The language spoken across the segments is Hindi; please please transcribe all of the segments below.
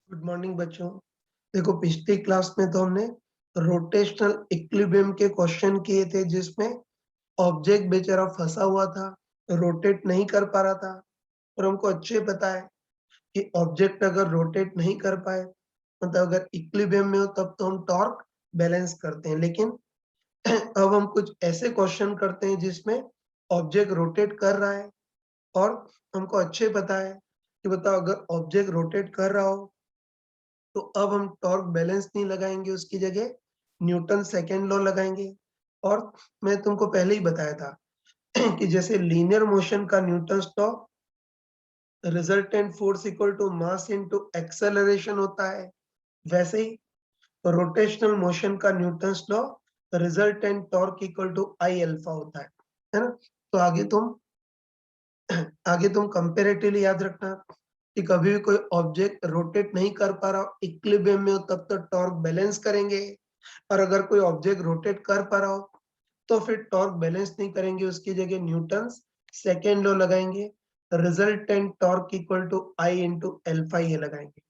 गुड मॉर्निंग बच्चों। देखो पिछली क्लास में तो हमने रोटेशनल इक्विलिब्रियम के क्वेश्चन किए थे जिसमें ऑब्जेक्ट बेचारा फंसा हुआ था, रोटेट नहीं कर पा रहा था। और हमको अच्छे पता है कि ऑब्जेक्ट अगर रोटेट नहीं कर पाए मतलब अगर इक्विलिब्रियम में हो तब तो हम टॉर्क बैलेंस करते हैं। लेकिन अब हम कुछ ऐसे क्वेश्चन करते हैं जिसमें ऑब्जेक्ट रोटेट कर रहा है और हमको अच्छे पता है कि बताओ अगर ऑब्जेक्ट रोटेट कर रहा हो तो अब हम टॉर्क बैलेंस नहीं लगाएंगे, उसकी जगह न्यूटन सेकेंड लॉ लगाएंगे। और मैं तुमको पहले ही बताया था कि जैसे लीनियर मोशन का Newton's law resultant force equal to mass into acceleration होता है, वैसे ही रोटेशनल मोशन का Newton's law resultant torque equal to I alpha होता है ना। तो आगे तुम कंपेरेटिवली याद रखना कि कभी भी कोई ऑब्जेक्ट रोटेट नहीं कर पा रहा हो इक्विलिब्रियम में हो तब तो टॉर्क बैलेंस करेंगे, और अगर कोई ऑब्जेक्ट रोटेट कर पा रहा हो तो फिर टॉर्क बैलेंस नहीं करेंगे, उसकी जगह न्यूटन्स सेकेंड लॉ लगाएंगे, resultant torque equal to I into alpha ये लगाएंगे।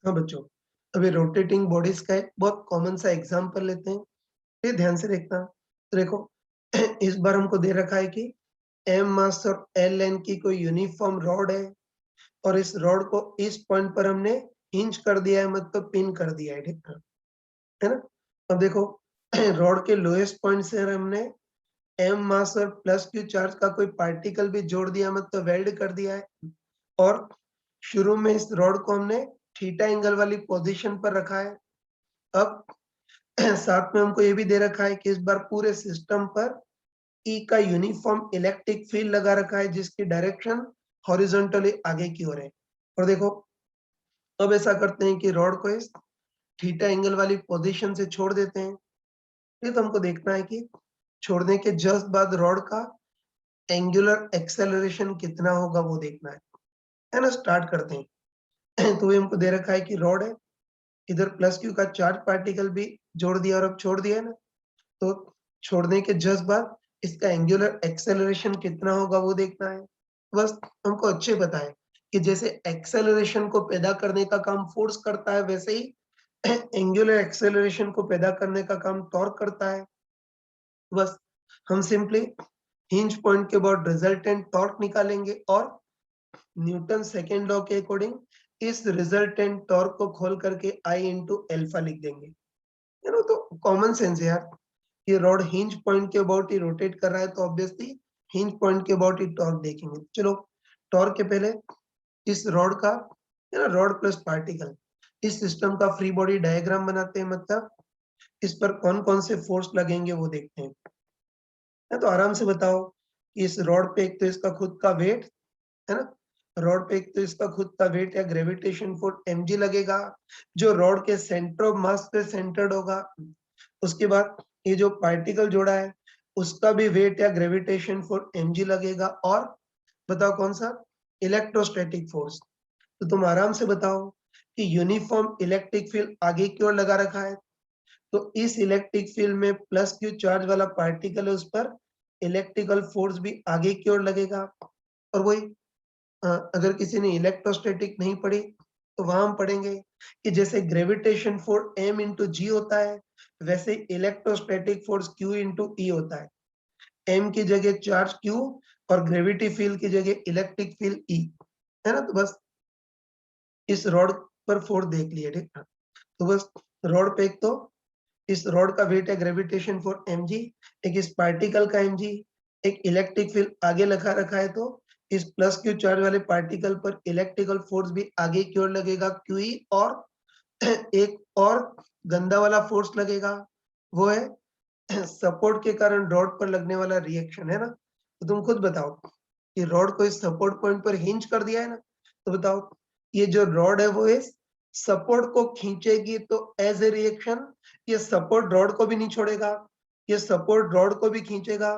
हाँ बच्चों, अभी रोटेटिंग बॉडीज का एक बहुत कॉमन सा एग्जांपल लेते हैं, ये ध्यान से देखना। तो देखो इस बार हमको दे रखा है कि एम मास और एल एन की कोई यूनिफॉर्म रॉड है और इस रॉड को इस पॉइंट पर हमने हिंज कर दिया है, मतलब पिन कर दिया है, ठीक है ना। अब देखो रॉड के लोएस्ट पॉइंट से हमने एम मास और प्लस क्यू चार्ज का कोई पार्टिकल भी जोड़ दिया, मतलब वेल्ड कर दिया है। और शुरू में इस रॉड को हमने थीटा एंगल वाली पोजीशन पर रखा है। अब साथ में हमको ये भी दे रखा है कि इस बार पूरे सिस्टम पर ई का यूनिफॉर्म इलेक्ट्रिक फील्ड लगा रखा है जिसकी डायरेक्शन हॉरिजॉन्टली आगे की ओर है। और देखो अब ऐसा करते हैं कि रॉड को इस थीटा एंगल वाली पोजीशन से छोड़ देते हैं। ये तो हमको देखना है कि छोड़ने के जस्ट बाद रॉड का एंगुलर एक्सेलरेशन कितना होगा वो देखना है ना। स्टार्ट करते हैं तो ये हमको दे रखा है कि रॉड है, इधर प्लस क्यू का चार्ज पार्टिकल भी जोड़ दिया और अब छोड़ दिया है ना। तो छोड़ने के जस्ट बाद इसका एंगुलर एक्सेलरेशन कितना होगा वो देखना है। बस हमको अच्छे पता है कि जैसे एक्सेलरेशन को पैदा करने का काम फोर्स करता है वैसे ही एंगुलर एक्सेलरेशन को पैदा करने का काम टॉर्क करता है। बस हम सिंपली हिंज पॉइंट के बाद रिजल्टेंट टॉर्क निकालेंगे और न्यूटन सेकेंड लॉ के अकॉर्डिंग इस रिजल्टेंट टॉर्क को खोल करके आई इंटू एल्फा लिख देंगे। यू नो तो कॉमन सेंस है यार, ये रॉड हिंज पॉइंट के अबाउट ही रोटेट कर रहा है तो ऑब्वियसली हिंज पॉइंट के अबाउट ही टॉर्क देखेंगे। चलो टॉर्क के पहले इस रॉड का रॉड प्लस पार्टिकल इस सिस्टम का फ्री बॉडी डायग्राम बनाते हैं, मतलब इस पर कौन कौन से फोर्स लगेंगे वो देखते हैं। तो आराम से बताओ कि इस रॉड पे एक तो इसका खुद का वेट है ना, रॉड पे एक तो इसका खुद का वेट या ग्रेविटेशन फोर्स mg लगेगा जो रॉड के सेंटर ऑफ मास पे सेंटर्ड होगा। उसके बाद ये जो पार्टिकल जोड़ा है उसका भी वेट या ग्रेविटेशन फोर्स mg लगेगा, और बताओ कौन सा, इलेक्ट्रोस्टैटिक फोर्स। तो तुम आराम से बताओ कि यूनिफॉर्म इलेक्ट्रिक फील्ड आगे की ओर लगा रखा है तो इस इलेक्ट्रिक फील्ड में प्लस क्यू चार्ज वाला पार्टिकल है उस पर इलेक्ट्रिकल फोर्स भी आगे की ओर लगेगा। और वही अगर किसी ने इलेक्ट्रोस्टैटिक नहीं पढ़ी तो वहां हम पढ़ेंगे कि जैसे ग्रेविटेशन फोर्स m इंटू जी होता है वैसे इलेक्ट्रोस्टैटिक फोर्स q इंटू ई होता है। m की जगह चार्ज q और ग्रेविटी फील्ड की जगह इलेक्ट्रिक फील्ड E है ना। तो बस इस रॉड पर फोर्स देख लिए, ठीक है। तो बस रॉड पे एक तो इस रॉड का वेट है ग्रेविटेशन फोर्स mg, एक इस पार्टिकल का mg, एक इलेक्ट्रिक फील्ड आगे लगा रखा है तो इस प्लस क्यू चार्ज वाले पार्टिकल पर इलेक्ट्रिकल फोर्स भी आगे की ओर लगेगा QE, और एक और गंदा वाला फोर्स लगेगा वो है सपोर्ट के कारण रॉड पर लगने वाला रिएक्शन, है ना। तो तुम खुद बताओ कि रॉड को इस सपोर्ट पॉइंट पर हिंज कर दिया है ना, तो बताओ ये जो रॉड है वो इस सपोर्ट को खींचेगी तो एज ए रिएक्शन ये सपोर्ट रॉड को भी नहीं छोड़ेगा, ये सपोर्ट रॉड को भी खींचेगा,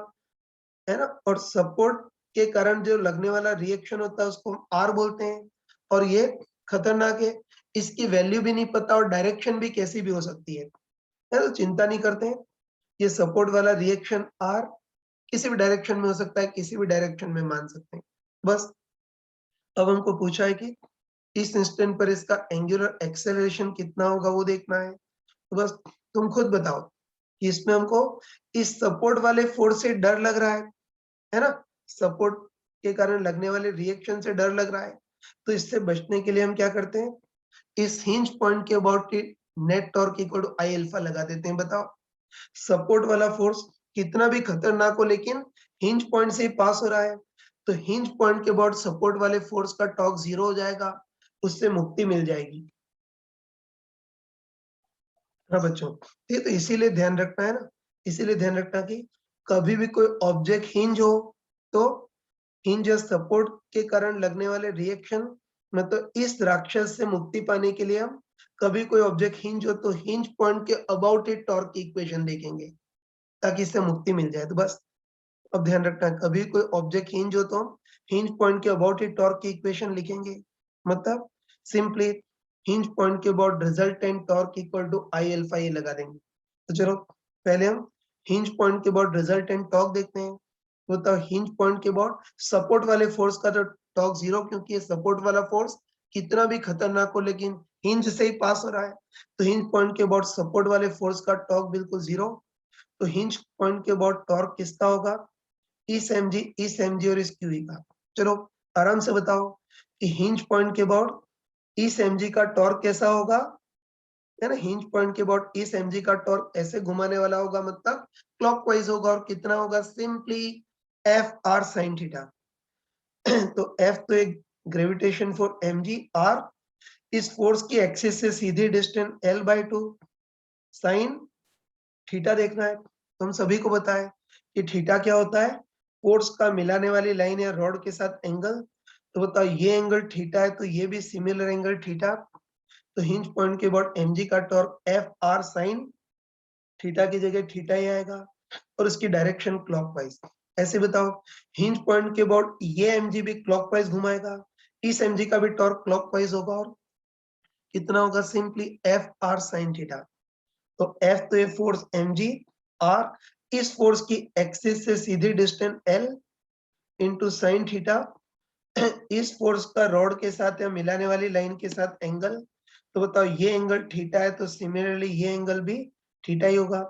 है ना। और सपोर्ट के कारण जो लगने वाला रिएक्शन होता है उसको हम आर बोलते हैं। और ये खतरनाक है, इसकी वैल्यू भी नहीं पता और डायरेक्शन भी कैसी भी हो सकती है तो चिंता नहीं करते हैं। ये सपोर्ट वाला रिएक्शन आर किसी भी डायरेक्शन में हो सकता है, किसी भी डायरेक्शन में मान सकते हैं। बस अब हमको पूछा है कि इस इंस्टेंट पर इसका एंगुलर एक्सेलरेशन कितना होगा वो देखना है। तो बस तुम खुद बताओ कि इसमें हमको इस सपोर्ट वाले फोर्स से डर लग रहा है ना? सपोर्ट के कारण लगने वाले रिएक्शन से डर लग रहा है। तो इससे बचने के लिए हम क्या करते हैं, इस हिंज पॉइंट के अबाउट की net torque equal to I alpha लगा देते हैं। बताओ सपोर्ट वाला फोर्स कितना भी खतरनाक हो लेकिन हिंज पॉइंट से ही पास हो रहा है, तो हिंज पॉइंट के अबाउट सपोर्ट वाले फोर्स का टॉर्क 0 हो जाएगा, उससे मुक्ति मिल जाएगी। हाँ बच्चों, ये तो इसीलिए ध्यान रखना है ना, इसीलिए ध्यान रखना कि कभी भी कोई ऑब्जेक्ट हिंज हो तो हिंज या सपोर्ट के कारण लगने वाले रिएक्शन, मतलब इस राक्षस से मुक्ति पाने के लिए हम कभी कोई ऑब्जेक्ट हिंज हो तो हिंज पॉइंट के अबाउट इट टॉर्क की इक्वेशन देखेंगे ताकि इससे मुक्ति मिल जाए। तो बस अब ध्यान रखना है, कभी कोई ऑब्जेक्ट हिंज हो तो हम हिंज पॉइंट के अबाउट इट टॉर्क की इक्वेशन लिखेंगे, मतलब सिंपली हिंज पॉइंट के about resultant torque equal to I alpha ये लगा देंगे। तो चलो पहले हम हिंज पॉइंट के अबाउट रिजल्टेंट टॉर्क देखते हैं। तो हिंज पॉइंट के अबाउट सपोर्ट वाले फोर्स का तो टॉर्क 0, क्योंकि ये सपोर्ट वाला फोर्स कितना भी खतरनाक हो लेकिन हिंज से ही पास हो रहा है, तो हिंज पॉइंट के अबाउट सपोर्ट वाले फोर्स का टॉर्क बिल्कुल 0। तो हिंज पॉइंट के अबाउट टॉर्क किसका होगा, इस mg और इस QE का। चलो आराम से बताओ कि हिंज पॉइंट के अबाउट इस mg का टॉर्क कैसा होगा, है ना? हिंज पॉइंट के अबाउट इस mg का टॉर्क ऐसे घुमाने वाला होगा, मतलब क्लॉकवाइज होगा, और कितना होगा, simply F R sine theta. तो एफ तो एक ग्रेविटेशन फोर्स mg, आर इस फोर्स की एक्सिस से सीधी डिस्टेंस l/2, साइन थीटा देखना है। तो हम सभी को पता है कि थीटा क्या होता है, फोर्स का मिलाने वाली लाइन या रॉड के साथ एंगल। तो बताओ ये एंगल थीटा है तो ये भी सिमिलर एंगल थीटा। तो हिंज पॉइंट के अबाउट mg का torque F R sine theta की जगह थीटा ही आएगा, और उसकी डायरेक्शन क्लॉकवाइज। ऐसे बताओ हिंज पॉइंट के अबाउट ये mg भी क्लॉकवाइज घुमाएगा, इस mg का भी टॉर्क क्लॉकवाइज होगा, और कितना होगा, simply F R sine theta. तो एफ तो ये फोर्स mg, आर इस फोर्स की एक्सिस से सीधी distance l into sine theta, इस फोर्स का रॉड के साथ या मिलाने वाली लाइन के साथ एंगल। तो बताओ ये एंगल थीटा है तो सिमिलरली ये एंगल भी थीटा ही होगा,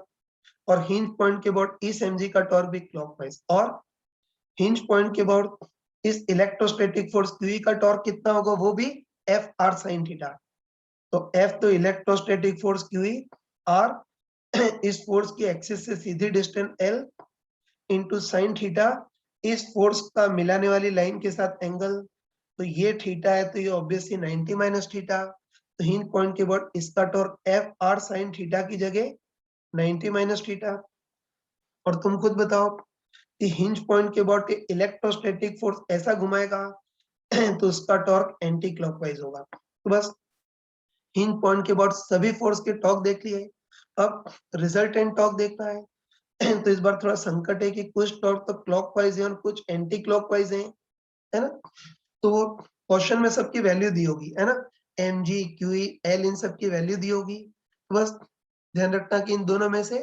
और हिंज पॉइंट के अबाउट इस mg का टॉर्क भी क्लॉकवाइज, और हिंज पॉइंट के अबाउट इस इलेक्ट्रोस्टैटिक फोर्स QE का टॉर्क कितना होगा, वो भी एफ आर साइन थीटा। तो एफ तो इलेक्ट्रोस्टैटिक फोर्स QE, आर इस फोर्स की एक्सिस से सीधी distance l into sine theta, इस फोर्स का मिलाने वाली लाइन के साथ एंगल। तो ये थीटा है तो ये ऑब्वियसली 90 माइनस थीटा। तो हिंज पॉइंट के बाद इसका torque F R sine theta की जगह 90 माइनस थीटा। और तुम खुद बताओ कि हिंज पॉइंट के बाद इलेक्ट्रोस्टैटिक फोर्स ऐसा घुमाएगा तो उसका टॉर्क एंटी क्लॉकवाइज होगा। तो बस हिंज पॉइंट के बाद सभी फोर्स के टॉर्क देख लिए, अब रिजल्टेंट टॉर्क देखना है। तो इस बार थोड़ा संकट है कि कुछ टॉर्क तो क्लॉकवाइज है और कुछ एंटी क्लॉकवाइज है ना? तो वो क्वेश्चन में सबकी वैल्यू दी होगी, है ना? mg QE l इन सब की वैल्यू दी होगी। तो बस ध्यान रखना कि इन दोनों में से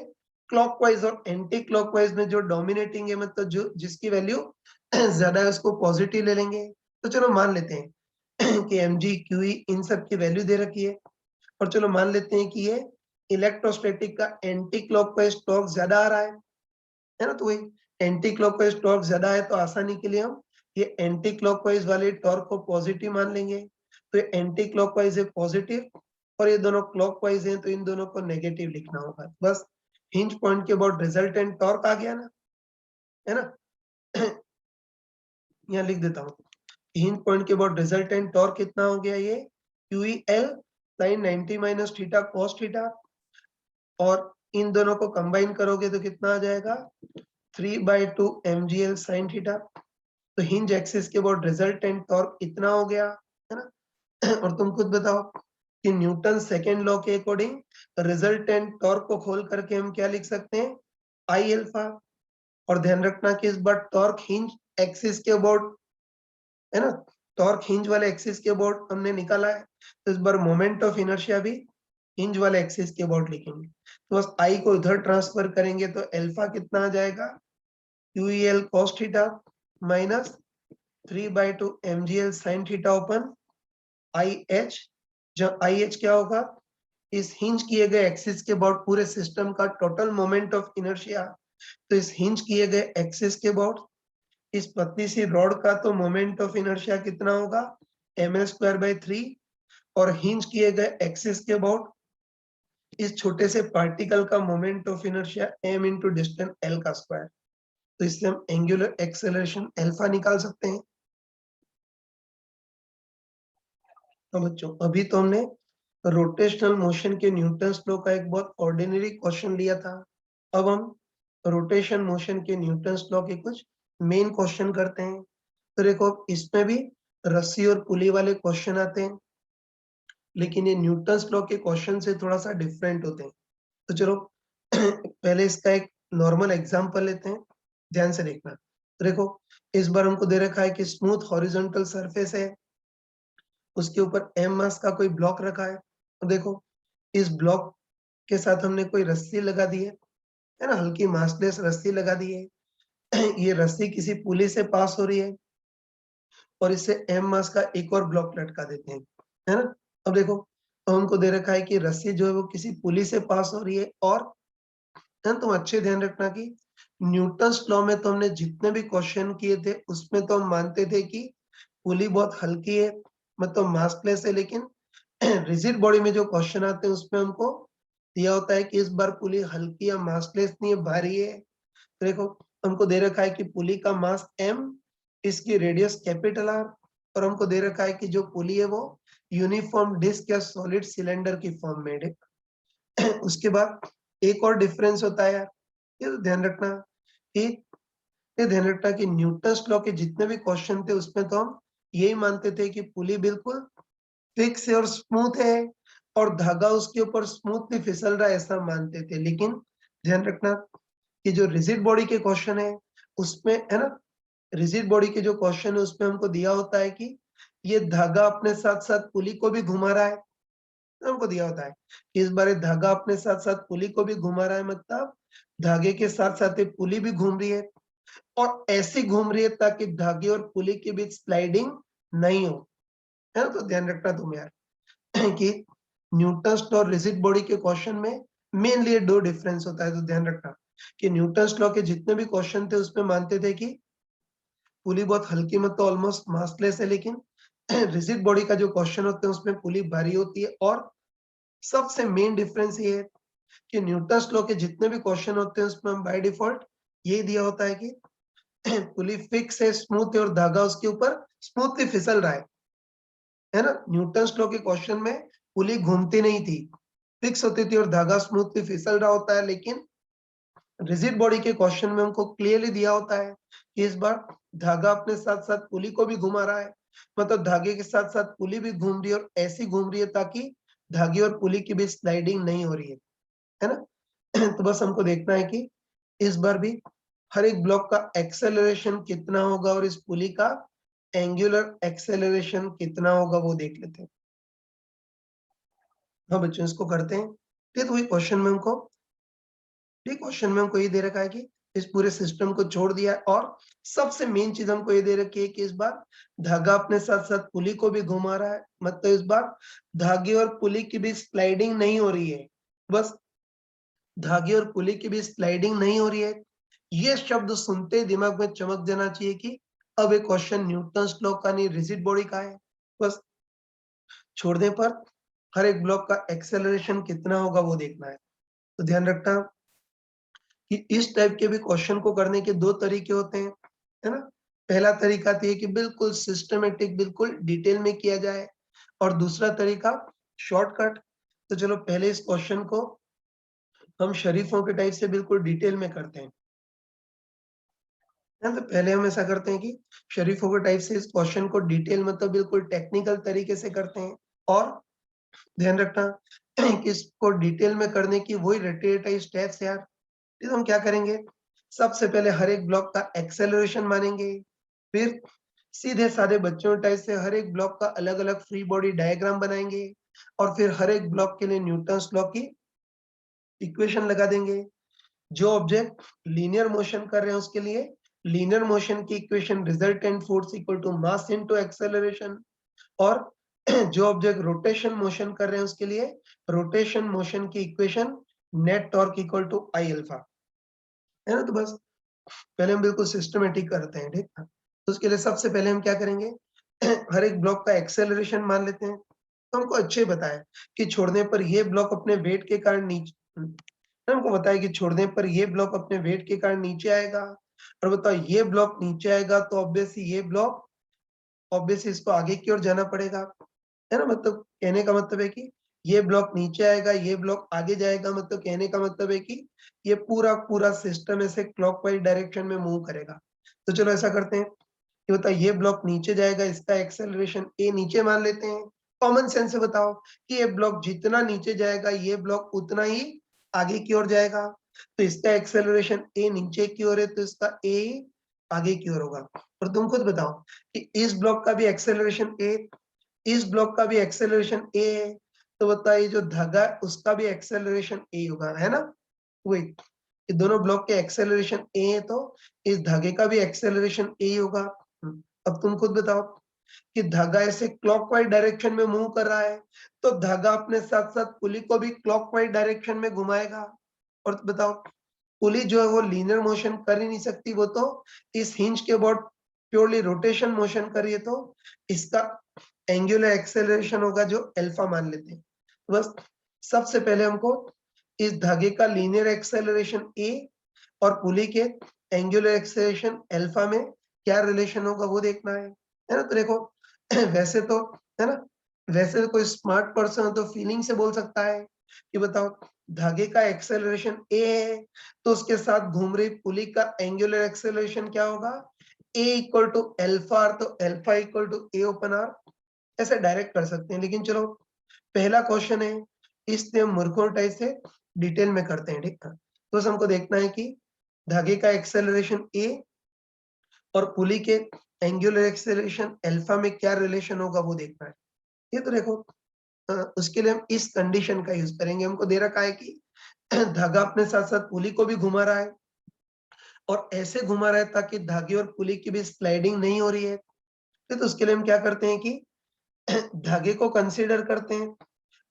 क्लॉकवाइज और एंटी क्लॉकवाइज में जो डोमिनेटिंग है, मतलब जो जिसकी वैल्यू ज्यादा है उसको पॉजिटिव ले लेंगे। तो चलो मान लेते हैं कि mg QE इन सब की वैल्यू दे रखी है, और चलो मान लेते हैं कि ये इलेक्ट्रोस्टैटिक का एंटी क्लॉकवाइज टॉर्क ज्यादा आ रहा है ना? तो वही एंटी क्लॉकवाइज टॉर्क ज्यादा है तो आसानी के लिए हम ये एंटी क्लॉकवाइज वाले टॉर्क को पॉजिटिव मान लेंगे। तो ये एंटी क्लॉकवाइज है पॉजिटिव, और ये दोनों क्लॉकवाइज हैं तो इन दोनों को नेगेटिव लिखना होगा। बस हिंज पॉइंट के अबाउट रिजल्टेंट टॉर्क आ गया ना, है ना? यहाँ लिख देता हूँ, हिंज पॉइंट के अबाउट रिजल्टेंट टॉर्क कितना हो गया, ये QEL sin 90 minus theta cos theta, और इन दोनों को कंबाइन करोगे तो कितना आ जाएगा, 3/2 mgl sin थीटा। तो हिंज एक्सिस के अबाउट रिजल्टेंट टॉर्क इतना हो गया, है ना? और तुम खुद बताओ कि न्यूटन सेकेंड लॉ के अकॉर्डिंग रिजल्टेंट टॉर्क को खोल करके हम क्या लिख सकते हैं, आई अल्फा। और ध्यान रखना कि इस बार टॉर्क हिंज एक्सिस के अबाउट, है ना? टॉर्क हिंज वाले एक्सिस के अबाउट हमने निकाला है, तो इस बार मोमेंट ऑफ इनर्शिया भी हिंज वाले एक्सिस के अबाउट लिखेंगे। तो बस आई को इधर ट्रांसफर करेंगे तो अल्फा कितना आ जाएगा, QEL cos theta minus 3/2 mgl sin theta open IH, जब IH क्या होगा, इस हिंज किए गए एक्सिस के अबाउट पूरे सिस्टम का टोटल मोमेंट ऑफ इनर्शिया। तो इस हिंज किए गए एक्सिस के अबाउट इस पतली सी रॉड का तो मोमेंट ऑफ इनर्शिया कितना होगा, ml²/3, और हिंज किए गए एक्सिस के अबाउट इस छोटे से पार्टिकल का moment of inertia m into distance l का स्क्वायर। तो इससे हम एंगुलर एक्सेलरेशन अल्फा निकाल सकते हैं। तो बच्चों अभी तो हमने रोटेशनल मोशन के न्यूटन्स लॉ का एक बहुत ऑर्डिनरी क्वेश्चन लिया था। अब हम रोटेशन मोशन के न्यूटन्स लॉ के कुछ मेन क्वेश्चन करते हैं। तो देखो इसमें भी रस्सी और पुली वाले क्वेश्चन आते हैं, लेकिन ये न्यूटन्स लॉ के क्वेश्चन से थोड़ा सा डिफरेंट होते हैं। तो चलो पहले इसका एक नॉर्मल एग्जांपल लेते हैं, ध्यान से देखना। तो देखो इस बार हमको दे रखा है कि स्मूथ हॉरिजॉन्टल सरफेस है, उसके ऊपर m मास का कोई ब्लॉक रखा है। तो देखो इस ब्लॉक के साथ हमने कोई रस्सी लगा दी है ना, हल्की मासलेस रस्सी लगा दी है। ये रस्सी किसी पुली से पास हो रही है और इससे m मास का एक और ब्लॉक लटका देते हैं, है ना। अब देखो अब हमको दे रखा है कि रस्सी जो है वो किसी पुली से पास हो रही है, और है ना, तुम अच्छे ध्यान रखना कि न्यूटन्स लॉ में तो हमने जितने भी क्वेश्चन किए थे उसमें तो हम मानते थे कि पुली बहुत हल्की है, मतलब मासलेस है, लेकिन रिजिड बॉडी में जो क्वेश्चन आते हैं उसमें हमको दिया होता है कि इस बार पुली हल्की या मासलेस नहीं है, भारी है। तो देखो हमको दे रखा है कि पुली का मास m, इसकी रेडियस कैपिटल R, और हमको दे रखा है कि जो पुली है वो यूनिफॉर्म डिस्क या सॉलिड सिलेंडर की फॉर्म में है। उसके बाद एक और डिफरेंस होता है यार, ये तो ध्यान रखना कि ये ध्यान रखना कि न्यूटन्स लॉ के जितने भी क्वेश्चन थे उसमें तो हम यही मानते थे कि पुली बिल्कुल फिक्स है और स्मूथ है, और धागा उसके ऊपर स्मूथली फिसल रहा है, ऐसा मानते थे। लेकिन ध्यान रखना कि जो रिजिड बॉडी के क्वेश्चन है उसमें, है ना, रिजिड बॉडी के जो क्वेश्चन है उसमें हमको दिया होता है कि ये धागा अपने साथ साथ पुली को भी घुमा रहा है। तो हमको दिया होता है कि इस बार ये धागा अपने साथ साथ पुली को भी घुमा रहा है, मतलब धागे के साथ साथ ये पुली भी घूम रही है, और ऐसी घूम रही है ताकि धागे और पुली के बीच स्लाइडिंग नहीं हो, है ना। तो ध्यान रखना तुम यार कि न्यूटन्स लॉ और रिजिड बॉडी के क्वेश्चन में मेनली दो डिफरेंस होता है। तो ध्यान रखना कि न्यूटन्स लॉ के जितने भी क्वेश्चन थे उसमें मानते थे कि पुली बहुत हल्की, मतलब ऑलमोस्ट मासलेस है, लेकिन रिजिड बॉडी का जो क्वेश्चन होते हैं उसमें पुली भारी होती है। और सबसे मेन डिफरेंस ये है कि न्यूटन्स लॉ के जितने भी क्वेश्चन होते हैं उसमें हम बाय डिफॉल्ट ये दिया होता है कि पुली फिक्स है, स्मूथ है, और धागा उसके ऊपर स्मूथली फिसल रहा है ना। न्यूटन्स लॉ के क्वेश्चन में पुली घूमती नहीं थी, फिक्स होती थी और धागा स्मूथली फिसल रहा होता है। लेकिन रिजिड बॉडी के क्वेश्चन में हमको क्लियरली दिया होता है कि इस बार धागा अपने साथ साथ पुली को भी घुमा रहा है, मतलब धागे के साथ साथ पुली भी घूम रही है, और ऐसी घूम रही है ताकि धागे और पुली की भी स्लाइडिंग नहीं हो रही है ना। तो बस हमको देखना है कि इस बार भी हर एक ब्लॉक का एक्सेलरेशन कितना होगा और इस पुली का एंगुलर एक्सेलरेशन कितना होगा वो देख लेते हैं। हाँ बच्चों इसको करते हैं। ठीक, तो वही क्वेश्चन में हमको, ठीक, क्वेश्चन में हमको ये दे रखा है कि इस पूरे सिस्टम को छोड़ दिया है, और सबसे मेन चीज हमको ये दे रखी है कि इस बार धागा अपने साथ साथ पुली को भी घुमा रहा है, मतलब इस बार धागे और पुली की भी स्लाइडिंग नहीं हो रही है। बस धागे और पुली की भी स्लाइडिंग नहीं हो रही है, ये शब्द सुनते ही दिमाग में चमक जाना चाहिए कि अब एक क्वेश्चन न्यूटन्स लॉ का नहीं, रिजिड बॉडी का है। बस छोड़ने पर हर एक ब्लॉक का एक्सेलरेशन कितना होगा वो देखना है। तो ध्यान रखना कि इस टाइप के भी क्वेश्चन को करने के दो तरीके होते हैं, है ना। पहला तरीका तो ये कि बिल्कुल सिस्टमेटिक, बिल्कुल डिटेल में किया जाए, और दूसरा तरीका शॉर्टकट। तो चलो पहले इस क्वेश्चन को हम शरीफों के टाइप से बिल्कुल डिटेल में करते हैं। तो पहले हम ऐसा करते हैं कि शरीफों के टाइप से इस क्वेश्चन को डिटेल, मतलब बिल्कुल टेक्निकल तरीके से करते हैं। और ध्यान रखना कि इसको डिटेल में करने की वही रटे स्टेप्स यार। तो हम क्या करेंगे, सबसे पहले हर एक ब्लॉक का एक्सेलरेशन मानेंगे, फिर सीधे साधे बच्चों टाइप से हर एक ब्लॉक का अलग अलग फ्री बॉडी डायग्राम बनाएंगे, और फिर हर एक ब्लॉक के लिए न्यूटन्स लॉ की इक्वेशन लगा देंगे। जो ऑब्जेक्ट लीनियर मोशन कर रहे हैं उसके लिए लीनियर मोशन की equation resultant force equal to mass into acceleration, और जो ऑब्जेक्ट रोटेशन मोशन कर रहे हैं उसके लिए रोटेशन मोशन की equation net torque equal to I alpha, है ना। तो बस पहले हम बिल्कुल सिस्टमेटिक करते हैं, ठीक है। तो उसके लिए सबसे पहले हम क्या करेंगे, हर एक ब्लॉक का एक्सेलरेशन मान लेते हैं। तो हमको अच्छे बताया कि छोड़ने पर ये ब्लॉक अपने वेट के कारण नीचे, हमको बताया कि छोड़ने पर ये ब्लॉक अपने वेट के कारण नीचे आएगा, और बताओ ये ब्लॉक नीचे आएगा तो ऑब्वियसली ये ब्लॉक, ऑब्वियसली इसको आगे की ओर जाना पड़ेगा, है ना। मतलब कहने का मतलब है कि ये ब्लॉक नीचे आएगा, ये ब्लॉक आगे जाएगा, मतलब कहने का मतलब है कि ये पूरा पूरा सिस्टम ऐसे क्लॉकवाइज डायरेक्शन में मूव करेगा। तो चलो ऐसा करते हैं कि बताओ ये ब्लॉक नीचे जाएगा, इसका एक्सेलरेशन ए नीचे मान लेते हैं। कॉमन सेंस से बताओ कि ये ब्लॉक जितना नीचे जाएगा ये ब्लॉक उतना ही आगे की ओर जाएगा, तो इसका एक्सेलरेशन ए नीचे की ओर है तो इसका ए आगे की ओर होगा। और तुम खुद बताओ कि इस ब्लॉक का भी एक्सेलरेशन ए, इस ब्लॉक का भी एक्सेलरेशन ए है, तो बताइए जो धागा है उसका भी एक्सेलरेशन ए होगा, है ना। वही, ये दोनों ब्लॉक के एक्सेलरेशन ए है तो इस धागे का भी एक्सेलरेशन ए होगा। अब तुम खुद बताओ कि धागा ऐसे क्लॉकवाइज डायरेक्शन में मूव कर रहा है, तो धागा अपने साथ साथ पुली को भी क्लॉकवाइज डायरेक्शन में घुमाएगा। और बताओ पुली जो है वो लीनियर मोशन कर ही नहीं सकती, वो तो इस हिंज के अबाउट प्योरली रोटेशन मोशन कर रही है, तो इसका एंगुलर एक्सेलरेशन होगा जो अल्फा मान लेते हैं। बस सबसे पहले हमको इस धागे का लीनियर एक्सेलरेशन ए और पुली के एंगुलर एक्सेलरेशन अल्फा में क्या रिलेशन होगा वो देखना है ना। तो देखो वैसे तो, है ना, वैसे तो कोई स्मार्ट पर्सन हो तो फीलिंग से बोल सकता है कि बताओ धागे का एक्सेलरेशन ए है तो उसके साथ घूम रही पुली का एंगुलर एक्सेलरेशन क्या होगा, ए इक्वल टू एल्फा, तो alpha equal to A upon R, ऐसे डायरेक्ट कर सकते हैं। लेकिन चलो पहला क्वेश्चन है, इसलिए हम मूर्खों टाइप से डिटेल में करते हैं, ठीक है। तो बस हमको देखना है कि धागे का एक्सेलरेशन ए और पुली के एंगुलर एक्सेलरेशन अल्फा में क्या रिलेशन होगा वो देखना है। ये तो देखो उसके लिए हम इस कंडीशन का यूज करेंगे। हमको दे रखा है कि धागा अपने साथ साथ पुली को भी घुमा रहा है, और ऐसे घुमा रहा है ताकि धागे और पुली की भी स्लाइडिंग नहीं हो रही है। तो उसके लिए हम क्या करते हैं कि धागे को कंसीडर करते हैं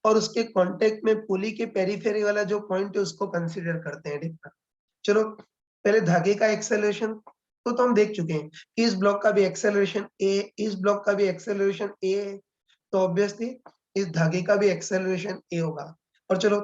और उसके कांटेक्ट में पुली के पेरीफेरी वाला जो पॉइंट है उसको कंसीडर करते हैं, ठीक है। चलो पहले धागे का एक्सेलरेशन तो हम देख चुके हैं कि इस ब्लॉक का भी एक्सेलरेशन ए, इस ब्लॉक का भी एक्सेलरेशन ए है, तो ऑब्वियसली इस धागे का भी एक्सेलरेशन ए होगा। और चलो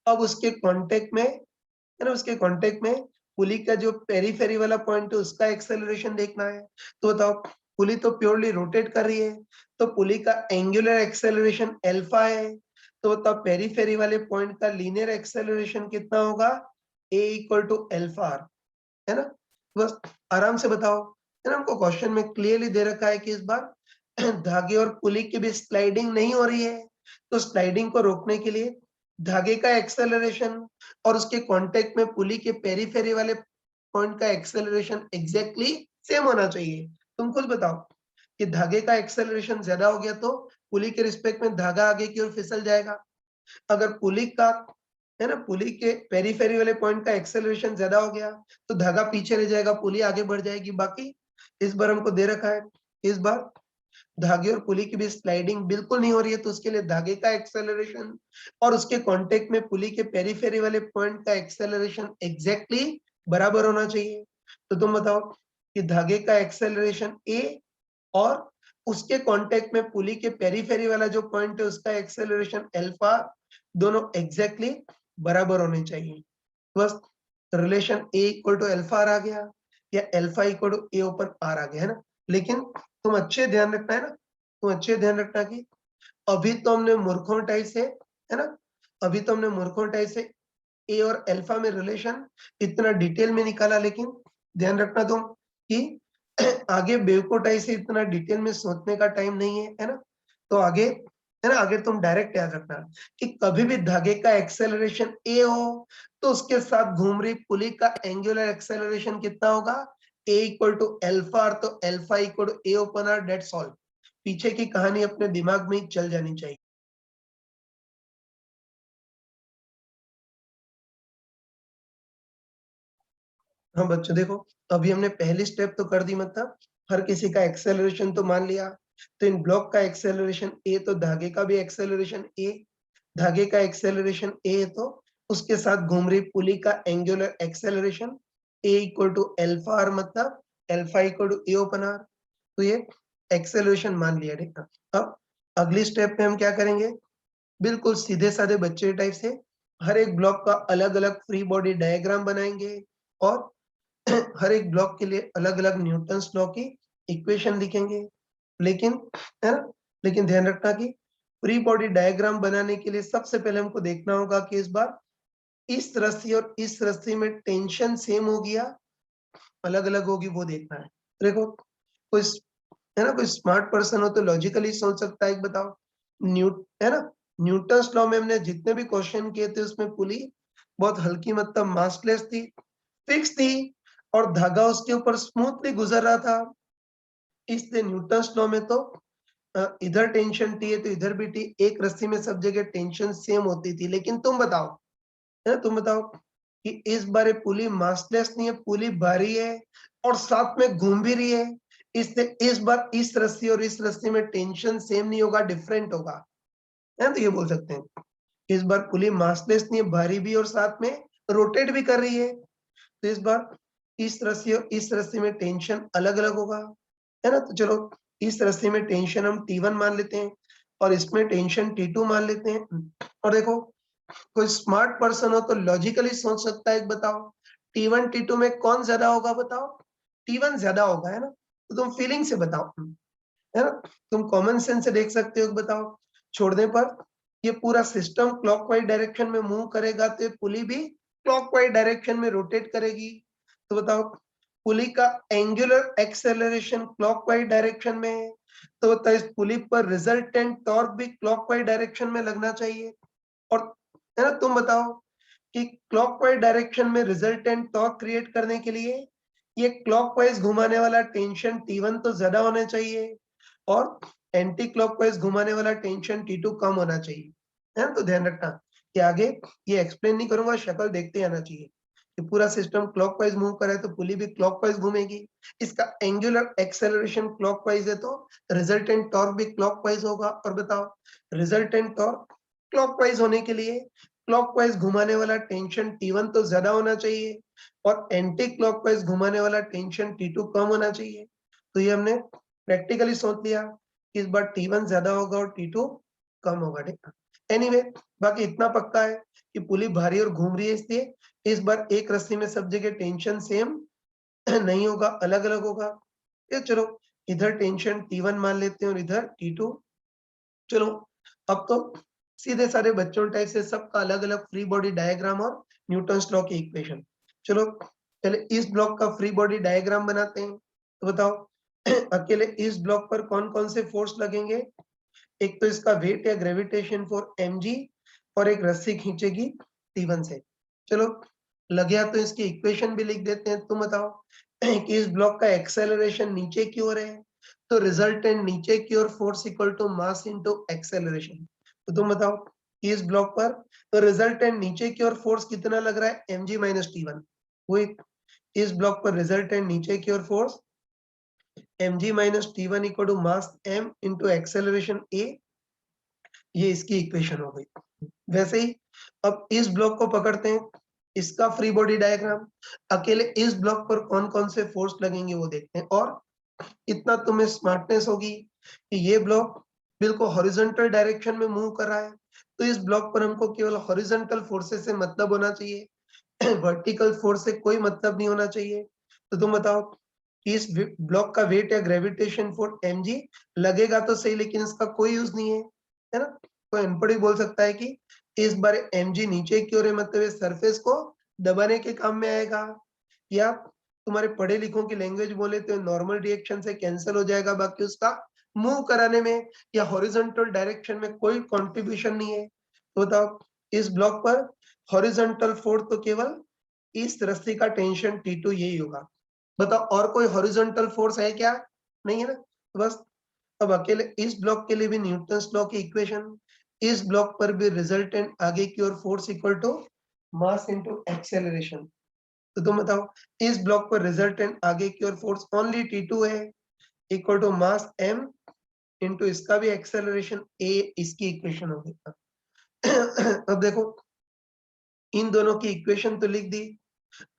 अब उसके कांटेक्ट में, है ना, उसके कांटेक्ट में पुली का जो पेरीफेरी वाला पॉइंट है उसका एक्सेलरेशन देखना है। तो बताओ पुली तो प्योरली रोटेट कर रही है, तो पुली का एंगुलर एक्सेलरेशन अल्फा है, तो बताओ पेरीफेरी वाले पॉइंट का लीनियर एक्सेलरेशन कितना होगा, A equal to alpha are, है ना। बस आराम से बताओ, है ना। हमको क्वेश्चन में क्लियरली दे रखा है कि इस बार धागे और पुली की भी स्लाइडिंग नहीं हो रही है, तो स्लाइडिंग को रोकने के लिए धागे का एक्सेलरेशन और उसके कांटेक्ट में पुली के पेरीफेरी वाले पॉइंट का एक्सेलरेशन एग्जैक्टली सेम होना चाहिए। तुम खुद बताओ कि धागे का एक्सेलरेशन ज्यादा हो गया तो पुली के रिस्पेक्ट में धागा आगे की ओर फिसल जाएगा। अगर पुली का, है ना, पुली के पेरीफेरी वाले पॉइंट का एक्सेलरेशन ज्यादा हो गया तो धागा पीछे रह जाएगा, पुली आगे बढ़ जाएगी। बाकी इस बार हमको दे रखा है, इस बार धागे और पुली की भी स्लाइडिंग बिल्कुल नहीं हो रही है, तो उसके लिए धागे का एक्सेलरेशन और उसके कांटेक्ट में पुली के पेरीफेरी वाले पॉइंट का एक्सेलरेशन एग्जैक्टली बराबर होना चाहिए। तो तुम बताओ कि धागे का एक्सेलरेशन ए और उसके कांटेक्ट में पुली के पेरीफेरी वाला जो पॉइंट है उसका एक्सेलरेशन अल्फा दोनों एग्जैक्टली बराबर होने चाहिए। बस relation a equal to alpha R आ गया या alpha equal to A upon R आ गया, है ना। लेकिन तुम अच्छे ध्यान रखना, है ना, तुम अच्छे ध्यान रखना कि अभी तो हमने मूर्खों टाइप से, है ना, अभी तो हमने मूर्खों टाइप से ए और अल्फा में रिलेशन इतना डिटेल में निकाला, लेकिन ध्यान रखना तुम कि आगे बेवकूटाई से इतना डिटेल में सोचने का टाइम नहीं है ना। तो आगे, है ना, आगे तुम डायरेक्ट याद रखना कि कभी भी धागे का एक्सेलरेशन ए हो तो उसके साथ घूम रही पुली का एंगुलर एक्सेलरेशन कितना होगा, ए इक्वल टू अल्फा, तो alpha equal to A upon R, that's all. पीछे की कहानी अपने दिमाग में चल जानी चाहिए। हाँ बच्चों देखो, अभी हमने पहली स्टेप तो कर दी, मतलब हर किसी का एक्सेलरेशन तो मान लिया। तो इन ब्लॉक का एक्सेलरेशन ए, तो धागे का भी एक्सेलरेशन ए, धागे का एक्सेलरेशन ए है, तो उसके साथ घूम रही पुली का angular acceleration a equal to alpha R, मतलब alpha equal to A upon R. तो ये एक्सेलरेशन मान लिया, ठीक है। अब अगली स्टेप पे हम क्या करेंगे, बिल्कुल सीधे साधे बच्चे टाइप से हर एक ब्लॉक का अलग अलग फ्री बॉडी डायग्राम बनाएंगे और हर एक ब्लॉक के लिए अलग अलग न्यूटन्स लॉ की इक्वेशन लिखेंगे। लेकिन है ना, लेकिन ध्यान रखना कि फ्री बॉडी डायग्राम बनाने के लिए सबसे पहले हमको देखना होगा कि इस बार इस रस्सी और इस रस्सी में टेंशन सेम होगी या अलग अलग होगी, वो देखना है। देखो कोई है ना, कोई स्मार्ट पर्सन हो तो लॉजिकली सोच सकता है, एक बताओ, है ना, न्यूटन्स लॉ में हमने जितने भी क्वेश्चन किए थे उसमें पुली बहुत हल्की, मतलब मासलेस थी, फिक्स थी, और धागा उसके ऊपर स्मूथली गुजर रहा था। इसलिए न्यूटन्स लॉ में तो इधर टेंशन टी है तो इधर भी टी, एक रस्सी में सब जगह टेंशन सेम होती थी। लेकिन तुम बताओ, है ना, तुम बताओ कि इस बार ये पुली मासलेस नहीं है, पुली भारी है और साथ में घूम भी रही है। इसलिए इस बार इस रस्सी और इस रस्सी में टेंशन सेम नहीं होगा, डिफरेंट होगा, है ना। तो ये बोल सकते हैं इस बार पुली मासलेस नहीं है, भारी भी और साथ में रोटेट भी कर रही है। तो इस बार इस रस्सी और इस रस्सी में टेंशन अलग अलग होगा, है ना। तो चलो इस रस्सी में टेंशन हम T1 मान लेते हैं और इसमें टेंशन T2 मान लेते हैं। और देखो कोई स्मार्ट पर्सन हो तो लॉजिकली सोच सकता है, बताओ T1 T2 में कौन ज्यादा होगा, बताओ। T1 ज्यादा होगा, है ना। तो तुम फीलिंग से बताओ, है ना, तुम कॉमन सेंस से देख सकते हो, बताओ छोड़ने पर ये पूरा सिस्टम क्लॉकवाइज डायरेक्शन में मूव करेगा तो ये पुली भी क्लॉकवाइज डायरेक्शन में रोटेट करेगी। तो बताओ पुली का एंगुलर एक्सेलरेशन क्लॉकवाइज डायरेक्शन में है, तो बताओ इस पुली पर रिजल्टेंट टॉर्क भी क्लॉकवाइज डायरेक्शन में लगना चाहिए। और है ना, तुम बताओ कि क्लॉकवाइज डायरेक्शन में रिजल्टेंट टॉर्क क्रिएट करने के लिए ये क्लॉकवाइज घुमाने वाला टेंशन T1 तो ज्यादा होना चाहिए और एंटी क्लॉकवाइज घुमाने वाला टेंशन T2 कम होना चाहिए, है ना। तो ध्यान रखना कि आगे ये एक्सप्लेन नहीं करूंगा, शक्ल देखते आना चाहिए कि पूरा सिस्टम क्लॉकवाइज मूव करे तो पुली भी क्लॉकवाइज घूमेगी, इसका एंगुलर एक्सेलरेशन क्लॉकवाइज है तो रिजल्टेंट टॉर्क भी क्लॉकवाइज होगा। और बताओ रिजल्टेंट टॉर्क क्लॉकवाइज होने के लिए क्लॉकवाइज घुमाने वाला टेंशन T1 तो ज्यादा होना चाहिए और एंटी क्लॉकवाइज घुमाने वाला टेंशन T2 कम होना चाहिए। तो ये हमने प्रैक्टिकली सोच लिया कि इस बार T1 ज्यादा होगा और T2 कम होगा, ठीक है। एनीवे बाकी इतना पक्का है कि पुली भारी और घूम रही है, इसलिए इस बार एक रस्सी में सब जगह टेंशन सेम नहीं होगा, अलग अलग होगा। ये चलो इधर टेंशन T1 मान लेते हैं और इधर T2। चलो अब तो सीधे सारे बच्चों टाइप से सबका अलग अलग फ्री बॉडी डायग्राम और न्यूटन्स लॉ की इक्वेशन। चलो पहले इस ब्लॉक का फ्री बॉडी डायग्राम बनाते हैं। तो बताओ अकेले इस ब्लॉक पर कौन कौन से फोर्स लगेंगे। एक तो इसका वेट या ग्रेविटेशन फोर्स mg और एक रस्सी खींचेगी T1 से। चलो लग गया तो इसकी इक्वेशन भी लिख देते हैं। तुम बताओ कि इस ब्लॉक का एक्सेलरेशन नीचे की ओर है तो रिजल्टेंट नीचे की ओर force equal to mass into acceleration. तो तुम बताओ कि इस ब्लॉक पर तो रिजल्टेंट नीचे की ओर फोर्स कितना लग रहा है, mg माइनस T1। वो इस ब्लॉक पर रिजल्टेंट नीचे की ओर force mg minus T1 equal to mass m into acceleration a, ये इसकी इक्वेशन हो गई। वैसे ही अब इस ब्लॉक को पकड़ते हैं, इसका फ्री बॉडी डायग्राम, अकेले इस ब्लॉक पर कौन कौन से फोर्स लगेंगे वो देखते हैं। और इतना तुम्हें स्मार्टनेस होगी कि ये ब्लॉक बिल्कुल हॉरिजॉन्टल डायरेक्शन में मूव कर रहा है, तो इस ब्लॉक पर हमको केवल हॉरिजॉन्टल फोर्सेस से मतलब होना चाहिए, वर्टिकल फोर्स से कोई मतलब नहीं होना चाहिए। तो तुम बताओ कि इस ब्लॉक का वेट या ग्रेविटेशन फोर्स mg लगेगा तो सही, लेकिन इसका कोई यूज नहीं है ना। कोई अनपढ़ ही बोल सकता है कि इस बार mg नीचे की ओर है, मतलब इस सरफेस को दबाने के काम में आएगा, या तुम्हारे पढ़े लिखों की लैंग्वेज बोले तो नॉर्मल रिएक्शन से कैंसिल हो जाएगा, बाकी उसका मूव कराने में या हॉरिजॉन्टल डायरेक्शन में कोई कंट्रीब्यूशन नहीं है। तो बताओ इस ब्लॉक पर हॉरिजॉन्टल फोर्स तो केवल इस रस्सी का टेंशन T2 यही होगा। बताओ और कोई हॉरिजॉन्टल फोर्स है क्या, नहीं है ना। तो बस अब अकेले इस ब्लॉक के लिए भी न्यूटन्स लॉ की इक्वेशन, इस ब्लॉक पर भी रिजल्टेंट आगे की ओर force equal to mass into acceleration. तो तुम बताओ इस ब्लॉक पर रिजल्टेंट आगे की ओर फोर्स ओनली T2 है equal to mass m into इसका भी एक्सेलरेशन a, इसकी इक्वेशन हो गई। अब देखो इन दोनों की इक्वेशन तो लिख दी।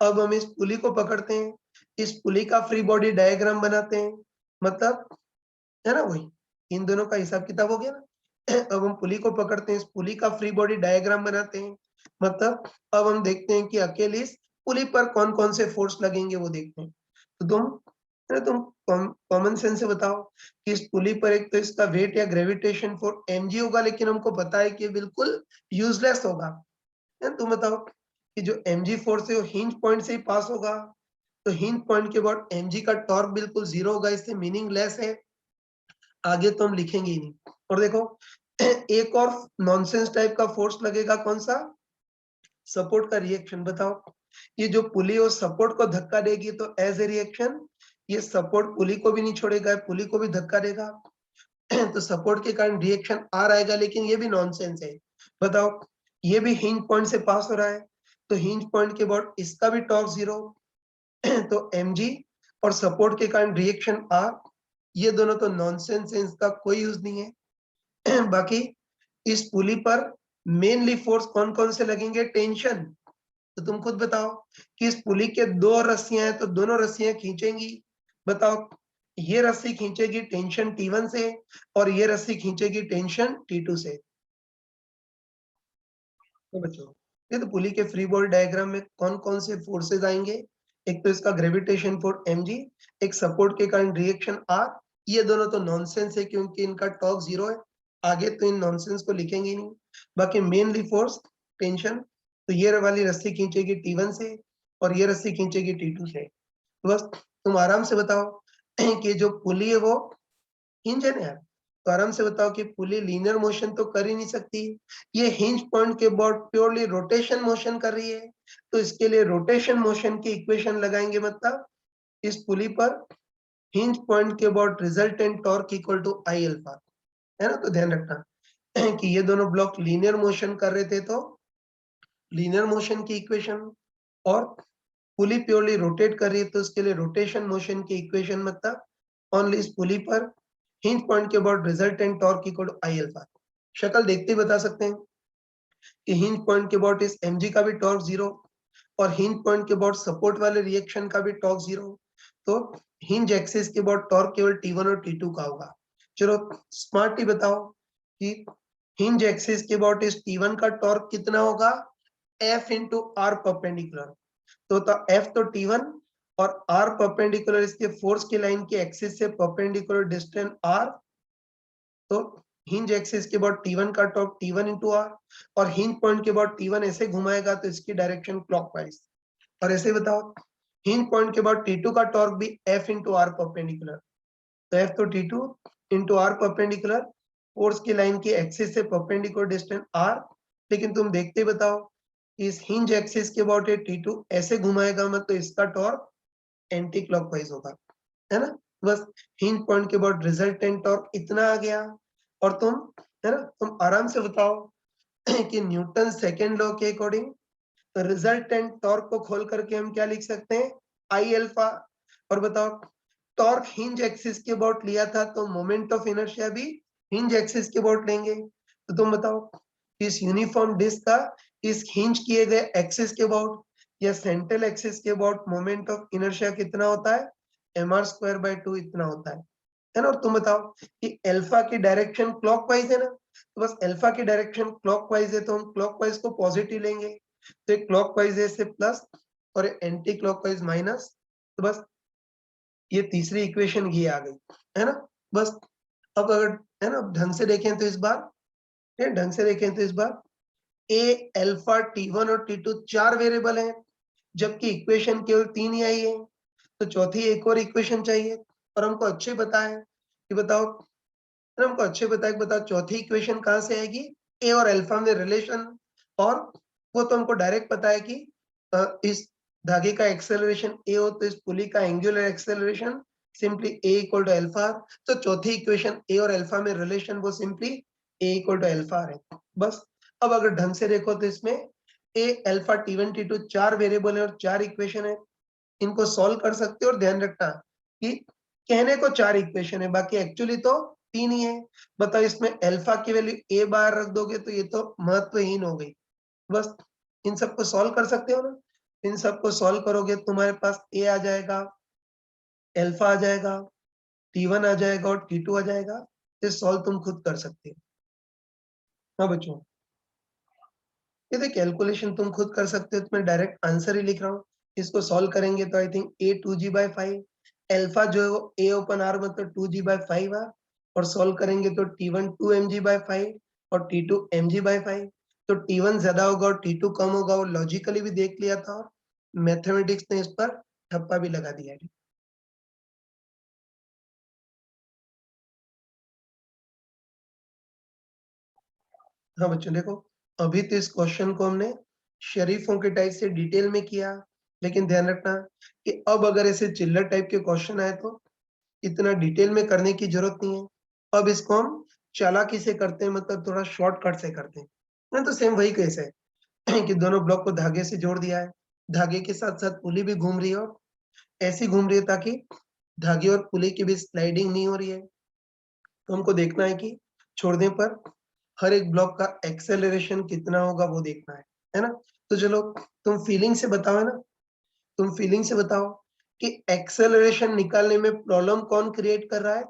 अब हम इस पुली को पकड़ते हैं, इस पुली का फ्री बॉडी डायग्राम बनाते हैं, मतलब है ना वही इन दोनों का हिसाब किताब हो गया ना। अब हम पुली को पकड़ते हैं, इस पुली का फ्री बॉडी डायग्राम बनाते हैं, मतलब अब हम देखते हैं कि अकेले इस पुली पर कौन कौन से फोर्स लगेंगे वो देखते हैं। तो तुम कॉमन सेंस से बताओ कि इस पुली पर एक तो इसका वेट या ग्रेविटेशन फोर्स mg होगा, लेकिन हमको पता है कि बिल्कुल यूजलेस होगा। तुम बताओ कि जो mg फोर्स है वो हिंज पॉइंट से ही पास होगा, तो हिंज पॉइंट के बाद mg का टॉर्क बिल्कुल जीरो होगा, इससे मीनिंगलेस है, आगे तो हम लिखेंगे ही नहीं। और देखो एक और नॉनसेंस टाइप का फोर्स लगेगा, कौन सा? सपोर्ट का रिएक्शन। बताओ ये जो पुली और सपोर्ट को धक्का देगी तो एज ए रिएक्शन ये सपोर्ट पुली को भी नहीं छोड़ेगा, पुली को भी धक्का देगा। तो सपोर्ट के कारण रिएक्शन आर आएगा, लेकिन ये भी नॉनसेंस है। बताओ ये भी हिंज पॉइंट से पास हो रहा है, तो हिंज पॉइंट के बाद इसका भी टॉर्क जीरो। तो mg और सपोर्ट के कारण रिएक्शन आर, ये दोनों तो नॉनसेंस है, इसका कोई यूज नहीं है। बाकी इस पुली पर मेनली फोर्स कौन कौन से लगेंगे? टेंशन। तो तुम खुद बताओ कि इस पुली के दो रस्सियां हैं, तो दोनों रस्सियां खींचेंगी। बताओ ये रस्सी खींचेगी टेंशन T1 से और ये रस्सी खींचेगी टेंशन T2 से। तो बच्चों ये तो पुली के फ्री बॉडी डायग्राम में कौन कौन से फोर्सेस आएंगे? एक तो इसका ग्रेविटेशन फोर्स mg, एक सपोर्ट के कारण रिएक्शन r। ये दोनों तो नॉनसेंस है क्योंकि इनका टॉर्क जीरो है, आगे तो इन नॉनसेंस को लिखेंगे नहीं। बाकी मेनली फोर्स टेंशन, तो ये वाली रस्सी खींचेगी T1 से और ये रस्सी खींचेगी T2 से। तो बस तुम आराम से बताओ कि जो पुली है वो हिंज है ना यार, तो आराम से बताओ कि पुली लीनियर मोशन तो कर ही नहीं सकती, ये हिंज पॉइंट के बाद प्योरली रोटेशन मोशन कर रही है, तो इसके लिए रोटेशन मोशन की इक्वेशन लगाएंगे, मतलब इस पुली पर हिंज पॉइंट के बाद resultant torque equal to I alpha, है ना। तो ध्यान रखना कि ये दोनों ब्लॉक लीनियर मोशन कर रहे थे, तो लीनियर मोशन की इक्वेशन, और पुली प्योरली रोटेट कर रही है तो इसके लिए रोटेशन मोशन की इक्वेशन, मतलब ओनली इस पुली पर हिंज पॉइंट के बाद resultant torque equal to I alpha. शक्ल देखते ही बता सकते हैं कि हिंज पॉइंट के बाद इस mg का भी टॉर्क जीरो और हिंज पॉइंट के बाद सपोर्ट वाले रिएक्शन का भी टॉर्क जीरो, तो हिंज एक्सिस के बाद टॉर्क केवल T1 और T2 का होगा। चलो स्मार्टली बताओ कि हिंज एक्सिस के बाद इस T1 का टॉर्क कितना होगा? F इंटू आर परपेंडिकुलर, तो F तो T1 और R परपेंडिकुलर इसके फोर्स की लाइन के एक्सिस से परपेंडिकुलर डिस्टेंस R, तो हिंज एक्सिस के बाद T1 का टॉर्क T1 इंटू R, और हिंज पॉइंट के बाद T1 ऐसे घुमाएगा तो इसकी डायरेक्शन क्लॉकवाइज। और ऐसे बताओ हिंज पॉइंट के बाद T2 का टॉर्क भी F इंटू आर परपेंडिकुलर, तो F तो T2 into R perpendicular, force की लाइन की एक्सिस से परपेंडिकुलर डिस्टेंस R, लेकिन तुम देखते बताओ इस हिंज एक्सिस के बाद T2 ऐसे घुमाएगा, मतलब तो इसका टॉर्क एंटी क्लॉकवाइज होगा, है ना। बस हिंज पॉइंट के बाद रिजल्टेंट टॉर्क इतना आ गया। और तुम, है ना, तुम आराम से बताओ कि न्यूटन सेकेंड लॉ के अकॉर्डिंग रिजल्टेंट टॉर्क को खोल करके हम क्या लिख सकते हैं? आई अल्फा। और बताओ टॉर्क हिंज एक्सिस के अबाउट लिया था, तो मोमेंट ऑफ इनर्शिया भी हिंज एक्सिस के अबाउट लेंगे। तो तुम बताओ इस यूनिफॉर्म डिस्क का इस हिंज किए गए एक्सिस के अबाउट या सेंट्रल एक्सिस के अबाउट मोमेंट ऑफ इनर्शिया कितना होता है? mr² इतना होता है ना। और तुम बताओ कि अल्फा की डायरेक्शन क्लॉकवाइज है ना, तो बस अल्फा की डायरेक्शन क्लॉकवाइज है तो हम क्लॉकवाइज को पॉजिटिव लेंगे, तो एक क्लॉकवाइज है से प्लस और एंटी क्लॉकवाइज माइनस, तो बस ये तीसरी इक्वेशन ये आ गई, है ना। बस अब अगर, है ना, ढंग से देखें तो इस बार, ढंग से देखें तो इस बार ए अल्फा T1 और T2 चार वेरिएबल हैं, जबकि इक्वेशन केवल तीन ही आई है, तो चौथी एक और इक्वेशन चाहिए। और हमको अच्छे पता है कि बताओ, हमको अच्छे पता है कि बताओ चौथी इक्वेशन कहाँ से आएगी? ए और अल्फा में रिलेशन, और वो तो हमको डायरेक्ट पता है कि इस धागे का एक्सेलरेशन ए हो तो इस पुली का angular acceleration simply A equal to alpha. तो चौथी इक्वेशन ए और अल्फा में रिलेशन वो simply A equal to alpha है। बस अब अगर ढंग से देखो तो इसमें ए अल्फा T1 T2 4 वेरिएबल है और 4 इक्वेशन है, इनको सॉल्व कर सकते हो। और ध्यान रखना कि कहने को 4 इक्वेशन है, बाकी एक्चुअली तो 3 ही है। बताओ इसमें अल्फा की वैल्यू ए बार रख दोगे तो ये तो महत्वहीन हो गई। बस इन सबको सॉल्व कर सकते हो ना। इन सबको सॉल्व करोगे तुम्हारे पास ए आ जाएगा, अल्फा आ जाएगा, T1 आ जाएगा और T2 आ जाएगा। ये सॉल्व तुम खुद कर सकते हो। हाँ बच्चों, ये देखिए कैलकुलेशन तुम खुद कर सकते हो, तो मैं डायरेक्ट आंसर ही लिख रहा हूँ। इसको सॉल्व करेंगे तो I think A 2g/5, alpha जो है वो ए ओपन आर मतलब 2g/5 आर, और सॉल्व करेंगे तो T1 2mg/5 और T2 mg/5। तो T1 ज्यादा होगा और T2 कम होगा, वो लॉजिकली भी देख लिया था और मैथमेटिक्स ने इस पर ठप्पा भी लगा दिया है। हाँ बच्चों देखो, अभी तो इस क्वेश्चन को हमने शरीफों के टाइप से डिटेल में किया, लेकिन ध्यान रखना कि अब अगर ऐसे चिल्लर टाइप के क्वेश्चन आए तो इतना डिटेल में करने की जरूरत नहीं है। अब इसको हम चालाकी से करते हैं, मतलब थोड़ा शॉर्टकट से करते हैं। नहीं तो सेम वही केस है कि दोनों ब्लॉक को धागे से जोड़ दिया है, धागे के साथ साथ पुली भी घूम रही है और ऐसी घूम रही है ताकि धागे और पुली के बीच स्लाइडिंग नहीं हो रही है। तो हमको देखना है कि छोड़ने पर हर एक ब्लॉक का एक्सेलरेशन कितना होगा वो देखना है ना। तो चलो तुम फीलिंग से बताओ, है ना, तुम फीलिंग से बताओ कि एक्सेलरेशन निकालने में प्रॉब्लम कौन क्रिएट कर रहा है।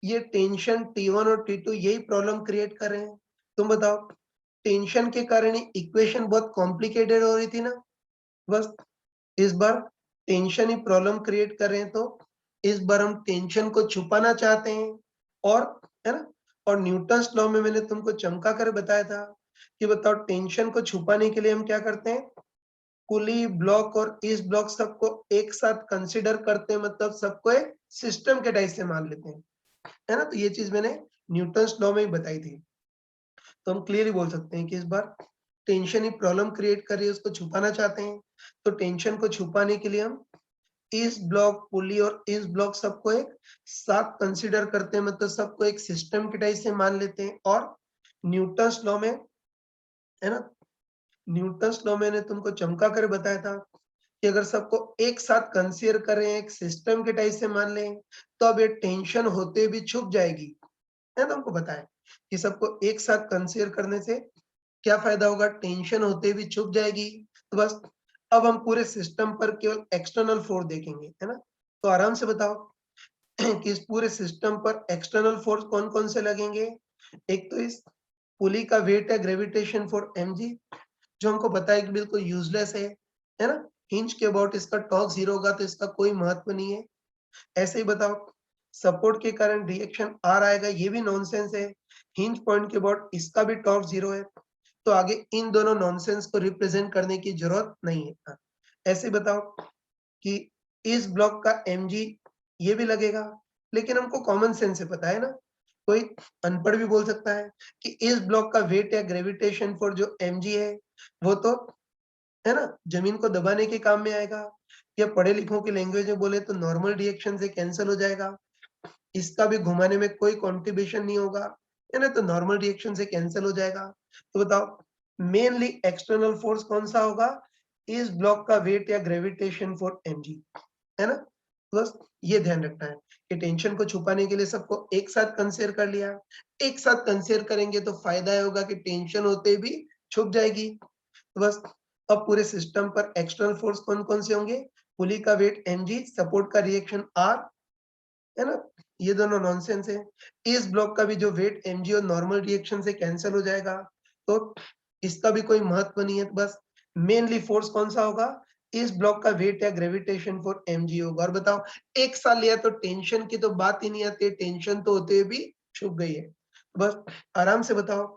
ये टेंशन T1 और T2 यही प्रॉब्लम क्रिएट कर रहे हैं। तुम बताओ, टेंशन के कारण इक्वेशन बहुत कॉम्प्लिकेटेड हो रही थी ना। बस इस बार टेंशन ही प्रॉब्लम क्रिएट कर रहे हैं, तो इस बार हम टेंशन को छुपाना चाहते हैं। और है ना, और न्यूटन्स लॉ में मैंने तुमको चमका कर बताया था कि बताओ टेंशन को छुपाने के लिए हम क्या करते हैं, पुली ब्लॉक और इस ब्लॉक सबको एक साथ कंसीडर करते हैं, मतलब सबको एक सिस्टम के टाइप से मान लेते हैं, है ना। तो ये चीज मैंने न्यूटन्स लॉ में ही बताई थी। तो हम क्लियरली बोल सकते हैं कि इस बार टेंशन ही प्रॉब्लम क्रिएट कर रही है, उसको छुपाना चाहते हैं। तो टेंशन को छुपाने के लिए हम इस ब्लॉक पुली और इस ब्लॉक सबको एक साथ कंसीडर करते हैं, मतलब सबको एक सिस्टम के टाइप से मान लेते हैं। और न्यूटन्स लॉ में, है ना, न्यूटन्स लॉ मैंने तुमको चमका कर बताया था कि अगर सबको एक साथ कंसीडर करें, एक सिस्टम के टाइप से मान लें, तो अब ये टेंशन होते भी छुप जाएगी, है। तुमको बताया कि सबको एक साथ कंसीडर करने से क्या फायदा होगा, टेंशन होते भी छुप जाएगी। तो बस अब हम पूरे सिस्टम पर केवल एक्सटर्नल फोर्स देखेंगे, है ना। तो आराम से बताओ कि इस पूरे सिस्टम पर एक्सटर्नल फोर्स कौन कौन से लगेंगे। एक तो इस पुली का वेट है ग्रेविटेशन फोर्स mg, जो हमको पता है कि बिल्कुल यूजलेस है ना। हिंज के अबाउट इसका टॉर्क 0 होगा तो इसका कोई महत्व नहीं है। ऐसे ही बताओ, सपोर्ट के कारण रिएक्शन आर आएगा, ये भी नॉनसेंस है। हिंज पॉइंट के अबाउट इसका भी टॉर्क 0 है। तो आगे इन दोनों नॉनसेंस को रिप्रेजेंट करने की जरूरत नहीं है। ऐसे बताओ कि इस ब्लॉक का mg ये भी लगेगा, लेकिन हमको कॉमन सेंस से पता है ना, कोई अनपढ़ भी बोल सकता है कि इस ब्लॉक का वेट या ग्रेविटेशन फोर्स जो mg है वो तो, है ना, जमीन को दबाने के काम में आएगा। या पढ़े लिखों की लैंग्वेज में बोले तो नॉर्मल रिएक्शन से कैंसिल हो जाएगा, इसका भी घुमाने में कोई कंट्रीब्यूशन नहीं होगा, है ना, तो नॉर्मल रिएक्शन से कैंसिल हो जाएगा। तो बताओ मेनली एक्सटर्नल फोर्स कौन सा होगा, इस ब्लॉक का वेट या ग्रेविटेशन फोर्स mg, है ना। बस ये ध्यान रखना है कि टेंशन को छुपाने के लिए सबको एक साथ कंसीडर कर लिया। एक साथ कंसीडर करेंगे तो फायदा ये होगा कि टेंशन होते भी छुप जाएगी। तो बस अब पूरे सिस्टम पर एक्सटर्नल फोर्स कौन कौन से होंगे, पुली का वेट mg, सपोर्ट का रिएक्शन r, है ना, ये दोनों नॉनसेंस है। इस ब्लॉक का भी जो वेट mg और नॉर्मल रिएक्शन से कैंसिल हो जाएगा, तो इसका भी कोई महत्व नहीं है। तो बस मेनली फोर्स कौन सा होगा, इस ब्लॉक का वेट या ग्रेविटेशन फोर्स mg होगा। और बताओ एक साल लिया तो टेंशन की तो बात ही नहीं आती, टेंशन तो होते हुए भी छुप गई है। बस आराम से बताओ,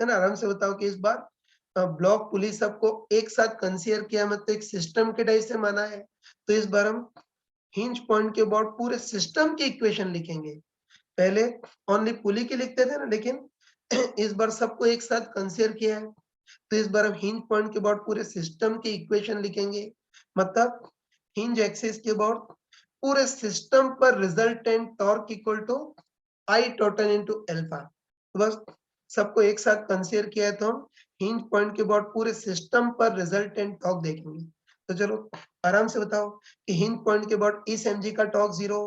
है ना, आराम से बताओ कि इस बार ब्लॉक पुलिस सबको एक साथ कंसीडर किया, मतलब एक सिस्टम के टाइप से माना है। तो इस बार हम हिंज पॉइंट के अबाउट पूरे सिस्टम की इक्वेशन लिखेंगे। पहले ओनली पुली की लिखते थे ना, लेकिन इस बार सबको एक साथ कंसीडर किया है। तो इस बार हम हिंज पॉइंट के अबाउट पूरे सिस्टम की इक्वेशन लिखेंगे, मतलब हिंज एक्सिस के अबाउट पूरे सिस्टम पर resultant torque equal to I total into alpha. तो बस सबको एक साथ कंसीडर किया है, तो हम हिंज पॉइंट के बाद पूरे सिस्टम पर रिजल्टेंट टॉर्क देखेंगे। तो चलो आराम से बताओ कि हिंज पॉइंट के बाद इस mg का टॉर्क 0,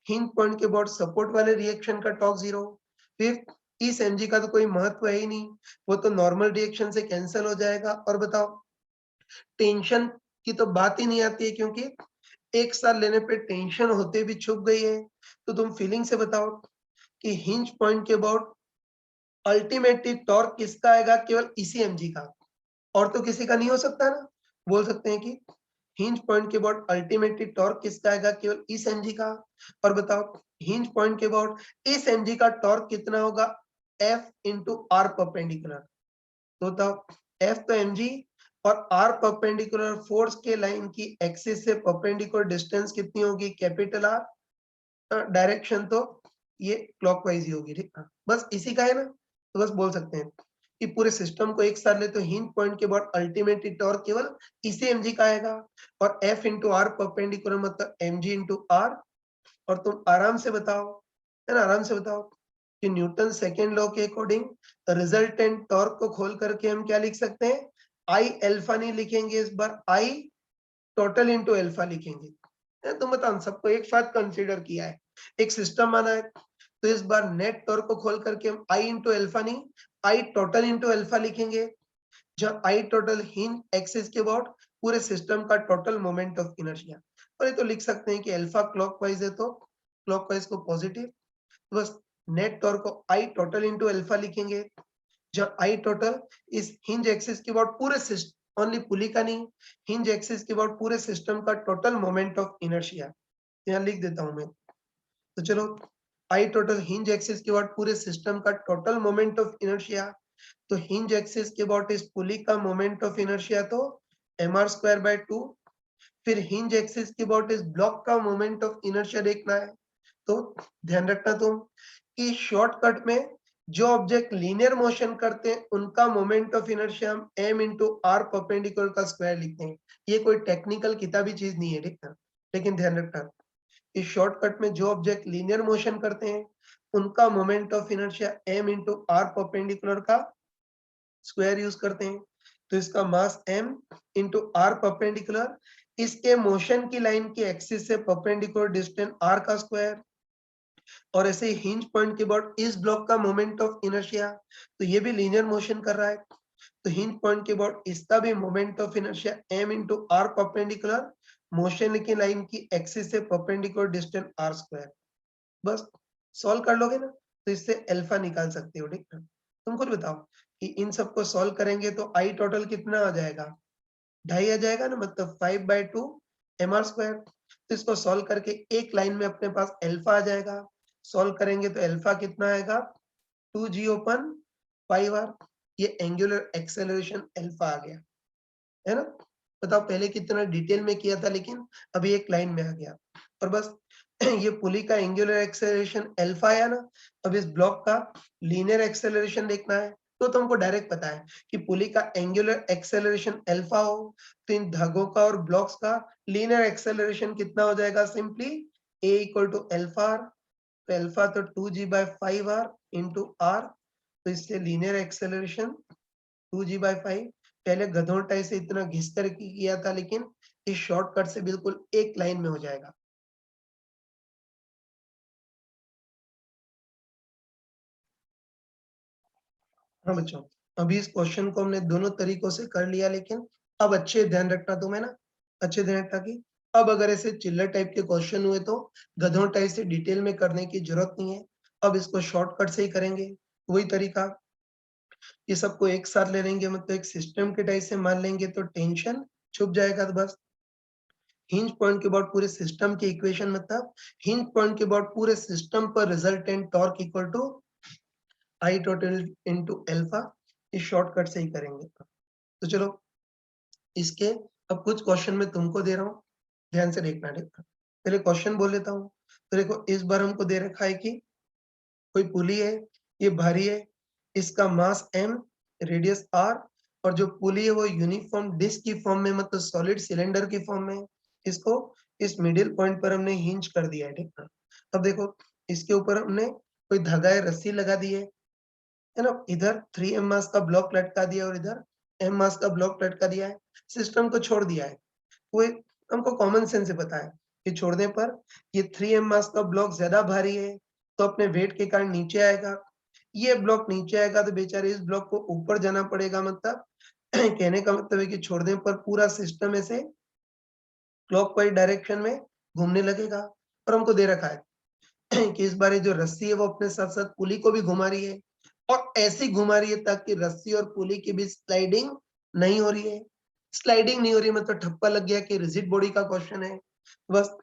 हिंज पॉइंट के बाद सपोर्ट वाले रिएक्शन का टॉर्क 0, फिर इस mg का तो कोई महत्व है ही नहीं, वो तो नॉर्मल रिएक्शन से कैंसिल हो जाएगा। और बताओ टेंशन की तो बात ही नहीं आती है, क्योंकि एक साल लेने पे टेंशन होते भी छुप गई है। तो तुम फीलिंग से बताओ कि हिंज पॉइंट के बाद अल्टीमेटली टॉर्क किसका आएगा, केवल इसी mg का, और तो किसी का नहीं हो सकता ना। बोल सकते हैं कि हिंज पॉइंट के बाद अल्टीमेटली टॉर्क किसका आएगा, केवल इस mg का। और बताओ हिंज पॉइंट के बाद इस mg का टॉर्क कितना होगा, F इंटू आर परपेंडिकुलर। तो बताओ F तो mg और आर परपेंडिकुलर फोर्स के लाइन की एक्सिस से परपेंडिकुलर डिस्टेंस कितनी होगी, कैपिटल आर। डायरेक्शन तो ये क्लॉकवाइज ही होगी, ठीक है। बस इसी का है ना, तो बस बोल सकते हैं कि पूरे सिस्टम को एक साथ ले तो हिंज पॉइंट के बाद अल्टीमेटली टॉर्क केवल इसी mg का आएगा, और F इंटू आर परपेंडिकुलर मतलब mg इंटू आर। और तुम आराम से बताओ, है ना, आराम से बताओ कि न्यूटन सेकेंड लॉ के अकॉर्डिंग रिजल्टेंट टॉर्क को खोल करके हम क्या लिख सकते हैं, आई अल्फा नहीं लिखेंगे इस बार, आई टोटल इंटू अल्फा लिखेंगे। तो बताओ सबको एक साथ कंसीडर किया है, एक सिस्टम माना है, तो इस बार नेट टॉर्क को खोल करके हम आई इंटू अल्फा नहीं, आई टोटल इंटू अल्फा लिखेंगे, जहां आई टोटल हिंज एक्सिस के अबाउट पूरे सिस्टम का टोटल मोमेंट ऑफ इनर्शिया। और ये तो लिख सकते हैं कि अल्फा क्लॉकवाइज है तो क्लॉकवाइज को पॉजिटिव, तो बस नेट टॉर्क को आई टोटल इंटू अल्फा लिखेंगे, जहां आई टोटल इस हिंज एक्सिस के अबाउट पूरे सिस्टम, ओनली पुली का नहीं, हिंज एक्सिस के अबाउट पूरे सिस्टम का टोटल मोमेंट ऑफ इनर्शिया। यहाँ लिख देता हूं मैं। तो चलो आई टोटल हिंज एक्सिस के बाद पूरे सिस्टम का टोटल मोमेंट ऑफ इनर्शिया, तो हिंज एक्सिस के बाद इस पुली का मोमेंट ऑफ इनर्शिया तो mr²/2। फिर हिंज एक्सिस के बाद इस ब्लॉक का मोमेंट ऑफ इनर्शिया देखना है। तो ध्यान रखना तुम कि शॉर्टकट में जो ऑब्जेक्ट लीनियर मोशन करते हैं उनका मोमेंट ऑफ इनर्शिया हम m इंटू आर परपेंडिकुलर का स्क्वायर लिखते हैं। ये कोई टेक्निकल किताबी चीज नहीं है, ठीक है, लेकिन ध्यान रखना इस शॉर्टकट में जो ऑब्जेक्ट लीनियर मोशन करते हैं उनका moment of inertia m into R perpendicular का स्क्वायर यूज करते हैं। तो इसका mass m into R perpendicular, इसके मोशन की लाइन की एक्सिस से परपेंडिकुलर डिस्टेंस r का स्क्वायर, और ऐसे ही हिंज पॉइंट के बाद इस ब्लॉक का मोमेंट ऑफ इनर्शिया, तो ये भी लीनियर मोशन कर रहा है, तो हिंज पॉइंट के बाद इसका भी moment of inertia m into R perpendicular, motion की लाइन की एक्सिस से परपेंडिकुलर डिस्टेंस r स्क्वायर। बस सॉल्व कर लोगे ना, तो इससे अल्फा निकाल सकते हो, ठीक है। तुम खुद बताओ कि इन सबको सॉल्व करेंगे तो आई टोटल कितना आ जाएगा, 2.5 आ जाएगा ना, मतलब 5/2 mr²। तो इसको सॉल्व करके एक लाइन में अपने पास अल्फा आ जाएगा, सॉल्व करेंगे तो अल्फा कितना आएगा, 2g/5r। ये एंगुलर एक्सेलरेशन अल्फा आ गया, है ना। बताओ पहले कितना डिटेल में किया था, लेकिन अभी एक लाइन में आ गया। और बस ये पुली का एंगुलर एक्सेलरेशन अल्फा आया ना, अब इस ब्लॉक का लीनियर एक्सेलरेशन देखना है। तो तुमको डायरेक्ट पता है कि पुली का एंगुलर एक्सेलरेशन अल्फा हो तो इन धागों का और ब्लॉक्स का लीनियर एक्सेलरेशन कितना हो जाएगा, simply a equal to alpha R. तो अल्फा तो 2g/5r इंटू आर, तो इससे लीनियर एक्सेलरेशन 2g/5। पहले गधों टाइप से इतना घिस कर किया था, लेकिन इस शॉर्टकट से बिल्कुल एक लाइन में हो जाएगा। हाँ बच्चों, अभी इस क्वेश्चन को हमने दोनों तरीकों से कर लिया, लेकिन अब अच्छे ध्यान रखना तुम्हें ना, अच्छे ध्यान रखना कि अब अगर ऐसे चिल्लर टाइप के क्वेश्चन हुए तो गधों टाइप से डिटेल में करने की जरूरत नहीं है। अब इसको शॉर्टकट से ही करेंगे, वही तरीका। ये सबको एक साथ ले लेंगे, मतलब एक सिस्टम के टाइप से मान लेंगे तो टेंशन छुप जाएगा। तो बस हिंज पॉइंट के बाद पूरे सिस्टम की इक्वेशन, मतलब हिंज पॉइंट के बाद पूरे सिस्टम पर resultant torque equal to I total into alpha, इस शॉर्टकट से ही करेंगे। तो चलो इसके अब कुछ क्वेश्चन में तुमको दे रहा हूँ, ध्यान से देखना, ठीक है। पहले क्वेश्चन बोल लेता हूँ। तो देखो इस बार हमको दे रखा है कि कोई पुली है, ये भारी है, इसका मास m, रेडियस r, और जो पुली है वो यूनिफॉर्म डिस्क की फॉर्म में, मतलब सॉलिड सिलेंडर की फॉर्म में। इसको इस मिडिल पॉइंट पर हमने हिंज कर दिया है, ठीक है। अब देखो इसके ऊपर हमने कोई धागा या रस्सी लगा दी है, है ना, इधर 3m मास का ब्लॉक लटका दिया और इधर m मास का ब्लॉक लटका दिया है, सिस्टम को छोड़ दिया है। वो एक हमको कॉमन सेंस से पता है कि छोड़ने पर ये 3m मास का ब्लॉक ज्यादा भारी है, तो अपने वेट के कारण नीचे आएगा। ये ब्लॉक नीचे आएगा तो बेचारे इस ब्लॉक को ऊपर जाना पड़ेगा, मतलब कहने का मतलब है कि छोड़ने पर पूरा सिस्टम ऐसे क्लॉकवाइज डायरेक्शन में घूमने लगेगा। और हमको दे रखा है कि इस बार ये जो रस्सी है वो अपने साथ साथ पुली को भी घुमा रही है, और ऐसी घुमा रही है ताकि रस्सी और पुली के बीच स्लाइडिंग नहीं हो रही है। स्लाइडिंग नहीं हो रही है मतलब ठप्पा लग गया कि रिजिड बॉडी का क्वेश्चन है। बस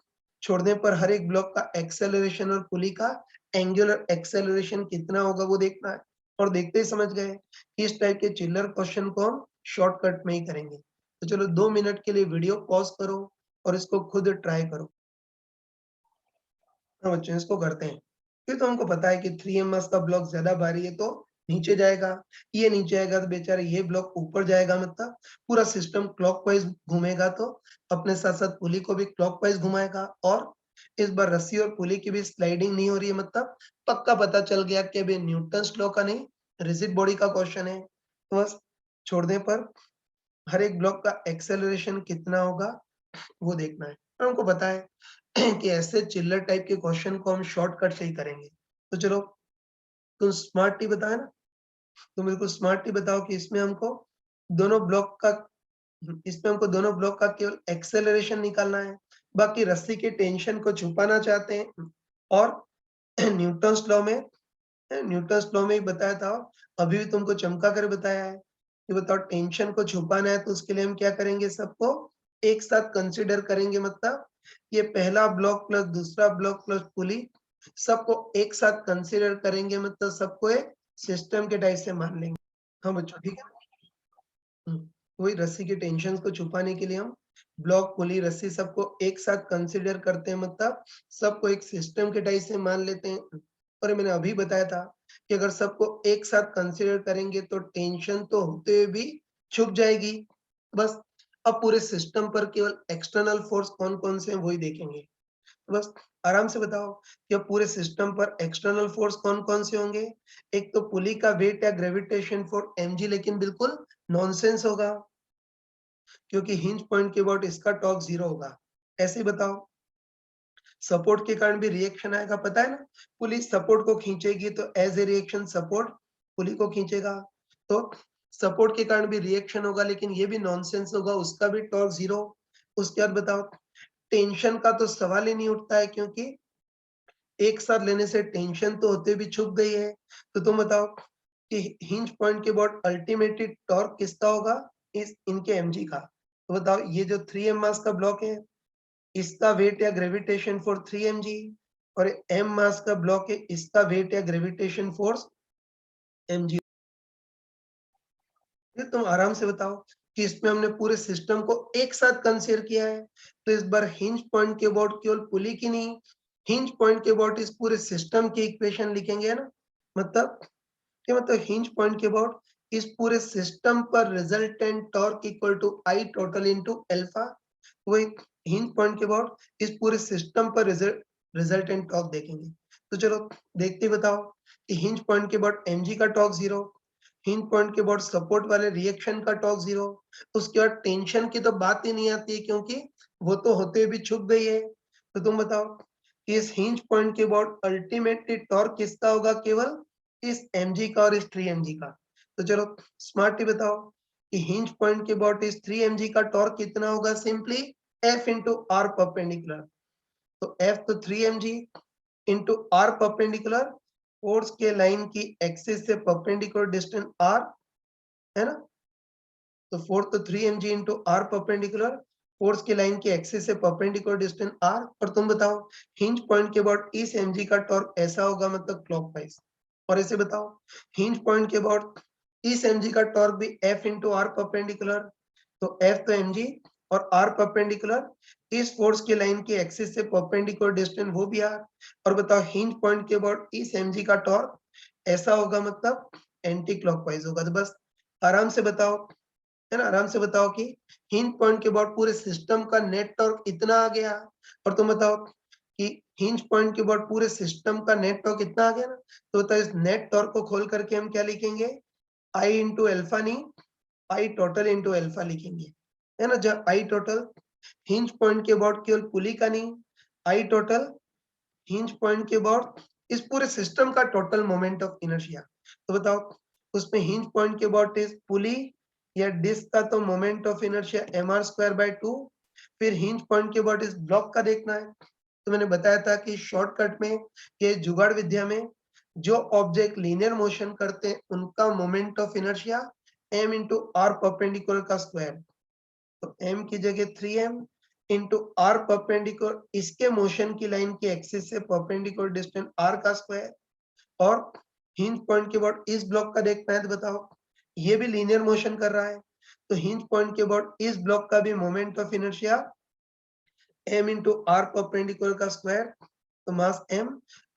छोड़ने पर हर एक ब्लॉक का एक्सेलरेशन और पुली का एंगुलर एक्सेलरेशन कितना होगा वो देखना है। और देखते ही समझ गए कि इस टाइप के चिल्लर क्वेश्चन को हम शॉर्टकट में ही करेंगे। तो चलो 2 मिनट के लिए वीडियो पॉज करो और इसको खुद ट्राई करो। हाँ बच्चों, इसको करते हैं। ये तो हमको पता है कि 3m मास का ब्लॉक ज्यादा भारी है तो नीचे जाएगा। ये नीचे आएगा तो बेचारे ये ब्लॉक ऊपर जाएगा, मतलब पूरा सिस्टम क्लॉकवाइज घूमेगा तो अपने साथ साथ पुली को भी क्लॉकवाइज घुमाएगा। और इस बार रस्सी और पुली की भी स्लाइडिंग नहीं हो रही है, मतलब पक्का पता चल गया कि अभी न्यूटन्स लॉ का नहीं, रिजिड बॉडी का क्वेश्चन है। तो बस छोड़ने पर हर एक ब्लॉक का एक्सेलरेशन कितना होगा वो देखना है। और हमको पता है कि ऐसे चिल्लर टाइप के क्वेश्चन को हम शॉर्टकट से ही करेंगे। तो चलो, तुम स्मार्ट टी बताए ना, तुम बिल्कुल स्मार्ट टी बताओ कि दोनों ब्लॉक का इसमें हमको दोनों ब्लॉक का केवल एक्सेलरेशन निकालना है, बाकी रस्सी के टेंशन को छुपाना चाहते हैं। और न्यूटन्स लॉ में न्यूटन्स लॉ में ही बताया था, अभी भी तुमको चमका कर बताया है कि बताओ टेंशन को छुपाना है तो उसके लिए हम क्या करेंगे, सबको एक साथ कंसीडर करेंगे। मतलब ये पहला ब्लॉक प्लस दूसरा ब्लॉक प्लस पुली सबको एक साथ कंसीडर करेंगे, मतलब सबको एक सिस्टम के टाइप से मान लेंगे। हाँ बच्चों, ठीक है। वही रस्सी के टेंशन को छुपाने के लिए हम ब्लॉक पुली रस्सी सबको एक साथ कंसीडर करते हैं, मतलब सबको एक सिस्टम के टाइप से मान लेते हैं। और मैंने अभी बताया था कि अगर सबको एक साथ कंसीडर करेंगे तो टेंशन तो होते हुए भी छुप जाएगी। बस अब पूरे सिस्टम पर केवल एक्सटर्नल फोर्स कौन कौन से हैं वही देखेंगे। तो बस आराम से बताओ कि अब पूरे सिस्टम पर एक्सटर्नल फोर्स कौन कौन से होंगे। एक तो पुली का वेट या ग्रेविटेशन फोर्स mg, लेकिन बिल्कुल नॉनसेंस होगा क्योंकि हिंज पॉइंट के अबाउट इसका टॉर्क 0 होगा। ऐसे ही बताओ, सपोर्ट के कारण भी रिएक्शन आएगा, पता है ना, पुली सपोर्ट को खींचेगी तो एज ए रिएक्शन सपोर्ट पुली को खींचेगा। तो सपोर्ट के कारण भी रिएक्शन होगा, लेकिन ये भी नॉनसेंस होगा, उसका भी टॉर्क 0। उसके बाद बताओ, टेंशन का तो सवाल ही नहीं उठता है क्योंकि एक साथ लेने से टेंशन तो होते भी छुप गई है। तो तुम बताओ कि हिंज पॉइंट के अबाउट अल्टीमेटली टॉर्क किसका होगा, इस इनके mg का। तो बताओ, ये जो 3m मास का ब्लॉक है इसका वेट या ग्रेविटेशन फोर्स 3mg, और m मास का ब्लॉक है इसका वेट या ग्रेविटेशन फोर्स mg। ये तुम आराम से बताओ कि इसमें हमने पूरे सिस्टम को एक साथ कंसीडर किया है, तो इस बार हिंज पॉइंट के अबाउट केवल पुली की नहीं, हिंज पॉइंट के अबाउट इस पूरे सिस्टम की इक्वेशन लिखेंगे, है ना। मतलब क्या मतलब, हिंज पॉइंट के अबाउट इस पूरे सिस्टम पर resultant torque equal to I total into alpha. वही हिंज पॉइंट के अबाउट इस पूरे सिस्टम पर रिजल्टेंट टॉर्क देखेंगे। तो चलो देखते ही बताओ कि हिंज पॉइंट के अबाउट mg का टॉर्क 0, हिंज पॉइंट के अबाउट सपोर्ट वाले रिएक्शन का टॉर्क 0। उसके बाद टेंशन की तो बात ही नहीं आती है क्योंकि वो तो होते हुए भी छुप गई है। तो तुम बताओ कि इस हिंज पॉइंट के अबाउट अल्टीमेटली टॉर्क किसका होगा, केवल इस mg का और इस 3mg का। तो चलो स्मार्टली बताओ कि हिंज पॉइंट के अबाउट इस 3mg का टॉर्क कितना होगा, simply f into R perpendicular. तो f तो 3mg into R perpendicular, force के लाइन की एक्सिस से परपेंडिकुलर डिस्टेंस r, है ना। तो फोर्स तो 3mg into R perpendicular, force की लाइन की एक्सिस से परपेंडिकुलर डिस्टेंस r। और तुम बताओ हिंज पॉइंट के अबाउट इस mg का टॉर्क ऐसा होगा, मतलब क्लॉकवाइज। और ऐसे बताओ हिंज पॉइंट के अबाउट इस mg का टॉर्क भी f इंटू आर परपेंडिकुलर। तो f तो mg और r परपेंडिकुलर, इस फोर्स की लाइन की एक्सिस से परपेंडिकुलर डिस्टेंस वो भी r। और बताओ हिंज पॉइंट के अबाउट इस mg का टॉर्क ऐसा होगा, मतलब एंटी क्लॉकवाइज होगा। तो बस आराम से बताओ, है ना, आराम से बताओ कि हिंज पॉइंट के अबाउट पूरे सिस्टम का नेट टॉर्क इतना आ गया। और तुम बताओ कि हिंज पॉइंट के बाद पूरे सिस्टम का नेट टॉर्क कितना आ गया ना, तो बताओ इस नेट टॉर्क को खोल करके हम क्या लिखेंगे, आई इंटू अल्फा नहीं, आई टोटल इंटू अल्फा लिखेंगे, है ना। जब आई टोटल हिंज पॉइंट के बाद केवल पुली का नहीं, आई टोटल हिंज पॉइंट के बाद इस पूरे सिस्टम का टोटल मोमेंट ऑफ इनर्शिया। तो बताओ उसमें हिंज पॉइंट के बाद इस पुली या डिस्क का तो मोमेंट ऑफ इनर्शिया mr²/2, फिर हिंज पॉइंट के बाद इस ब्लॉक का देखना है। तो मैंने बताया था कि शॉर्टकट में ये जुगाड़ विद्या में जो ऑब्जेक्ट लीनियर मोशन करते हैं उनका moment of inertia m into R perpendicular का स्क्वायर। तो m की जगह 3m इंटू आर परपेंडिकुलर इसके मोशन की लाइन की एक्सिस से परपेंडिकुलर डिस्टेंस r का स्क्वायर, और हिंज पॉइंट के बाद इस ब्लॉक का देखना है। तो बताओ ये भी लीनियर मोशन कर रहा है, तो हिंज पॉइंट के बाद इस ब्लॉक का भी moment of inertia m into R perpendicular का स्क्वायर, तो मास m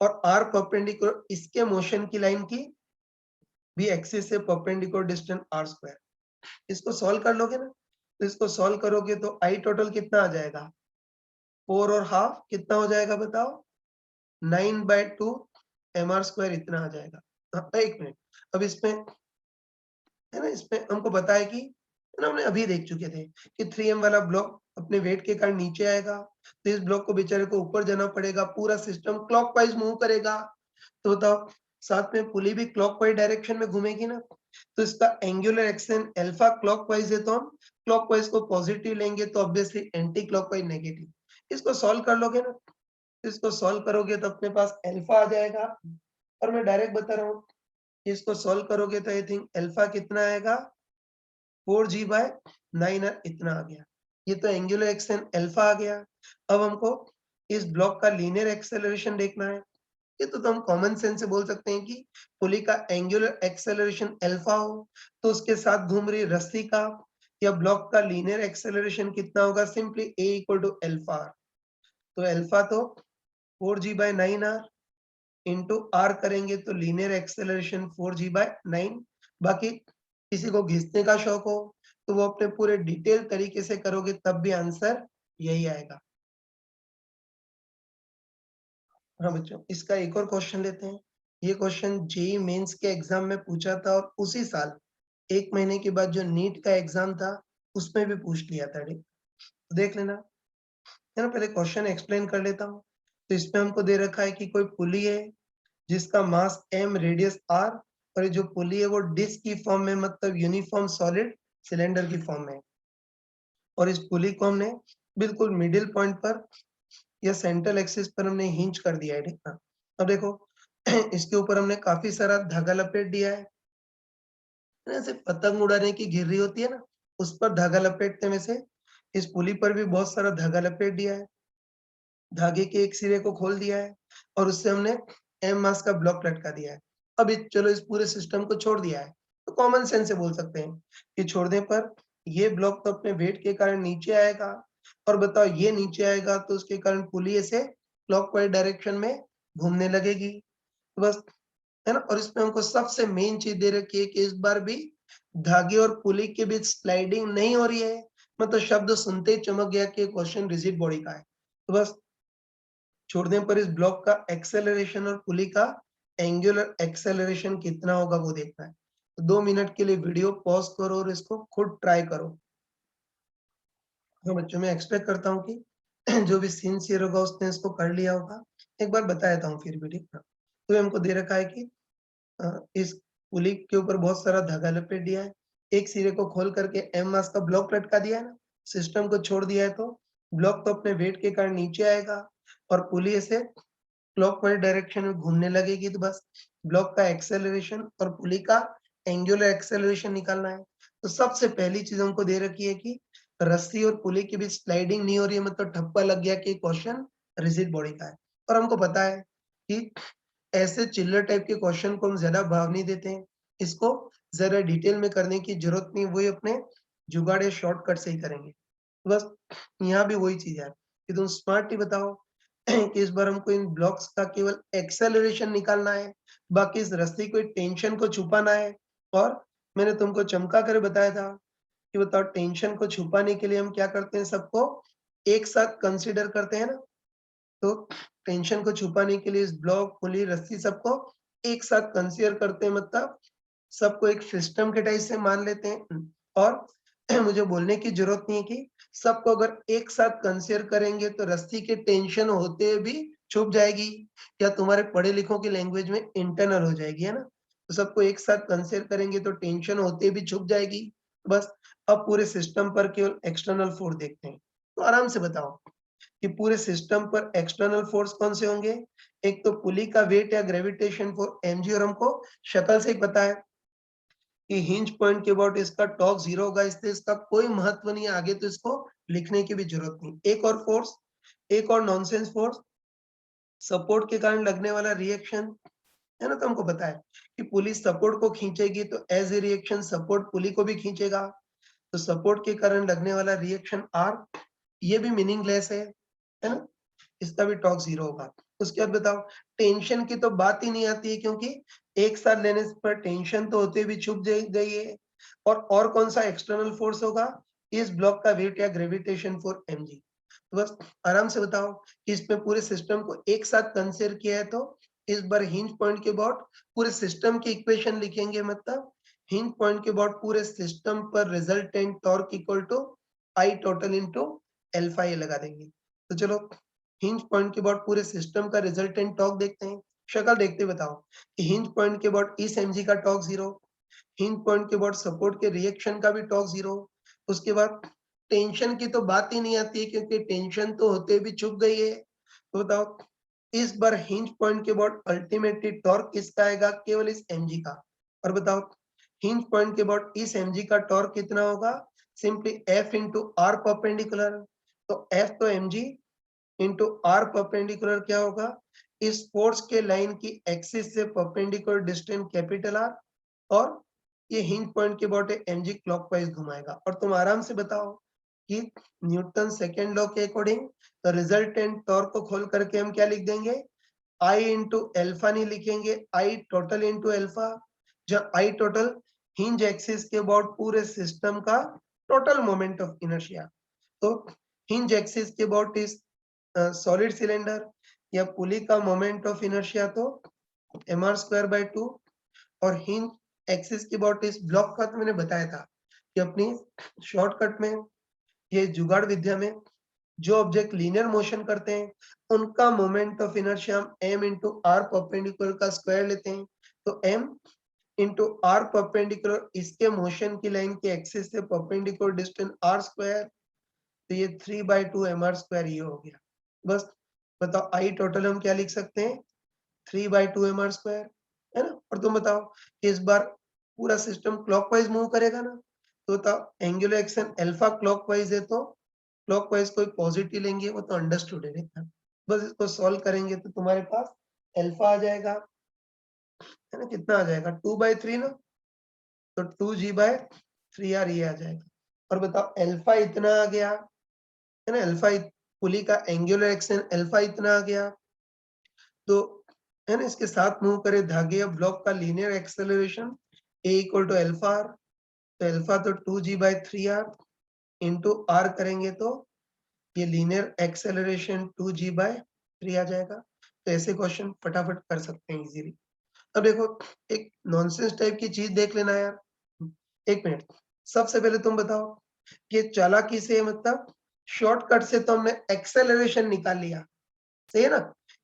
और r परपेंडिकुलर इसके मोशन की लाइन की भी एक्सिस से परपेंडिकुलर डिस्टेंस r स्क्वायर। इसको सॉल्व कर लोगे ना, तो इसको सॉल्व करोगे तो आई टोटल कितना आ जाएगा, 4 और हाफ कितना हो जाएगा बताओ, 9/2 mr² इतना आ जाएगा। एक मिनट, अब इसमें है ना, इसमें हमको पता है कि है ना, हमने अभी देख चुके थे कि 3m वाला ब्लॉक अपने वेट के कारण नीचे आएगा, तो इस ब्लॉक को बेचारे को ऊपर जाना पड़ेगा, पूरा सिस्टम क्लॉकवाइज मूव करेगा। तो बताओ साथ में पुली भी क्लॉकवाइज डायरेक्शन में घूमेगी ना, तो इसका एंगुलर एक्शन अल्फा क्लॉकवाइज है, तो हम क्लॉकवाइज को पॉजिटिव लेंगे, तो ऑब्वियसली एंटी क्लॉकवाइज नेगेटिव। इसको सॉल्व कर लोगे ना, इसको सॉल्व करोगे तो अपने पास अल्फा आ जाएगा, और मैं डायरेक्ट बता रहा हूँ इसको सॉल्व करोगे तो आई थिंक अल्फा कितना आएगा, 4g/9 इतना आ गया। ये तो एंगुलर एक्शन अल्फा आ गया। अब हमको इस ब्लॉक का लीनियर एक्सेलरेशन देखना है। ये तो हम कॉमन सेंस से बोल सकते हैं कि पुली का एंगुलर एक्सेलरेशन अल्फा हो, तो उसके साथ घूम रही रस्सी का या ब्लॉक का लीनियर एक्सेलरेशन कितना होगा, simply a equal to alpha. तो अल्फा तो 4g/9 इंटू आर करेंगे तो लीनियर एक्सेलरेशन 4g/9। बाकी किसी को घिसने का शौक हो तो वो अपने पूरे डिटेल तरीके से करोगे तब भी आंसर यही आएगा। हाँ बच्चों, इसका एक और क्वेश्चन लेते हैं। ये क्वेश्चन जेईई मेंस के एग्जाम में पूछा था, और उसी साल 1 महीने के बाद जो नीट का एग्जाम था उसमें भी पूछ लिया था। ठीक, तो देख लेना, है ना। पहले क्वेश्चन एक्सप्लेन कर लेता हूँ। तो इसमें हमको दे रखा है कि कोई पुली है जिसका मास m, रेडियस r, और ये जो पुली है वो डिस्क की फॉर्म में, मतलब यूनिफॉर्म सॉलिड सिलेंडर की फॉर्म में, और इस पुली को हमने बिल्कुल मिडिल पॉइंट पर या सेंट्रल एक्सिस पर हमने हिंज कर दिया है। ठीक है, अब देखो इसके ऊपर हमने काफी सारा धागा लपेट दिया है, जैसे पतंग उड़ाने की घिर्री होती है ना, उस पर धागा लपेटने में से इस पुली पर भी बहुत सारा धागा लपेट दिया है। धागे के एक सिरे को खोल दिया है और उससे हमने एम मास का ब्लॉक लटका दिया है। अब चलो इस पूरे सिस्टम को छोड़ दिया है, तो कॉमन सेंस से बोल सकते हैं कि छोड़ने पर ये ब्लॉक तो अपने वेट के कारण नीचे आएगा, और बताओ ये नीचे आएगा तो उसके कारण पुली ऐसे क्लॉकवाइज डायरेक्शन में घूमने लगेगी। तो बस, है ना। और इसमें हमको सबसे मेन चीज दे रखी है कि इस बार भी धागे और पुली के बीच स्लाइडिंग नहीं हो रही है, मतलब शब्द सुनते ही चमक गया कि क्वेश्चन रिजिड बॉडी का है। तो बस छोड़ने पर इस ब्लॉक का एक्सेलरेशन और पुली का एंगुलर एक्सेलरेशन कितना होगा वो देखना है। तो 2 मिनट के लिए वीडियो पॉज करो और इसको खुद ट्राई करो। तो बच्चों, मैं एक्सपेक्ट करता हूँ कि जो भी सिंसियर होगा उसने इसको कर लिया होगा। एक बार बता देता हूँ फिर भी, ठीक है। तो हमको दे रखा है कि इस पुली के ऊपर बहुत सारा धागा लपेट दिया है, एक सिरे को खोल करके एम मास का ब्लॉक लटका दिया है ना, सिस्टम को छोड़ दिया है, तो ब्लॉक तो अपने वेट के कारण नीचे आएगा और पुली ऐसे क्लॉकवाइज डायरेक्शन में घूमने लगेगी। तो बस ब्लॉक का एक्सेलरेशन और पुली का एंगुलर एक्सेलरेशन निकालना है। तो सबसे पहली चीज हमको दे रखी है कि रस्सी और पुली के बीच स्लाइडिंग नहीं हो रही है, मतलब ठप्पा लग गया कि क्वेश्चन रिजिड बॉडी का है। और हमको पता है कि ऐसे चिल्लर टाइप के क्वेश्चन को हम ज्यादा भाव नहीं देते हैं, इसको ज्यादा डिटेल में करने की जरूरत नहीं, वही अपने जुगाड़ या शॉर्टकट से ही करेंगे। बस यहाँ भी वही चीज है कि तुम स्मार्टली बताओ कि इस बार हमको इन ब्लॉक्स का केवल एक्सेलरेशन निकालना है, बाकी इस रस्सी को टेंशन को छुपाना है। और मैंने तुमको चमका कर बताया था कि बताओ टेंशन को छुपाने के लिए हम क्या करते हैं, सबको एक साथ कंसीडर करते हैं ना। तो टेंशन को छुपाने के लिए इस ब्लॉक, पुली, रस्सी सबको एक साथ कंसीडर करते हैं, मतलब सबको एक सिस्टम के टाइप से मान लेते हैं। और मुझे बोलने की जरूरत नहीं है कि सबको अगर एक साथ कंसीडर करेंगे तो रस्सी के टेंशन होते भी छुप जाएगी, या तुम्हारे पढ़े लिखों की लैंग्वेज में इंटरनल हो जाएगी, है ना। तो सबको एक साथ कंसीडर करेंगे तो टेंशन होते भी छुप जाएगी। बस अब पूरे सिस्टम पर केवल एक्सटर्नल फोर्स देखते हैं। तो आराम से बताओ कि पूरे सिस्टम पर एक्सटर्नल फोर्स कौन से होंगे। एक तो पुली का वेट या ग्रेविटेशन फोर्स mg, और हमको शक्ल से ही पता है कि हिंज पॉइंट के अबाउट इसका टॉर्क 0 होगा, इसलिए इसका कोई महत्व नहीं है आगे, तो इसको लिखने की भी जरूरत नहीं। एक और फोर्स, एक और नॉनसेंस फोर्स, सपोर्ट के कारण लगने वाला रिएक्शन, है ना। तो हमको पता है कि पुली सपोर्ट को खींचेगी तो एज ए रिएक्शन सपोर्ट पुली को भी खींचेगा, तो सपोर्ट के कारण लगने वाला रिएक्शन आर, ये भी मीनिंगलेस है ना। इसका भी टॉर्क 0 होगा। उसके बाद बताओ, टेंशन की तो बात ही नहीं आती है, क्योंकि एक साथ लेने पर टेंशन तो होते भी छुप गई है। और कौन सा एक्सटर्नल फोर्स होगा, इस ब्लॉक का वेट या ग्रेविटेशन फोर्स mg। तो बस आराम से बताओ कि इसमें पूरे सिस्टम को एक साथ कंसीडर किया है, तो इस बार हिंज पॉइंट के अबाउट पूरे सिस्टम की इक्वेशन लिखेंगे, मतलब हिंज पॉइंट के अबाउट पूरे सिस्टम पर resultant torque equal to I total into alpha, ये लगा देंगे। तो चलो हिंज पॉइंट के अबाउट पूरे सिस्टम का रिजल्टेंट टॉर्क देखते हैं। शक्ल देखते बताओ कि हिंज पॉइंट के अबाउट इस mg का टॉर्क 0, हिंज पॉइंट के अबाउट सपोर्ट के रिएक्शन का भी टॉर्क 0। उसके बाद टेंशन की तो बात ही नहीं आती है, क्योंकि टेंशन तो होते भी छुप गई है। तो बताओ इस बार हिंज पॉइंट के अबाउट अल्टीमेटली टॉर्क किसका आएगा, केवल इस mg का। और बताओ हिंज पॉइंट के अबाउट इस mg का टॉर्क कितना होगा, simply f into R perpendicular. तो f तो mg इंटू आर परपेंडिकुलर क्या होगा, इस फोर्स के लाइन की एक्सिस से परपेंडिकुलर डिस्टेंस कैपिटल आर, और ये हिंज पॉइंट के अबाउट mg क्लॉकवाइज घुमाएगा। और तुम आराम से बताओ कि न्यूटन सेकेंड लॉ के अकॉर्डिंग तो रिजल्टेंट टॉर्क को खोल करके हम क्या लिख देंगे, आई इंटू एल्फा नहीं लिखेंगे, आई टोटल इंटू एल्फा, जहाँ आई टोटल हिंज एक्सिस के अबाउट पूरे सिस्टम का टोटल मोमेंट ऑफ इनर्शिया। तो हिंज एक्सिस के अबाउट इस सॉलिड सिलेंडर या पुली का मोमेंट ऑफ इनर्शिया तो mr²/2, और हिंज एक्सिस के अबाउट इस ब्लॉक का तो मैंने बताया था कि अपनी शॉर्टकट में, ये जुगाड़ विद्या में जो ऑब्जेक्ट लीनियर मोशन करते हैं उनका मोमेंट ऑफ इनर्शिया हम m इंटू आर परपेंडिकुलर का स्क्वायर लेते हैं। तो m इंटू आर परपेंडिकुलर इसके मोशन की लाइन के एक्सिस से परपेंडिकुलर डिस्टेंस आर स्क्वायर, तो ये 3/2 mr² ये हो गया। बस बताओ आई टोटल हम क्या लिख सकते हैं, 3/2 mr², है ना। और तुम बताओ इस बार पूरा सिस्टम क्लॉकवाइज मूव करेगा ना, तो बताओ एंगुलर एक्शन अल्फा क्लॉकवाइज है, तो क्लॉकवाइज कोई पॉजिटिव लेंगे, वो तो अंडरस्टूड है ना। बस इसको सॉल्व करेंगे तो तुम्हारे पास अल्फा आ जाएगा, है ना। कितना आ जाएगा, 2/3 ना, तो 2g/3r ये आ जाएगा। और बताओ अल्फा इतना आ गया, है ना। अल्फा पुली का एंगुलर एक्शन अल्फा इतना आ गया, तो है ना इसके साथ मूव करे धागे या ब्लॉक का linear acceleration a equal to alpha R, तो अल्फा तो 2g/3r इंटू आर करेंगे तो ये लीनियर एक्सेलरेशन 2g/3 आ जाएगा। तो ऐसे क्वेश्चन फटाफट कर सकते हैं इजीली। अब देखो एक नॉनसेंस टाइप की चीज देख लेना यार, एक मिनट। सबसे पहले तुम बताओ कि चालाकी से, मतलब शॉर्टकट से तो हमने एक्सेलरेशन निकाल लिया, सही है ना।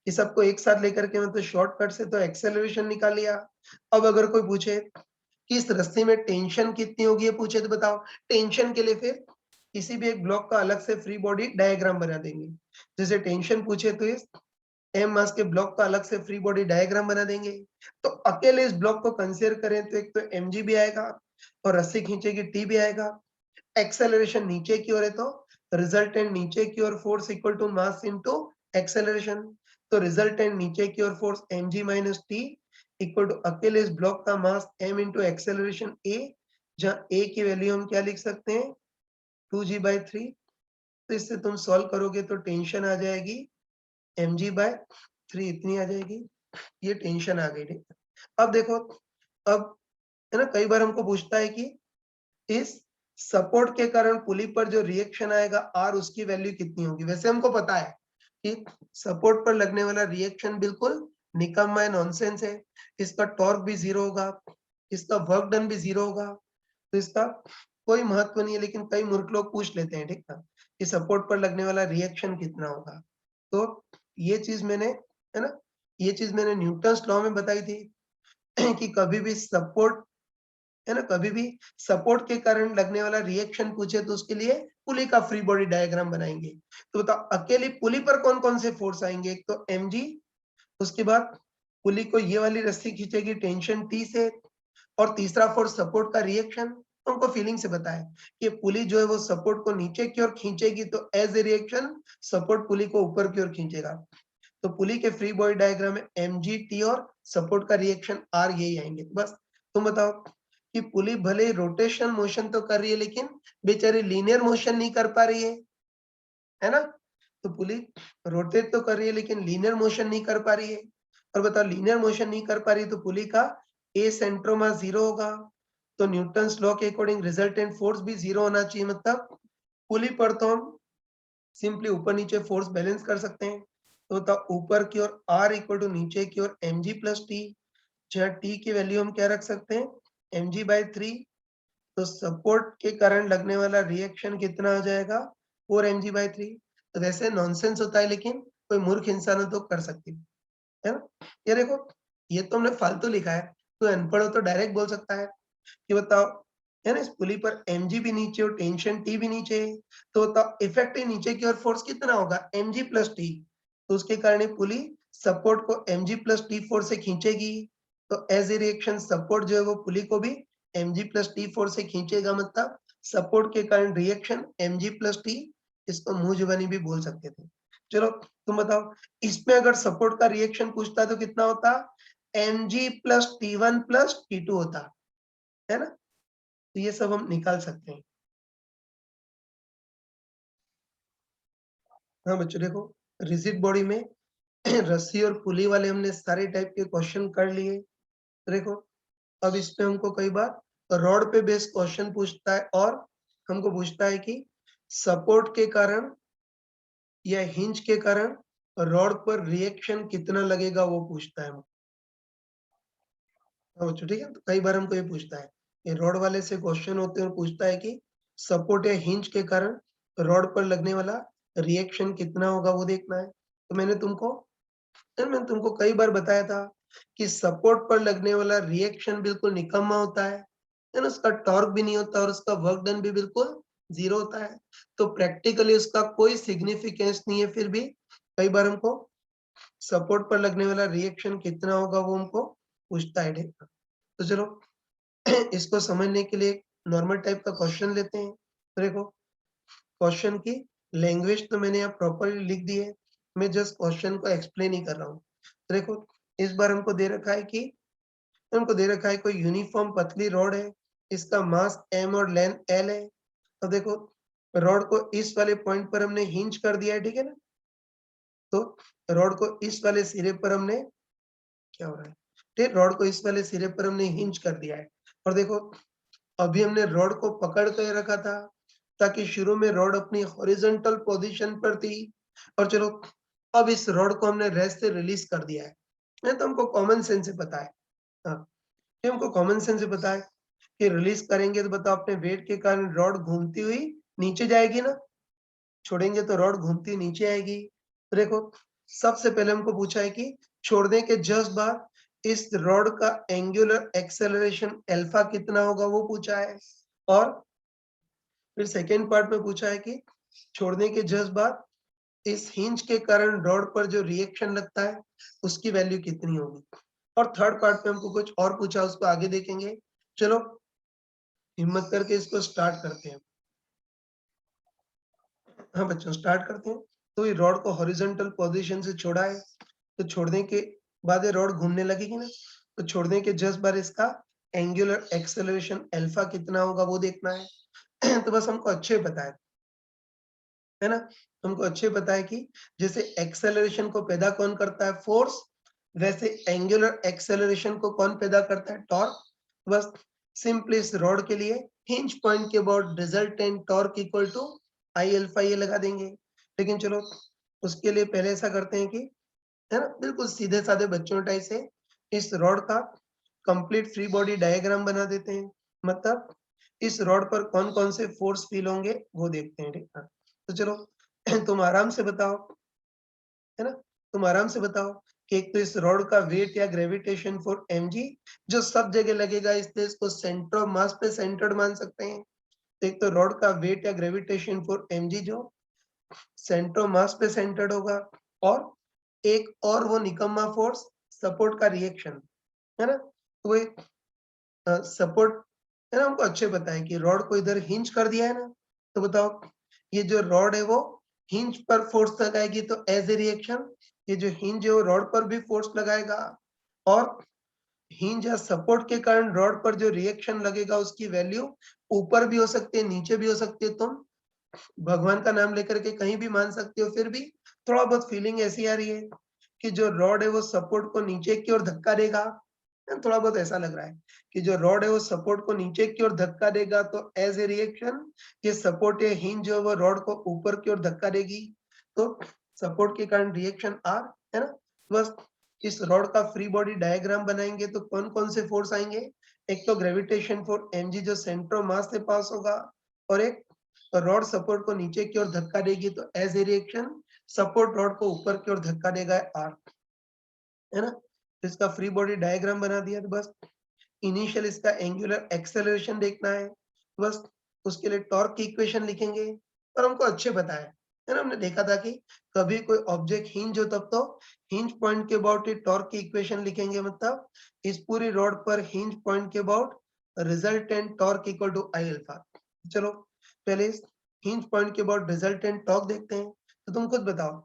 कि सबको एक साथ लेकर के मतलब शॉर्टकट से तो एक्सेलरेशन निकाल लिया। अब अगर कोई पूछे कि इस रस्सी में टेंशन कितनी होगी, ये पूछे तो बताओ, टेंशन के लिए फिर किसी भी एक ब्लॉक का अलग से फ्री बॉडी डायग्राम बना देंगे। जैसे टेंशन पूछे तो इस एम मास के ब्लॉक का अलग से फ्री बॉडी डायग्राम बना देंगे। तो अकेले इस ब्लॉक को कंसीडर करें तो एक तो mg भी आएगा, और रस्सी खींचेगी t भी आएगा। एक्सेलरेशन नीचे की ओर है, तो रिजल्टेंट नीचे की ओर force equal to mass into acceleration. तो रिजल्टेंट नीचे की ओर force mg minus t equal to अकेले इस ब्लॉक का mass m into acceleration a, जहां a की वैल्यू हम क्या लिख सकते हैं, 2g/3। तो इससे तुम सॉल्व करोगे तो टेंशन आ जाएगी mg/3 इतनी आ जाएगी, ये टेंशन आ गई। अब देखो, अब है ना, कई बार हमको पूछता है कि इस सपोर्ट के कारण पुली पर जो रिएक्शन आएगा आर, उसकी वैल्यू कितनी होगी। वैसे हमको पता है कि सपोर्ट पर लगने वाला रिएक्शन बिल्कुल निकम्मा है, नॉनसेंस है, इसका टॉर्क भी 0 होगा, इसका वर्क डन भी 0 होगा, तो इसका कोई महत्व नहीं है, लेकिन कई मूर्ख लोग पूछ लेते हैं, ठीक ना? कि सपोर्ट पर लगने वाला रिएक्शन कितना होगा? तो ये चीज़ मैंने, है ना? ये चीज़ मैंने न्यूटन्स लॉ में बताई थी कि कभी भी सपोर्ट, है ना, कभी भी सपोर्ट के कारण लगने वाला रिएक्शन पूछे तो उसके लिए पुली का फ्री बॉडी डायग्राम बनाएंगे। तो बताओ अकेली पुली पर कौन कौन से फोर्स आएंगे? एक तो mg, उसके बाद पुली को ये वाली रस्सी खींचेगी टेंशन T से, और तीसरा फोर्स सपोर्ट का रिएक्शन। उनको फीलिंग से बताया कि पुली जो है वो सपोर्ट को नीचे की ओर खींचेगी, तो एज ए रिएक्शन सपोर्ट पुली को ऊपर की ओर खींचेगा। तो पुली के फ्री बॉडी डायग्राम में mg, T और सपोर्ट का रिएक्शन R यही आएंगे। बस तुम बताओ कि पुली भले रोटेशन मोशन तो कर रही है, लेकिन बेचारी लीनियर मोशन नहीं कर पा रही है ना? तो पुली रोटेट तो कर रही है, लेकिन लीनियर मोशन नहीं कर पा रही है। और बताओ लीनियर मोशन नहीं कर पा रही तो पुली का ए सेंट्रोमा 0 होगा। तो न्यूटन्स लॉ के अकॉर्डिंग रिजल्टेंट फोर्स भी 0 होना चाहिए, मतलब पुली पर तो हम सिंपली ऊपर नीचे फोर्स बैलेंस कर सकते हैं। तो बताओ ऊपर की ओर R इक्वल टू नीचे की ओर mg प्लस टी, जहाँ टी की वैल्यू हम क्या रख सकते हैं? mg/3। तो सपोर्ट के कारण लगने वाला रिएक्शन कितना आ जाएगा? 4mg/3। तो वैसे नॉनसेंस होता है, लेकिन कोई मूर्ख इंसान हो तो कर सकती है ना? ये देखो, ये तो हमने फालतू लिखा है, तो अनपढ़ हो तो डायरेक्ट बोल सकता है कि बताओ, है ना, इस पुली पर mg भी नीचे और टेंशन T भी नीचे है, तो बताओ इफेक्टिव नीचे की ओर फोर्स कितना होगा? mg plus T. तो उसके कारण ये पुली सपोर्ट को mg प्लस टी फोर्स से खींचेगी। तो एज ए रिएक्शन सपोर्ट जो है वो पुली को भी mg प्लस टी फोर्स से खींचेगा, मतलब सपोर्ट के कारण रिएक्शन mg प्लस टी। इसको मुंह जुबानी भी बोल सकते थे। चलो तुम बताओ, इसमें अगर सपोर्ट का रिएक्शन पूछता तो कितना होता? mg plus T1 plus T2 होता, है ना? तो ये सब हम निकाल सकते हैं। हाँ बच्चों देखो, रिजिड बॉडी में रस्सी और पुली वाले हमने सारे टाइप के क्वेश्चन कर लिए। देखो, अब इसमें हमको कई बार रॉड पे बेस्ड क्वेश्चन पूछता है, और हमको पूछता है कि सपोर्ट के कारण या हिंज के कारण रॉड पर रिएक्शन कितना लगेगा, वो पूछता है हमको। हाँ बच्चों ठीक है, तो कई बार हमको ये पूछता है, ये रॉड वाले से क्वेश्चन होते हैं और पूछता है कि सपोर्ट या हिंज के कारण रॉड पर लगने वाला रिएक्शन कितना होगा, वो देखना है। तो मैंने तुमको कई बार बताया था कि सपोर्ट पर लगने वाला रिएक्शन बिल्कुल निकम्मा होता है ना? उसका टॉर्क भी नहीं होता और उसका वर्क डन भी बिल्कुल 0 होता है। तो प्रैक्टिकली उसका कोई सिग्निफिकेंस नहीं है, फिर भी कई बार हमको सपोर्ट पर लगने वाला रिएक्शन कितना होगा वो हमको पूछता है, ठीक है? तो चलो इसको समझने के लिए नॉर्मल टाइप का क्वेश्चन लेते हैं। तो देखो, क्वेश्चन की लैंग्वेज तो मैंने यहाँ प्रॉपर्ली लिख दी है, मैं जस्ट क्वेश्चन को एक्सप्लेन ही कर रहा हूँ। तो देखो, इस बार हमको दे रखा है कोई यूनिफॉर्म पतली रॉड है, इसका मास m और लेंथ l है। तो देखो, रॉड को इस वाले पॉइंट पर हमने हिंज कर दिया है, ठीक है ना? तो रॉड को इस वाले सिरे पर हमने, क्या हो रहा है, ठीक, रॉड को इस वाले सिरे पर हमने हिंज कर दिया है। और देखो, अभी हमने रॉड को पकड़ कर रखा था, ताकि शुरू में रॉड अपनी हॉरिजॉन्टल पोजीशन पर थी, और चलो अब इस रॉड को हमने रेस्ट से रिलीज कर दिया है। नहीं तो हमको कॉमन सेंस से पता है, हाँ, ये हमको कॉमन सेंस से पता है कि रिलीज करेंगे तो बताओ अपने वेट के कारण रॉड घूमती हुई नीचे जाएगी ना, छोड़ेंगे तो रॉड घूमती नीचे आएगी। तो देखो, सबसे पहले हमको पूछा है कि छोड़ने के जस्ट बाद इस रॉड का एंगुलर एक्सेलरेशन अल्फा कितना होगा, वो पूछा है। और फिर सेकेंड पार्ट में पूछा है कि छोड़ने के जस्ट बाद इस हिंज के कारण रॉड पर जो रिएक्शन लगता है उसकी वैल्यू कितनी होगी। और थर्ड पार्ट में हमको कुछ और पूछा, उसको आगे देखेंगे। चलो हिम्मत करके इसको स्टार्ट करते हैं। हाँ बच्चों, स्टार्ट करते हैं। तो ये रॉड को हॉरिजॉन्टल पोजीशन से छोड़ा है, तो छोड़ने के बाद ये रॉड घूमने लगेगी ना, तो छोड़ने के जस्ट बाद इसका एंगुलर एक्सेलरेशन अल्फा कितना होगा वो देखना है। तो बस हमको अच्छे पता है ना? हमको अच्छे पता है कि जैसे एक्सेलरेशन को पैदा कौन करता है? फोर्स। वैसे एंगुलर एक्सेलरेशन को कौन पैदा करता है? टॉर्क। बस सिंपली इस रॉड के लिए हिंज पॉइंट के about resultant torque equal to I alpha ये लगा देंगे। लेकिन चलो उसके लिए पहले ऐसा करते हैं कि, है ना, बिल्कुल सीधे साधे बच्चों टाइप से इस रॉड का कंप्लीट फ्री बॉडी डायग्राम बना देते हैं। मतलब इस रॉड पर कौन कौन से फोर्स फील होंगे वो देखते हैं, ठीक है। तो चलो तुम आराम से बताओ, है ना, तुम आराम से बताओ कि एक तो इस रॉड का वेट या ग्रेविटेशन फॉर mg जो सब जगह लगेगा, इसलिए इसको सेंटर ऑफ मास पे सेंटर्ड मान सकते हैं। तो एक तो रॉड का वेट या ग्रेविटेशन फॉर mg जो सेंटर ऑफ मास पे सेंटर्ड होगा, और एक और वो निकम्मा फोर्स सपोर्ट का रिएक्शन, है ना। तो वो एक सपोर्ट, है ना, हमको अच्छे पता है कि रॉड को इधर हिंज कर दिया है ना, तो बताओ ये जो रॉड है वो हिंज पर फोर्स लगाएगी, तो एज ए रिएक्शन ये जो हिंज है वो रॉड पर भी फोर्स लगाएगा, और हिंज या सपोर्ट के कारण रॉड पर जो रिएक्शन लगेगा उसकी वैल्यू ऊपर भी हो सकती है, नीचे भी हो सकती है। तुम भगवान का नाम लेकर के कहीं भी मान सकते हो, फिर भी थोड़ा बहुत फीलिंग ऐसी आ रही है कि जो रॉड है वो सपोर्ट को नीचे की ओर धक्का देगा। थोड़ा बहुत ऐसा लग रहा है कि जो रॉड है वो सपोर्ट को नीचे की ओर धक्का देगा, तो एज ए रिएक्शन ये सपोर्ट या हिंज जो है वो रॉड को ऊपर की ओर धक्का देगी। तो सपोर्ट के कारण रिएक्शन आर, है ना। बस इस रॉड का फ्री बॉडी डायग्राम बनाएंगे तो कौन कौन से फोर्स आएंगे। एक तो ग्रेविटेशन फोर्स mg जो सेंटर ऑफ मास से पास होगा, और एक रॉड सपोर्ट को नीचे की ओर धक्का देगी, तो as a reaction support rod को ऊपर की ओर धक्का देगा, आर, है ना। तो इसका फ्री बॉडी डायग्राम बना दिया। तो बस इनिशियल इसका एंगुलर एक्सेलरेशन देखना है, बस उसके लिए टॉर्क की इक्वेशन लिखेंगे। और हमको अच्छे पता है ना, हमने देखा था कि कभी कोई ऑब्जेक्ट हिंज हो तब तो हिंज पॉइंट के अबाउट टॉर्क की इक्वेशन लिखेंगे। मतलब इस पूरी रॉड पर हिंज पॉइंट के about resultant torque equal to I alpha. चलो पहले इस हिंज पॉइंट के अबाउट रिजल्टेंट टॉर्क देखते हैं। तो तुम खुद बताओ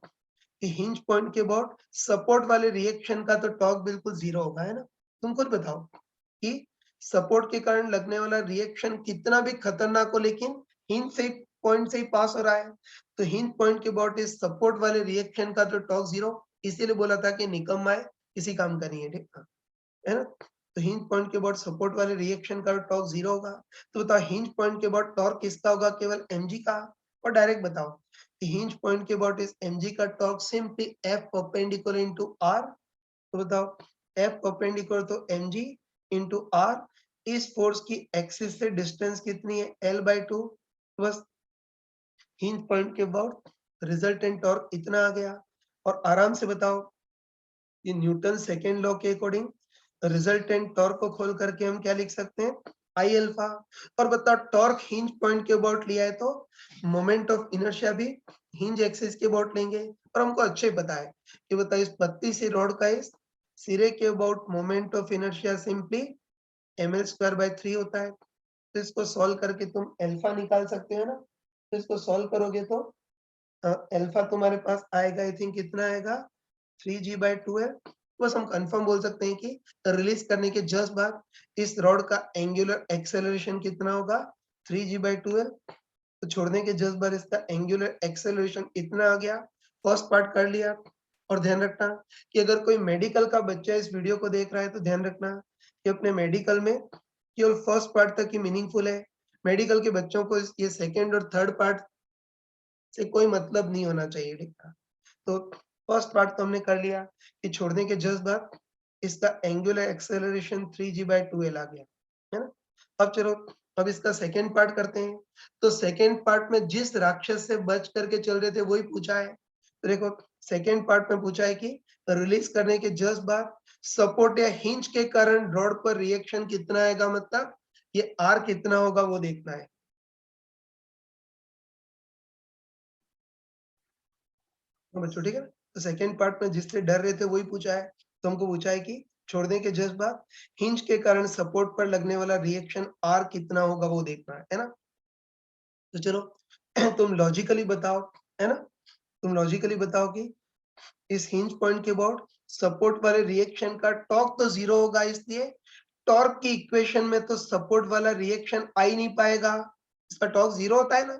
कि हिंज पॉइंट के अबाउट सपोर्ट वाले रिएक्शन का तो टॉर्क बिल्कुल जीरो होगा, है ना। तुम खुद बताओ कि सपोर्ट के कारण लगने वाला रिएक्शन कितना भी खतरनाक हो, लेकिन हिंज से पॉइंट से ही पास हो रहा है, तो हिंज पॉइंट के अबाउट इस सपोर्ट वाले रिएक्शन का तो टॉर्क जीरो। इसीलिए बोला था कि निकम्मा है, किसी काम का नहीं है, ठीक है ना। तो हिंज पॉइंट के अबाउट सपोर्ट वाले रिएक्शन का टॉर्क जीरो होगा। तो बताओ हिंज पॉइंट के अबाउट टॉर्क किसका होगा, केवल mg का। और डायरेक्ट बताओ कि हिंज पॉइंट के अबाउट इस mg का torque simply f perpendicular into r। तो बताओ f परपेंडिकुलर तो mg इनटू r, इस फोर्स की एक्सिस से डिस्टेंस कितनी है, l/2। बस हिंज पॉइंट के अबाउट रिजल्टेंट टॉर्क इतना आ गया। और आराम से बताओ कि न्यूटन सेकेंड लॉ के अकॉर्डिंग रिजल्टेंट टॉर्क को खोल करके हम क्या लिख सकते हैं, आई अल्फा। और बताओ टॉर्क हिंज पॉइंट के अबाउट लिया है तो मोमेंट ऑफ इनर्शिया भी हिंज एक्सिस के अबाउट लेंगे। और हमको अच्छे पता है कि बताओ इस पत्ती से रॉड का इस सिरे के about moment of inertia simply ml²/3 होता है। तो इसको सॉल्व करके तुम अल्फा निकाल सकते हो ना। तो इसको सॉल्व करोगे तो अल्फा तुम्हारे पास आएगा, आई थिंक कितना आएगा, 3g/2 है। बस हम कंफर्म बोल सकते हैं कि रिलीज करने के जस्ट बाद इस रॉड का एंगुलर एक्सेलरेशन कितना होगा, 3g/2 है। तो छोड़ने के जस्ट बाद इसका एंगुलर एक्सेलरेशन इतना आ गया। फर्स्ट पार्ट कर लिया। और ध्यान रखना कि अगर कोई मेडिकल का बच्चा इस वीडियो को देख रहा है तो ध्यान रखना कि अपने मेडिकल में केवल फर्स्ट पार्ट तक ही मीनिंगफुल है। मेडिकल के बच्चों को ये सेकेंड और थर्ड पार्ट से कोई मतलब नहीं होना चाहिए, ठीक है। तो फर्स्ट पार्ट तो हमने कर लिया कि छोड़ने के जस्ट बाद इसका एंगुलर एक्सेलरेशन 3g/2l आ गया, है ना। अब चलो अब इसका सेकंड पार्ट करते हैं। तो सेकंड पार्ट में जिस राक्षस से बच करके चल रहे थे वही पूछा है। तो देखो सेकंड पार्ट में पूछा है कि रिलीज करने के जस्ट बाद सपोर्ट या हिंज के कारण रॉड पर रिएक्शन कितना आएगा, मतलब ये आर कितना होगा वो देखना है। हाँ बच्चों ठीक है ना। तो सेकंड पार्ट में जिससे डर रहे थे वही पूछा है। तो हमको पूछा है कि छोड़ने के जस्ट बाद हिंज के कारण सपोर्ट पर लगने वाला रिएक्शन आर कितना होगा वो देखना है ना। तो चलो तुम लॉजिकली बताओ, है ना, तुम लॉजिकली बताओ कि इस हिंज पॉइंट के अबाउट सपोर्ट वाले रिएक्शन का टॉर्क तो जीरो होगा, इसलिए टॉर्क की इक्वेशन में तो सपोर्ट वाला रिएक्शन आ ही नहीं पाएगा। इसका टॉर्क जीरो होता है ना,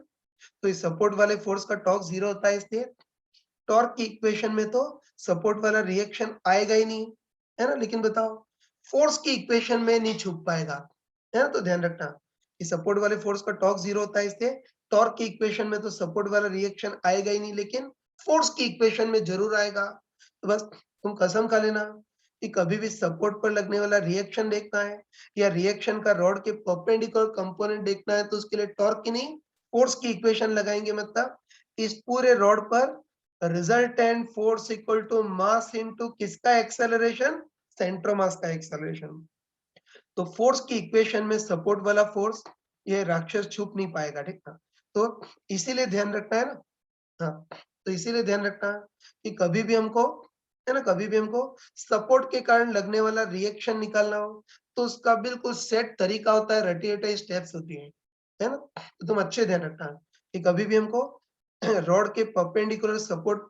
तो इस सपोर्ट वाले फोर्स का टॉर्क जीरो होता है, इसलिए टॉर्क की इक्वेशन में तो सपोर्ट वाला रिएक्शन आएगा ही नहीं, है ना। लेकिन बताओ फोर्स की इक्वेशन में नहीं छुप पाएगा, है ना। तो ध्यान रखना कि सपोर्ट वाले फोर्स का टॉर्क जीरो होता है, इसलिए टॉर्क की इक्वेशन में तो सपोर्ट वाला रिएक्शन आएगा ही नहीं, लेकिन फोर्स की इक्वेशन में जरूर आएगा। तो बस तुम कसम खा लेना कि कभी भी सपोर्ट पर लगने वाला रिएक्शन देखना है या रिएक्शन का रॉड के परपेंडिकुलर कंपोनेंट देखना है, तो उसके लिए टॉर्क की नहीं फोर्स की इक्वेशन लगाएंगे। मतलब इस पूरे रॉड पर resultant force equal to mass into किसका एक्सेलरेशन, सेंटर मास का एक्सेलरेशन। तो फोर्स की इक्वेशन में सपोर्ट वाला फोर्स ये राक्षस छुप नहीं पाएगा, ठीक ना। तो इसीलिए ध्यान रखना है ना। हाँ, तो इसीलिए ध्यान रखना कि कभी भी हमको, है ना, कभी भी हमको सपोर्ट के कारण लगने वाला रिएक्शन निकालना हो तो उसका बिल्कुल सेट तरीका होता है, रटी रटाई स्टेप्स होती है ना। तो तुम अच्छे ध्यान रखना कि कभी भी हमको रॉड के परपेंडिकुलर सपोर्ट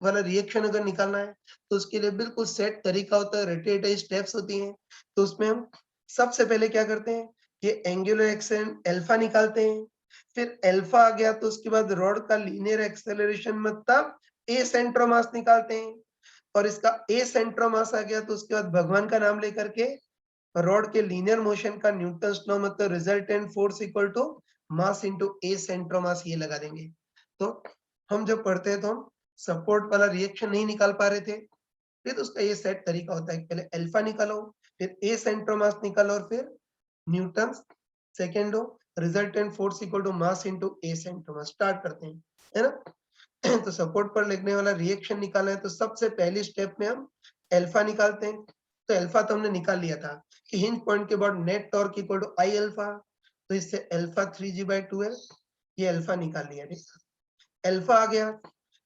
वाला रिएक्शन अगर निकालना है तो उसके लिए बिल्कुल सेट तरीका होता है, रटी रटाई स्टेप्स होती हैं। तो उसमें हम सबसे पहले क्या करते हैं, ये एंगुलर एक्सेलरेशन अल्फा निकालते हैं। फिर अल्फा आ गया तो उसके बाद रॉड का लीनियर एक्सेलरेशन मतलब ए सेंटर मास निकालते हैं। और इसका ए सेंटर मास आ गया तो उसके बाद भगवान का नाम लेकर के रॉड के लीनियर मोशन का न्यूटन्स लॉ मतलब resultant force equal to mass into A centre mass ये लगा देंगे। तो हम जब पढ़ते हैं तो हम सपोर्ट वाला रिएक्शन नहीं निकाल पा रहे थे, फिर तो उसका ये सेट तरीका होता है, पहले अल्फा निकालो, फिर ए सेंटर मास निकालो और फिर न्यूटन्स सेकेंड हो, resultant force equal to mass into A centre mass. Start करते हैं, है ना। तो सपोर्ट पर लगने वाला रिएक्शन निकालना है तो सबसे पहली स्टेप में हम अल्फा निकालते हैं। तो अल्फा तो हमने निकाल लिया था कि हिंज पॉइंट के बाद net torque equal to I alpha. तो इससे अल्फा 3g/2l ये अल्फा निकाल लिया, ठीक। अल्फा आ गया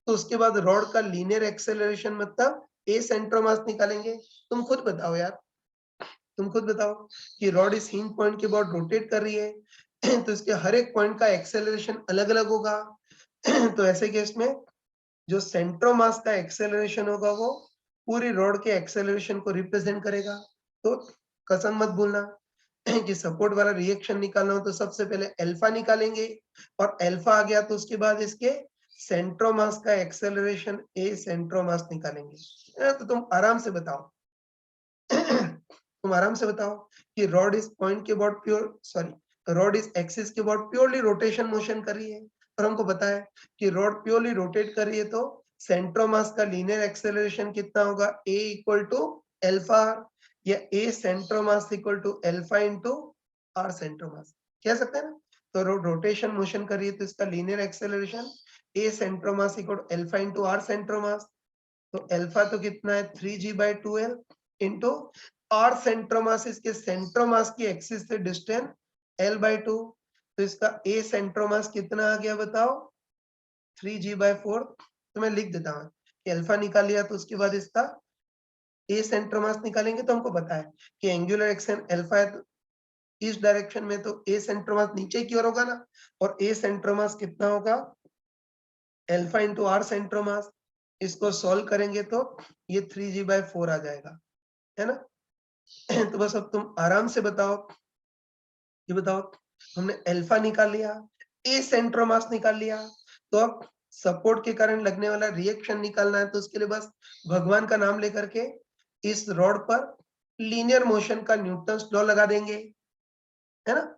तो उसके बाद रॉड का लीनियर एक्सेलरेशन मतलब ए सेंटर मास निकालेंगे। तुम खुद बताओ यार, तुम खुद बताओ कि रॉड इस हिंज पॉइंट के बाद रोटेट कर रही है तो इसके हर एक पॉइंट का एक्सेलरेशन अलग अलग होगा। तो ऐसे केस में जो सेंटर मास का एक्सेलरेशन होगा वो पूरी रॉड के एक्सेलरेशन को रिप्रेजेंट करेगा। तो कसम मत भूलना कि सपोर्ट वाला रिएक्शन निकालना हो तो सबसे पहले अल्फा निकालेंगे और अल्फा आ गया तो उसके बाद इसके सेंटर मास का एक्सेलरेशन ए सेंटर मास निकालेंगे। तो तुम आराम से बताओ तुम आराम से बताओ कि रॉड इस पॉइंट के अबाउट प्योर सॉरी रॉड इस एक्सिस के अबाउट प्योरली रोटेशन मोशन कर रही है और हमको पता है कि रॉड प्योरली रोटेट कर रही है तो सेंटर मास का लीनियर एक्सेलरेशन कितना होगा, a इक्वल टू अल्फा या a centre mass equal to alpha into r centre mass कह सकते हैं ना। तो रोड रोटेशन मोशन कर रही है तो इसका linear acceleration a centre mass equal to alpha into r centre mass. तो अल्फा तो कितना है 3g/2l इनटू r सेंटर मास, इसके सेंटर मास की एक्सिस से डिस्टेंस l/2। तो इसका a सेंटर मास कितना आ गया बताओ, 3g/4। तो मैं लिख देता हूँ कि अल्फा निकाल लिया तो उसके बाद इसका ए सेंटर मास निकालेंगे। तो हमको पता है कि एंगुलर एक्शन अल्फा है तो इस डायरेक्शन में तो ए सेंटर मास नीचे की ओर होगा ना, और ए सेंटर मास कितना होगा alpha into R centre mass. इसको सॉल्व करेंगे तो ये 3g/4 आ जाएगा, है ना। तो बस अब तुम आराम से बताओ, ये बताओ हमने अल्फा निकाल लिया, ए सेंटर मास निकाल लिया, तो अब सपोर्ट के कारण लगने वाला रिएक्शन निकालना है तो उसके लिए बस भगवान का नाम लेकर के इस रॉड पर लीनियर मोशन का न्यूटन्स लॉ लगा देंगे, है ना।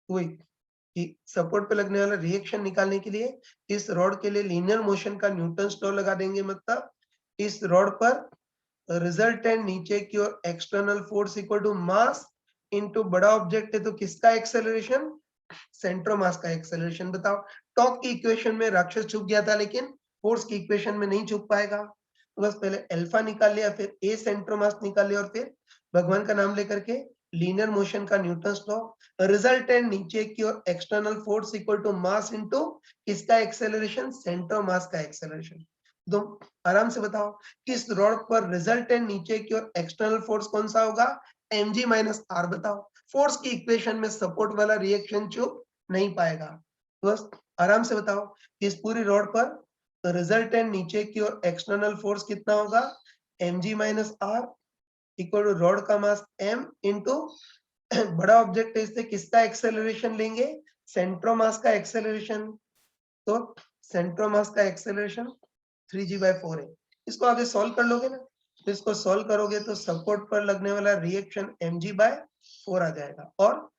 वही कि सपोर्ट पे लगने वाला रिएक्शन निकालने के लिए इस रॉड के लिए लीनियर मोशन का न्यूटन्स लॉ लगा देंगे। मतलब इस रॉड पर रिजल्टेंट नीचे की ओर external force equal to mass into बड़ा ऑब्जेक्ट है तो किसका एक्सेलरेशन, सेंटर मास का एक्सेलरेशन। बताओ टॉर्क की इक्वेशन में राक्षस छुप गया था लेकिन फोर्स की इक्वेशन में नहीं छुप पाएगा। तो बस पहले अल्फा निकाल लिया, फिर ए सेंटर मास निकाल लिया और फिर भगवान का नाम लेकर के लीनियर मोशन का न्यूटन्स लॉ, रिजल्टेंट नीचे की ओर external force equal to mass into किसका एक्सेलरेशन, सेंटर मास का एक्सेलरेशन। तो आराम से बताओ किस रॉड पर रिजल्टेंट नीचे की ओर एक्सटर्नल फोर्स कौन सा होगा, mg माइनस r। बताओ फोर्स की इक्वेशन में सपोर्ट वाला रिएक्शन छुप नहीं पाएगा। तो बस आराम से बताओ कि इस पूरी रॉड पर रिजल्टेंट नीचे की ओर एक्सटर्नल फोर्स कितना होगा, mg minus r equal to rod का मास m इंटू बड़ा ऑब्जेक्ट है इससे किसका एक्सेलरेशन लेंगे, सेंटर मास का एक्सेलरेशन। तो सेंटर मास का एक्सेलरेशन 3g/4 है। इसको आगे सॉल्व कर लोगे ना, तो इसको सॉल्व करोगे तो सपोर्ट पर लगने वाला रिएक्शन mg/4 आ जाएगा। और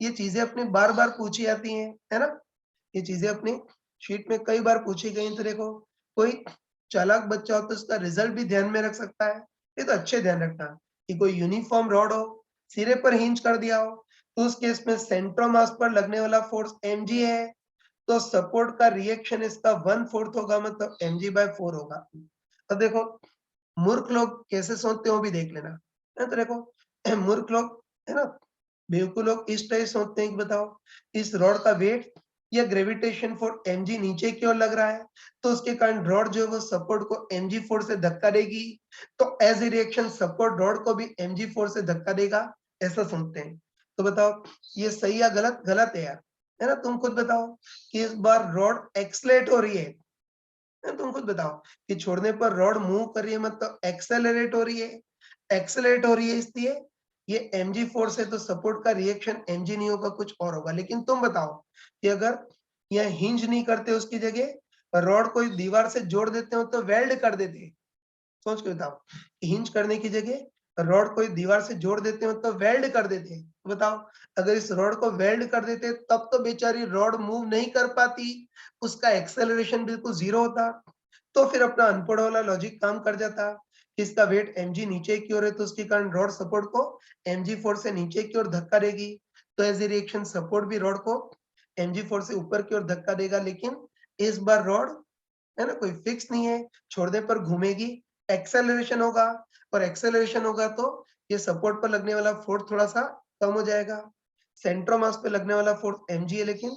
ये चीजें अपने बार बार पूछी जाती हैं, है ना, ये चीजें अपनी शीट में कई बार पूछी गई, तो देखो कोई चालाक बच्चा हो तो उसका रिजल्ट भी ध्यान में रख सकता है। ये तो अच्छे ध्यान रखना कि कोई यूनिफॉर्म रॉड हो, सिरे पर हिंज कर दिया हो, तो उस केस में सेंट्रोमास पर लगने वाला फोर्स mg है, तो सपोर्ट का रिएक्शन इसका 1/4 होगा, मतलब mg/4 होगा। अब देखो मूर्ख लोग कैसे सोचते हो भी देख लेना है। तो देखो मूर्ख लोग है ना, बेवकूफ लोग इस तरह सोचते हैं कि बताओ इस रॉड का वेट या ग्रेविटेशन फोर्स mg नीचे की ओर लग रहा है, तो उसके कारण रॉड जो है वो सपोर्ट को mg फोर्स से धक्का देगी, तो as a reaction support rod को भी mg फोर्स से धक्का देगा, ऐसा सोचते हैं। तो बताओ ये सही या गलत? गलत है यार, है ना। तुम खुद बताओ कि इस बार रॉड एक्सलेट हो रही है, तुम खुद बताओ कि छोड़ने पर रॉड मूव कर रही है, मतलब एक्सेलरेट हो रही है। एक्सेलरेट हो रही है इसलिए ये mg फोर्स है, तो सपोर्ट का रिएक्शन mg नहीं होगा, कुछ और होगा। लेकिन तुम बताओ कि अगर यह हिंज नहीं करते, उसकी जगह रॉड को दीवार से जोड़ देते हो तो वेल्ड कर देते, सोच के बताओ। हिंज करने की जगह रॉड को दीवार से जोड़ देते हो तो वेल्ड कर देते हैं, तो बताओ अगर इस रॉड को वेल्ड कर देते तब तो बेचारी रॉड मूव नहीं कर पाती, उसका एक्सेलरेशन बिल्कुल जीरो होता। तो फिर अपना अनपढ़ वाला लॉजिक काम कर जाता कि इसका वेट mg नीचे की ओर है, तो उसके कारण रॉड सपोर्ट को mg फोर्स से नीचे की ओर धक्का देगी, तो एज ए रिएक्शन सपोर्ट भी रॉड को mg फोर्स से ऊपर की ओर धक्का देगा। लेकिन इस बार रॉड है ना कोई फिक्स नहीं है, छोड़ने पर घूमेगी, एक्सेलरेशन होगा, और एक्सेलरेशन होगा तो ये सपोर्ट पर लगने वाला फोर्स थोड़ा सा कम हो जाएगा। सेंट्रोमास पे लगने वाला फोर्स mg है, लेकिन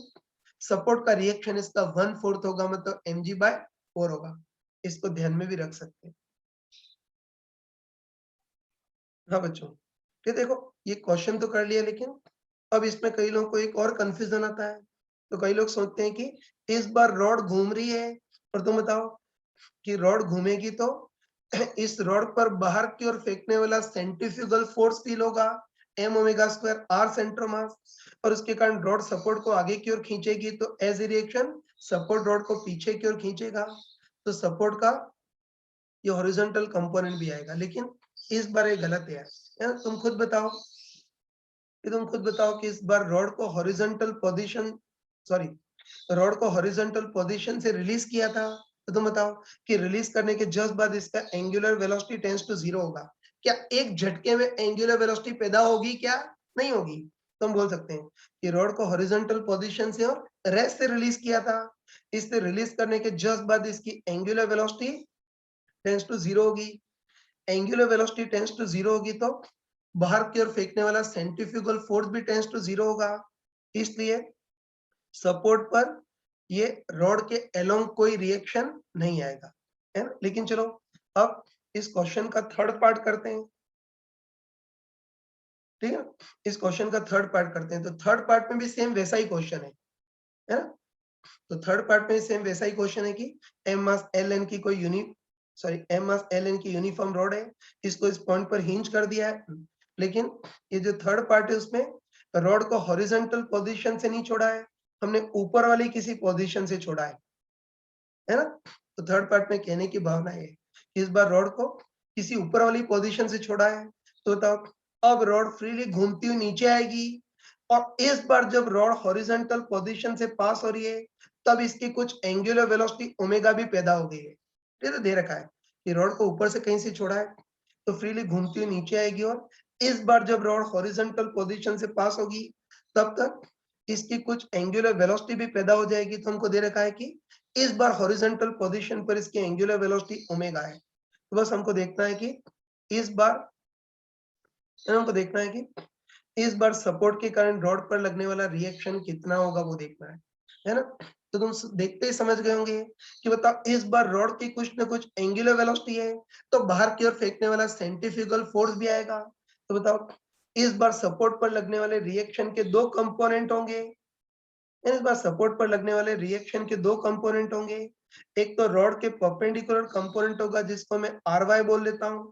सपोर्ट का रिएक्शन इसका 1/4 होगा, मतलब mg/4 होगा। इसको ध्यान में भी रख सकते हैं। हाँ बच्चों, ये देखो ये क्वेश्चन तो कर लिया, लेकिन अब इसमें कई लोगों को एक और कंफ्यूजन आता है। तो कई लोग सोचते हैं कि इस बार रॉड घूम रही है, और तुम बताओ कि रॉड घूमेगी तो इस रॉड पर बाहर की ओर फेंकने वाला सेंट्रीफ्यूगल फोर्स फील होगा, m ओमेगा स्क्वायर r सेंट्रोमास, और उसके कारण रॉड सपोर्ट को आगे की ओर खींचेगी, तो as a reaction support rod को पीछे की ओर खींचेगा, तो सपोर्ट का ये हॉरिजॉन्टल कंपोनेंट भी आएगा। लेकिन इस बार ये गलत है यार, तुम खुद बताओ कि तुम खुद बताओ कि इस बार रॉड को हॉरिजॉन्टल पोजीशन, सॉरी, रॉड को हॉरिजॉन्टल पोजीशन से रिलीज किया था, तो तुम बताओ कि रिलीज करने के जस्ट बाद इसका एंगुलर वेलोसिटी टेंड्स टू 0 होगा। क्या एक झटके में एंगुलर वेलोसिटी पैदा होगी? क्या नहीं होगी? तो हम बोल सकते हैं कि रॉड को हॉरिजॉन्टल पोजीशन से और रेस्ट से रिलीज किया था, इससे रिलीज करने के जस्ट बाद इसकी एंगुलर वेलोसिटी टेंड्स टू 0 होगी। एंगुलर वेलोसिटी टेंड्स टू 0 होगी तो बाहर की ओर फेंकने वाला सेंट्रीफ्यूगल फोर्स भी टेंड्स टू 0 होगा, इसलिए सपोर्ट पर ये रॉड के अलोंग कोई रिएक्शन नहीं आएगा, है ना। लेकिन चलो अब इस क्वेश्चन का थर्ड पार्ट करते हैं, ठीक है। इस क्वेश्चन का थर्ड पार्ट करते हैं, तो थर्ड पार्ट में भी सेम वैसा ही क्वेश्चन है ना। तो थर्ड पार्ट में सेम वैसा ही क्वेश्चन है कि एम मास एल एन की कोई एम मास एल एन की यूनिफॉर्म रॉड है, इसको इस पॉइंट पर हिंज कर दिया है, लेकिन ये जो थर्ड पार्ट है उसमें रॉड को हॉरिजॉन्टल पोजीशन से नहीं छोड़ा है, हमने ऊपर वाली किसी पोजीशन से छोड़ा है ना। तो थर्ड पार्ट में कहने की भावना है कि इस बार रॉड को किसी ऊपर वाली पोजीशन से छोड़ा है, तो बताओ अब रॉड फ्रीली घूमती हुई नीचे आएगी, और इस बार जब रॉड हॉरिजॉन्टल पोजीशन से पास हो रही है तब इसकी कुछ एंगुलर वेलोसिटी ओमेगा भी पैदा हो गई है। ये तो दे रखा है कि रॉड को ऊपर से कहीं से छोड़ा है तो फ्रीली घूमती हुई नीचे आएगी, और इस बार जब रॉड हॉरिजॉन्टल पोजीशन से पास होगी तब तक इसकी कुछ एंगुलर वेलोसिटी भी पैदा हो जाएगी। तो हमको दे रखा है कि इस बार हॉरिजॉन्टल पोजीशन पर इसकी एंगुलर वेलोसिटी ओमेगा है। तो बस हमको देखना है कि इस बार हमको देखना है कि इस बार सपोर्ट के कारण रॉड पर लगने वाला रिएक्शन कितना होगा, वो देखना है ना। तो तुम देखते ही समझ गए होंगे कि बताओ इस बार रॉड की कुछ ना कुछ एंगुलर वेलोसिटी है, तो बाहर की ओर फेंकने वाला सेंट्रीफ्यूगल फोर्स भी आएगा। तो बताओ इस बार सपोर्ट पर लगने वाले रिएक्शन के दो कंपोनेंट होंगे, इस बार सपोर्ट पर लगने वाले रिएक्शन के दो कंपोनेंट होंगे। एक तो रॉड के परपेंडिकुलर कंपोनेंट होगा जिसको मैं आर वाई बोल देता हूँ,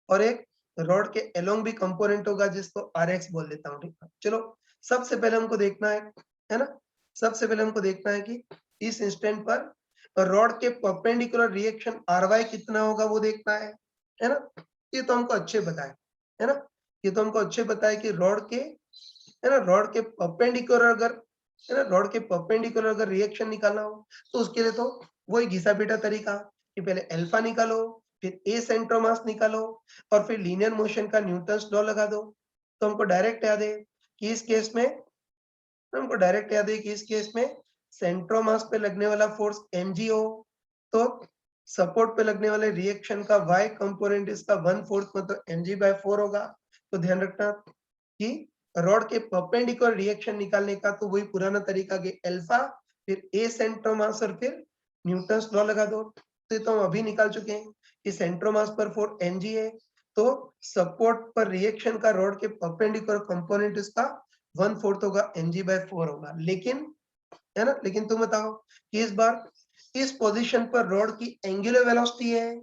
और एक रॉड के अलोंग भी कंपोनेंट होगा जिसको आर एक्स बोल देता हूँ, ठीक है। चलो सबसे पहले हमको देखना है ना, सबसे पहले हमको देखना है कि इस इंस्टेंट पर रॉड के परपेंडिकुलर रिएक्शन आर वाई कितना होगा, वो देखना है ना। ये तो हमको अच्छे पता है ना, ये तो हमको अच्छे पता है कि रॉड के, है ना, रॉड के परपेंडिकुलर अगर है ना, रॉड के परपेंडिकुलर अगर रिएक्शन निकालना हो तो उसके लिए तो वही घिसा पीटा तरीका कि पहले अल्फा निकालो, फिर ए सेंटर मास निकालो और फिर लीनियर मोशन का न्यूटन्स लॉ लगा दो। तो हमको डायरेक्ट याद है कि इस केस में सेंट्रोमास पे लगने वाला फोर्स mg हो, तो सपोर्ट पे लगने वाले रिएक्शन का y कंपोनेंट इसका 1/4 मतलब mg/4 होगा। तो ध्यान रखना कि रॉड के परपेंडिकुलर रिएक्शन निकालने का तो वही पुराना तरीका कि अल्फा फिर ए सेंट्रोमास और फिर न्यूटन्स लॉ लगा दो। तो ये तो हम अभी निकाल चुके हैं कि सेंट्रोमास पर फोर्स mg है, तो सपोर्ट पर रिएक्शन का रॉड के परपेंडिकुलर कंपोनेंट इसका 1/4 होगा, mg/4 होगा। लेकिन है ना, लेकिन तुम बताओ कि इस बार इस पोजीशन पर रॉड की एंगुलर वेलोसिटी है,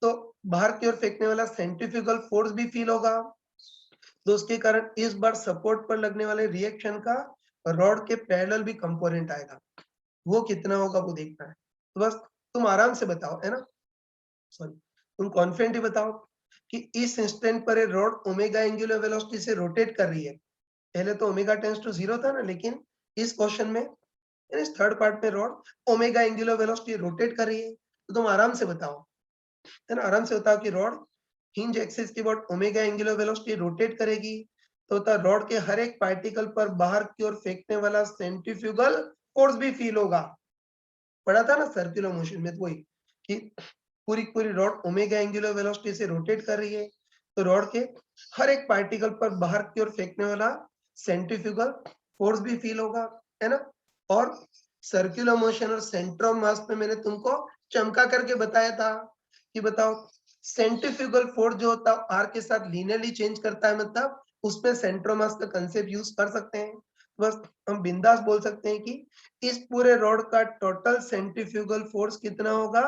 तो बाहर की ओर फेंकने वाला सेंट्रीफ्यूगल फोर्स भी फील होगा, तो उसके कारण इस बार सपोर्ट पर लगने वाले रिएक्शन का रॉड के पैरेलल भी कंपोनेंट आएगा। वो कितना होगा वो देखना है। तो बस तुम आराम से बताओ, है ना, सॉरी, तुम कॉन्फिडेंटली बताओ कि इस इंस्टेंट पर रॉड ओमेगा एंगुलर वेलोसिटी से रोटेट कर रही है। पहले तो ओमेगा टेंड्स टू 0 था ना, लेकिन इस क्वेश्चन में इस थर्ड पार्ट में rod omega angular velocity rotate कर रही है। तो तुम आराम से बताओ, है ना, आराम से बताओ कि रॉड हिंज एक्सिस के बाद ओमेगा एंगुलर वेलोसिटी रोटेट करेगी, तो होता रॉड के हर एक पार्टिकल पर बाहर की ओर फेंकने वाला सेंट्रीफ्यूगल फोर्स भी फील होगा। पढ़ा था ना सर्कुलर मोशन में, तो वही कि पूरी पूरी रॉड ओमेगा एंगुलर वेलोसिटी से रोटेट कर रही है, तो रॉड के हर एक पार्टिकल पर बाहर की ओर फेंकने वाला सेंट्रीफ्यूगल फोर्स भी फील होगा, है ना। और सर्कुलर मोशन और सेंटर ऑफ मास में मैंने तुमको चमका करके बताया था कि बताओ सेंट्रीफ्यूगल फोर्स जो होता है आर के साथ लीनियरली चेंज करता है, मतलब उसमें सेंटर ऑफ मास का कंसेप्ट यूज कर सकते हैं। बस हम बिंदास बोल सकते हैं कि इस पूरे रॉड का टोटल सेंट्रीफ्यूगल फोर्स कितना होगा,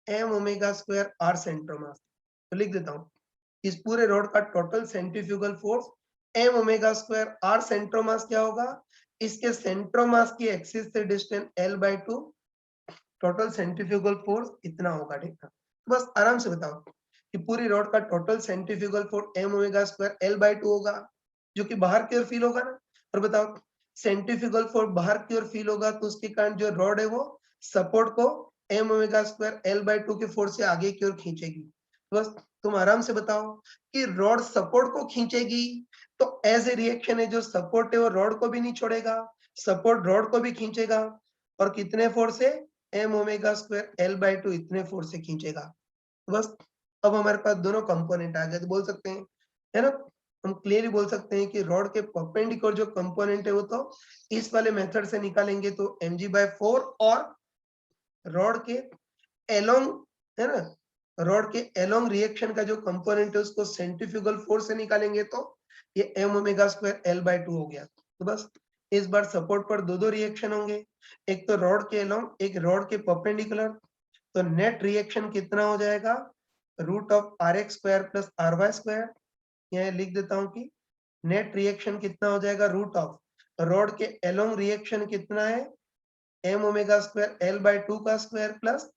m omega square r centre mass. तो लिख देता हूं, इस पूरे रॉड का total centrifugal force m omega square r centre मास क्या होगा, इसके सेंटर मास की एक्सिस से distance l/2, total centrifugal force इतना होगा, ठीक है। बस आराम से बताओ कि पूरी रॉड का total centrifugal force m omega square l/2 होगा, जो कि बाहर की ओर फील होगा ना। और बताओ सेंट्रीफ्यूगल फोर्स बाहर की ओर फील होगा, तो उसके कारण जो रॉड है वो सपोर्ट को m ओमेगा स्क्वायर l/2 के फोर्स से आगे की ओर खींचेगी। बस तुम आराम से बताओ कि रॉड सपोर्ट को खींचेगी, तो एज ए रिएक्शन है जो सपोर्ट है वो रॉड को भी नहीं छोड़ेगा, सपोर्ट रॉड को भी खींचेगा, और कितने फोर्स से, m ओमेगा स्क्वायर l/2 इतने फोर्स से खींचेगा। बस अब हमारे पास दोनों कंपोनेंट आ गए, तो बोल सकते हैं, है ना, हम क्लियरली बोल सकते हैं कि रॉड के परपेंडिकुलर जो कंपोनेंट है वो तो इस वाले मेथड से निकालेंगे तो mg/4, और रॉड के एलोंग, है ना, रॉड के एलोंग रिएक्शन का जो कंपोनेंट है उसको सेंट्रीफ्यूगल फोर्स से निकालेंगे तो ये m ओमेगा स्क्वायर l/2 हो गया। तो बस इस बार सपोर्ट पर दो रिएक्शन होंगे, एक तो रॉड के एलोंग, एक रॉड के परपेंडिकुलर। तो नेट रिएक्शन कितना हो जाएगा, root of rx square plus ry square. यहाँ लिख देता हूं कि नेट रिएक्शन कितना हो जाएगा, रूट ऑफ रॉड के एलोंग रिएक्शन कितना है, m ओमेगा स्क्वायर l/2 का स्क्वायर प्लस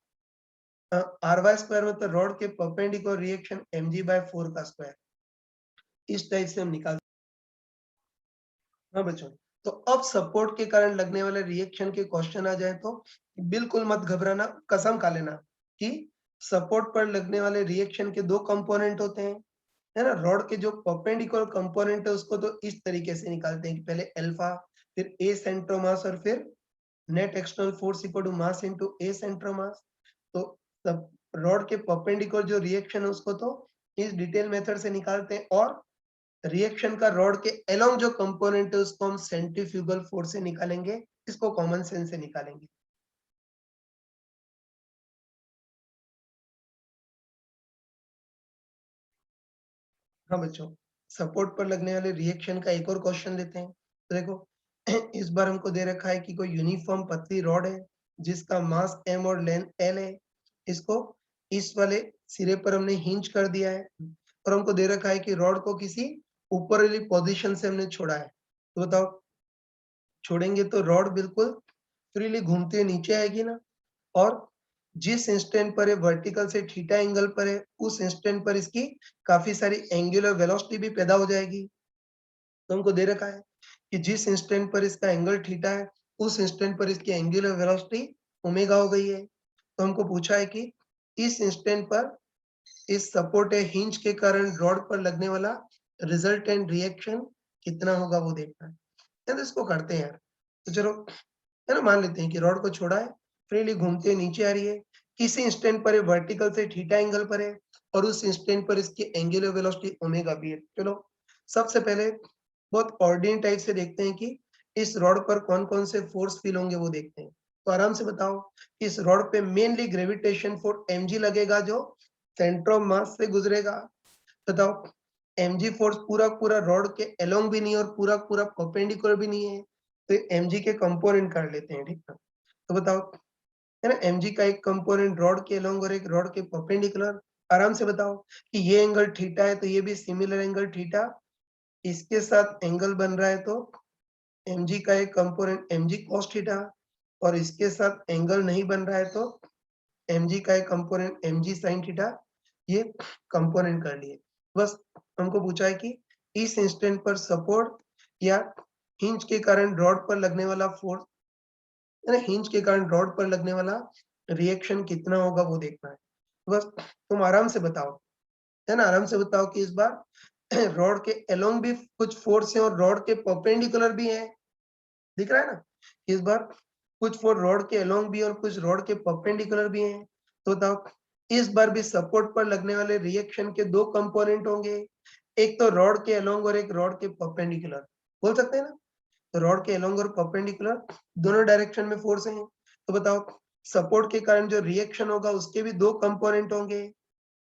ry स्क्वायर, मतलब रॉड के परपेंडिकुलर रिएक्शन mg/4 का स्क्वायर। इस टाइप से हम निकाल। हाँ बच्चों, तो अब सपोर्ट के कारण लगने वाले रिएक्शन के क्वेश्चन आ जाए तो बिल्कुल मत घबराना, कसम खा लेना कि सपोर्ट पर लगने वाले रिएक्शन के दो कंपोनेंट होते हैं, है ना। रॉड के जो परपेंडिकुलर कंपोनेंट है उसको तो इस तरीके से निकालते हैं कि पहले अल्फा, फिर ए सेंटर मास, और फिर net external force equal to mass into A centre mass. तो सब रॉड के परपेंडिकुलर जो रिएक्शन है उसको तो इस डिटेल मेथड से निकालते हैं, और रिएक्शन का रॉड के अलोंग जो कंपोनेंट है उसको हम सेंट्रीफ्यूगल फोर्स से निकालेंगे, इसको कॉमन सेंस से निकालेंगे। हाँ बच्चों, सपोर्ट पर लगने वाले रिएक्शन का एक और क्वेश्चन लेते हैं। तो देखो इस बार हमको दे रखा है कि कोई यूनिफॉर्म पतली रॉड है जिसका मास m और लेंथ l है, इसको इस वाले सिरे पर हमने हिंज कर दिया है, और हमको दे रखा है कि रॉड को किसी ऊपर वाली पोजीशन से हमने छोड़ा है। तो बताओ छोड़ेंगे तो रॉड बिल्कुल फ्रीली घूमते हुए नीचे आएगी ना, और जिस इंस्टेंट पर ये वर्टिकल से थीटा एंगल पर है उस इंस्टेंट पर इसकी काफी सारी एंगुलर वेलोसिटी भी पैदा हो जाएगी। तो हमको दे रखा है कि जिस इंस्टेंट पर इसका एंगल थीटा है उस इंस्टेंट पर इसकी एंगुलर वेलोसिटी ओमेगा हो गई है। तो हमको पूछा है कि इस इंस्टेंट पर इस सपोर्ट हिंज के कारण रॉड पर लगने वाला रिजल्टेंट रिएक्शन कितना होगा वो देखना है। तो इसको करते हैं यार। तो चलो है ना, मान लेते हैं कि रॉड को छोड़ा है, फ्रीली घूमते हुए नीचे आ रही है, किसी इंस्टेंट पर ये वर्टिकल से थीटा एंगल पर है और उस इंस्टेंट पर इसकी एंगुलर वेलोसिटी ओमेगा भी है। चलो सबसे पहले बहुत ऑर्डिनरी टाइप से देखते हैं कि इस रॉड पर कौन-कौन से फोर्स फील होंगे वो देखते हैं। तो आराम से बताओ कि इस रॉड पे मेनली ग्रेविटेशन फोर्स mg लगेगा जो सेंटर ऑफ मास से गुजरेगा। बताओ mg फोर्स पूरा रॉड के अलोंग भी नहीं है और पूरा परपेंडिकुलर भी नहीं है। तो mg के कंपोनेंट कर लेते हैं, ठीक है। तो बताओ है ना, mg का एक कंपोनेंट रॉड के अलोंग और एक रॉड के परपेंडिकुलर। आराम से बताओ कि ये एंगल थीटा है तो ये भी सिमिलर एंगल थीटा, इसके साथ एंगल बन रहा है तो mg का एक कंपोनेंट mg cos थीटा और इसके साथ एंगल नहीं बन रहा है तो mg का एक कंपोनेंट mg sin थीटा। ये कंपोनेंट कर लिए। बस हमको पूछा है कि इस इंस्टेंट पर सपोर्ट या हिंज के कारण रॉड पर लगने वाला फोर्स, है ना, हिंज के कारण रॉड पर लगने वाला रिएक्शन कितना होगा वो देखना है। बस तुम आराम से बताओ, है ना, आराम से बताओ कि इस बार रॉड के अलोंग भी कुछ फोर्स है और रॉड के परपेंडिकुलर भी है। दिख रहा है ना, इस बार कुछ फोर्स रॉड के अलोंग भी और कुछ रॉड के परपेंडिकुलर भी हैं। तो बताओ इस बार भी सपोर्ट पर लगने वाले रिएक्शन के दो कंपोनेंट होंगे, एक तो रॉड के अलोंग और एक रॉड के परपेंडिकुलर। बोल सकते हैं ना, तो रॉड के अलोंग और परपेंडिकुलर दोनों डायरेक्शन में फोर्स हैं। तो बताओ सपोर्ट के कारण जो रिएक्शन होगा उसके भी दो कंपोनेंट होंगे।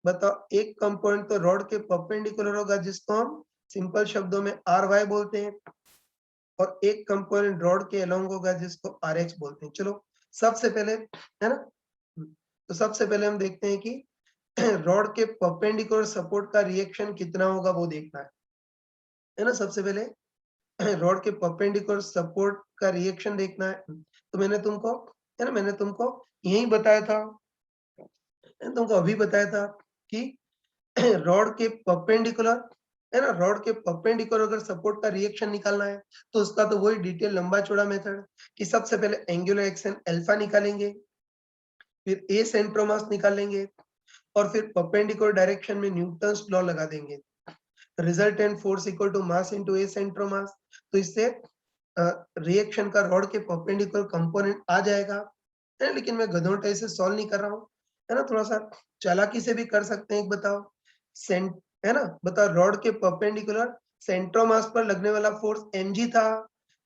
बताओ एक कंपोनेंट तो रॉड के परपेंडिकुलर होगा जिसको हम सिंपल शब्दों में आर वाई बोलते हैं और एक कंपोनेंट रॉड के अलोंग होगा जिसको आर एक्स बोलते हैं। चलो सबसे पहले, है ना, तो सबसे पहले हम देखते हैं कि रॉड के परपेंडिकुलर सपोर्ट का रिएक्शन कितना होगा वो देखना है ना। सबसे पहले रॉड के परपेंडिकुलर सपोर्ट का रिएक्शन देखना है। तो मैंने तुमको, है ना, मैंने तुमको यही बताया था, मैंने तुमको अभी बताया था कि रॉड के परपेंडिकुलर, है ना, रॉड के परपेंडिकुलर अगर सपोर्ट का रिएक्शन निकालना है तो उसका तो वही डिटेल लंबा चौड़ा मेथड कि सबसे पहले एंगुलर एक्शन अल्फा निकालेंगे, फिर ए सेंट्रोमास निकालेंगे और फिर परपेंडिकुलर डायरेक्शन में न्यूटन्स लॉ लगा देंगे। Resultant force equal to mass into a centre of mass. तो इससे रिएक्शन का रॉड के परपेंडिकुलर कंपोनेंट आ जाएगा, है ना। लेकिन मैं गधों टाइप से सॉल्व नहीं कर रहा हूँ, है ना, थोड़ा सा चालाकी से भी कर सकते हैं। एक बताओ सेंट, है ना, बताओ रॉड के परपेंडिकुलर सेंट्रोमास पर लगने वाला फोर्स mg था,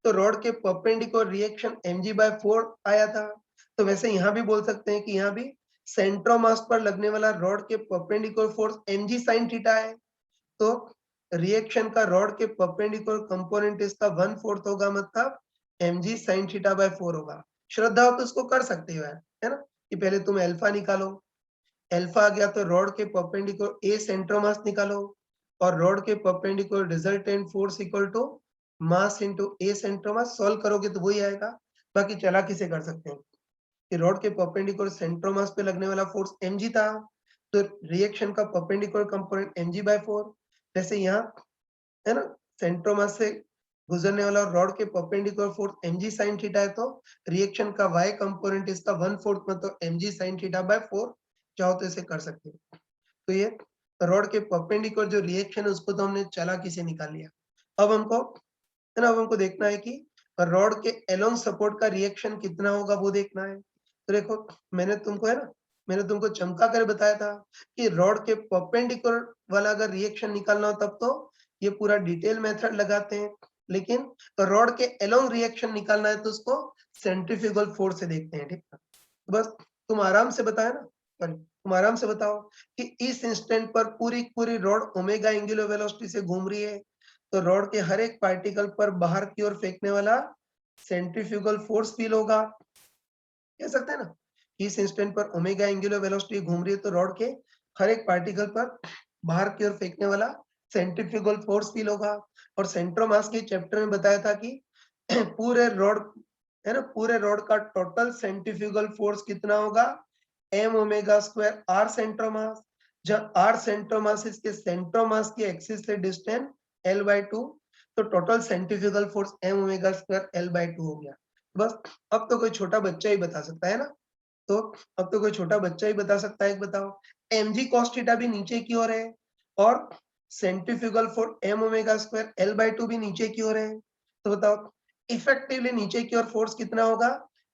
तो रॉड के परपेंडिकुलर रिएक्शन mg/4 आया था। तो वैसे यहाँ भी बोल सकते हैं कि यहाँ भी सेंट्रोमास पर लगने वाला रॉड के perpendicular force mg sin theta है। तो रिएक्शन का रॉड के परपेंडिकुलर कंपोनेंट इसका 1/4 होगा, मतलब mg sin थीटा/4 होगा। श्रद्धा हो तो इसको कर सकते हो यार, है ना, कि पहले तुम अल्फा निकालो, अल्फा आ गया तो रॉड के परपेंडिकुलर ए सेंट्रोमास निकालो और रॉड के perpendicular resultant force equal to mass into a centre of mass. Solve करोगे तो वही आएगा। बाकी चालाकी से कर सकते हैं कि रॉड के परपेंडिकुलर सेंट्रोमास पे लगने वाला फोर्स mg था, तो रिएक्शन का परपेंडिकुलर कंपोनेंट mg/4। जैसे यहाँ, है ना, सेंट्रोमास से गुजरने वाला रॉड के perpendicular force mg sin theta है तो रिएक्शन का y कंपोनेंट इसका 1/4 मतलब mg sin थीटा/4। चाहो तो इसे कर सकते हो। तो ये रॉड के परपेंडिकुलर जो रिएक्शन है उसको तो हमने चालाकी से निकाल लिया। अब हमको, है ना, अब हमको देखना है कि रॉड के अलोंग सपोर्ट का रिएक्शन कितना होगा वो देखना है। तो देखो मैंने तुमको, है ना, मैंने तुमको चमका कर बताया था कि रॉड के परपेंडिकुलर वाला अगर रिएक्शन निकालना हो तब तो ये पूरा डिटेल मेथड लगाते हैं, लेकिन रॉड के अलोंग रिएक्शन निकालना है तो उसको सेंट्रीफ्यूगल फोर्स से देखते हैं, ठीक है। तो बस तुम आराम से बताया ना, तुम आराम से बताओ कि इस इंस्टेंट पर पूरी रॉड ओमेगा एंगुलर वेलोसिटी से घूम रही है, तो रॉड के हर एक पार्टिकल पर बाहर की ओर फेंकने वाला सेंट्रीफ्यूगल फोर्स फील होगा। कह सकते हैं ना, इस इंस्टेंट पर ओमेगा एंगुलर वेलोसिटी घूम रही है तो रॉड के हर एक पार्टिकल पर बाहर की ओर फेंकने वाला सेंट्रीफ्यूगल फोर्स फील होगा। और सेंट्रोमास के चैप्टर में बताया था कि पूरे रॉड, है ना, पूरे रॉड का टोटल सेंट्रीफ्यूगल फोर्स कितना होगा, m ओमेगा स्क्वायर r सेंट्रोमास, जहां r सेंट्रोमास इसके सेंट्रोमास की एक्सिस से डिस्टेंस l/2। तो total centrifugal force m omega square L/2 हो गया। बस अब तो कोई छोटा बच्चा ही बता सकता है ना। तो अब तो कोई छोटा बच्चा ही बता सकता है कि बताओ mg cos थीटा भी नीचे की ओर है और centrifugal force m omega square L/2 भी नीचे की ओर है। तो बताओ इफेक्टिवली नीचे की ओर फोर्स कितना होगा?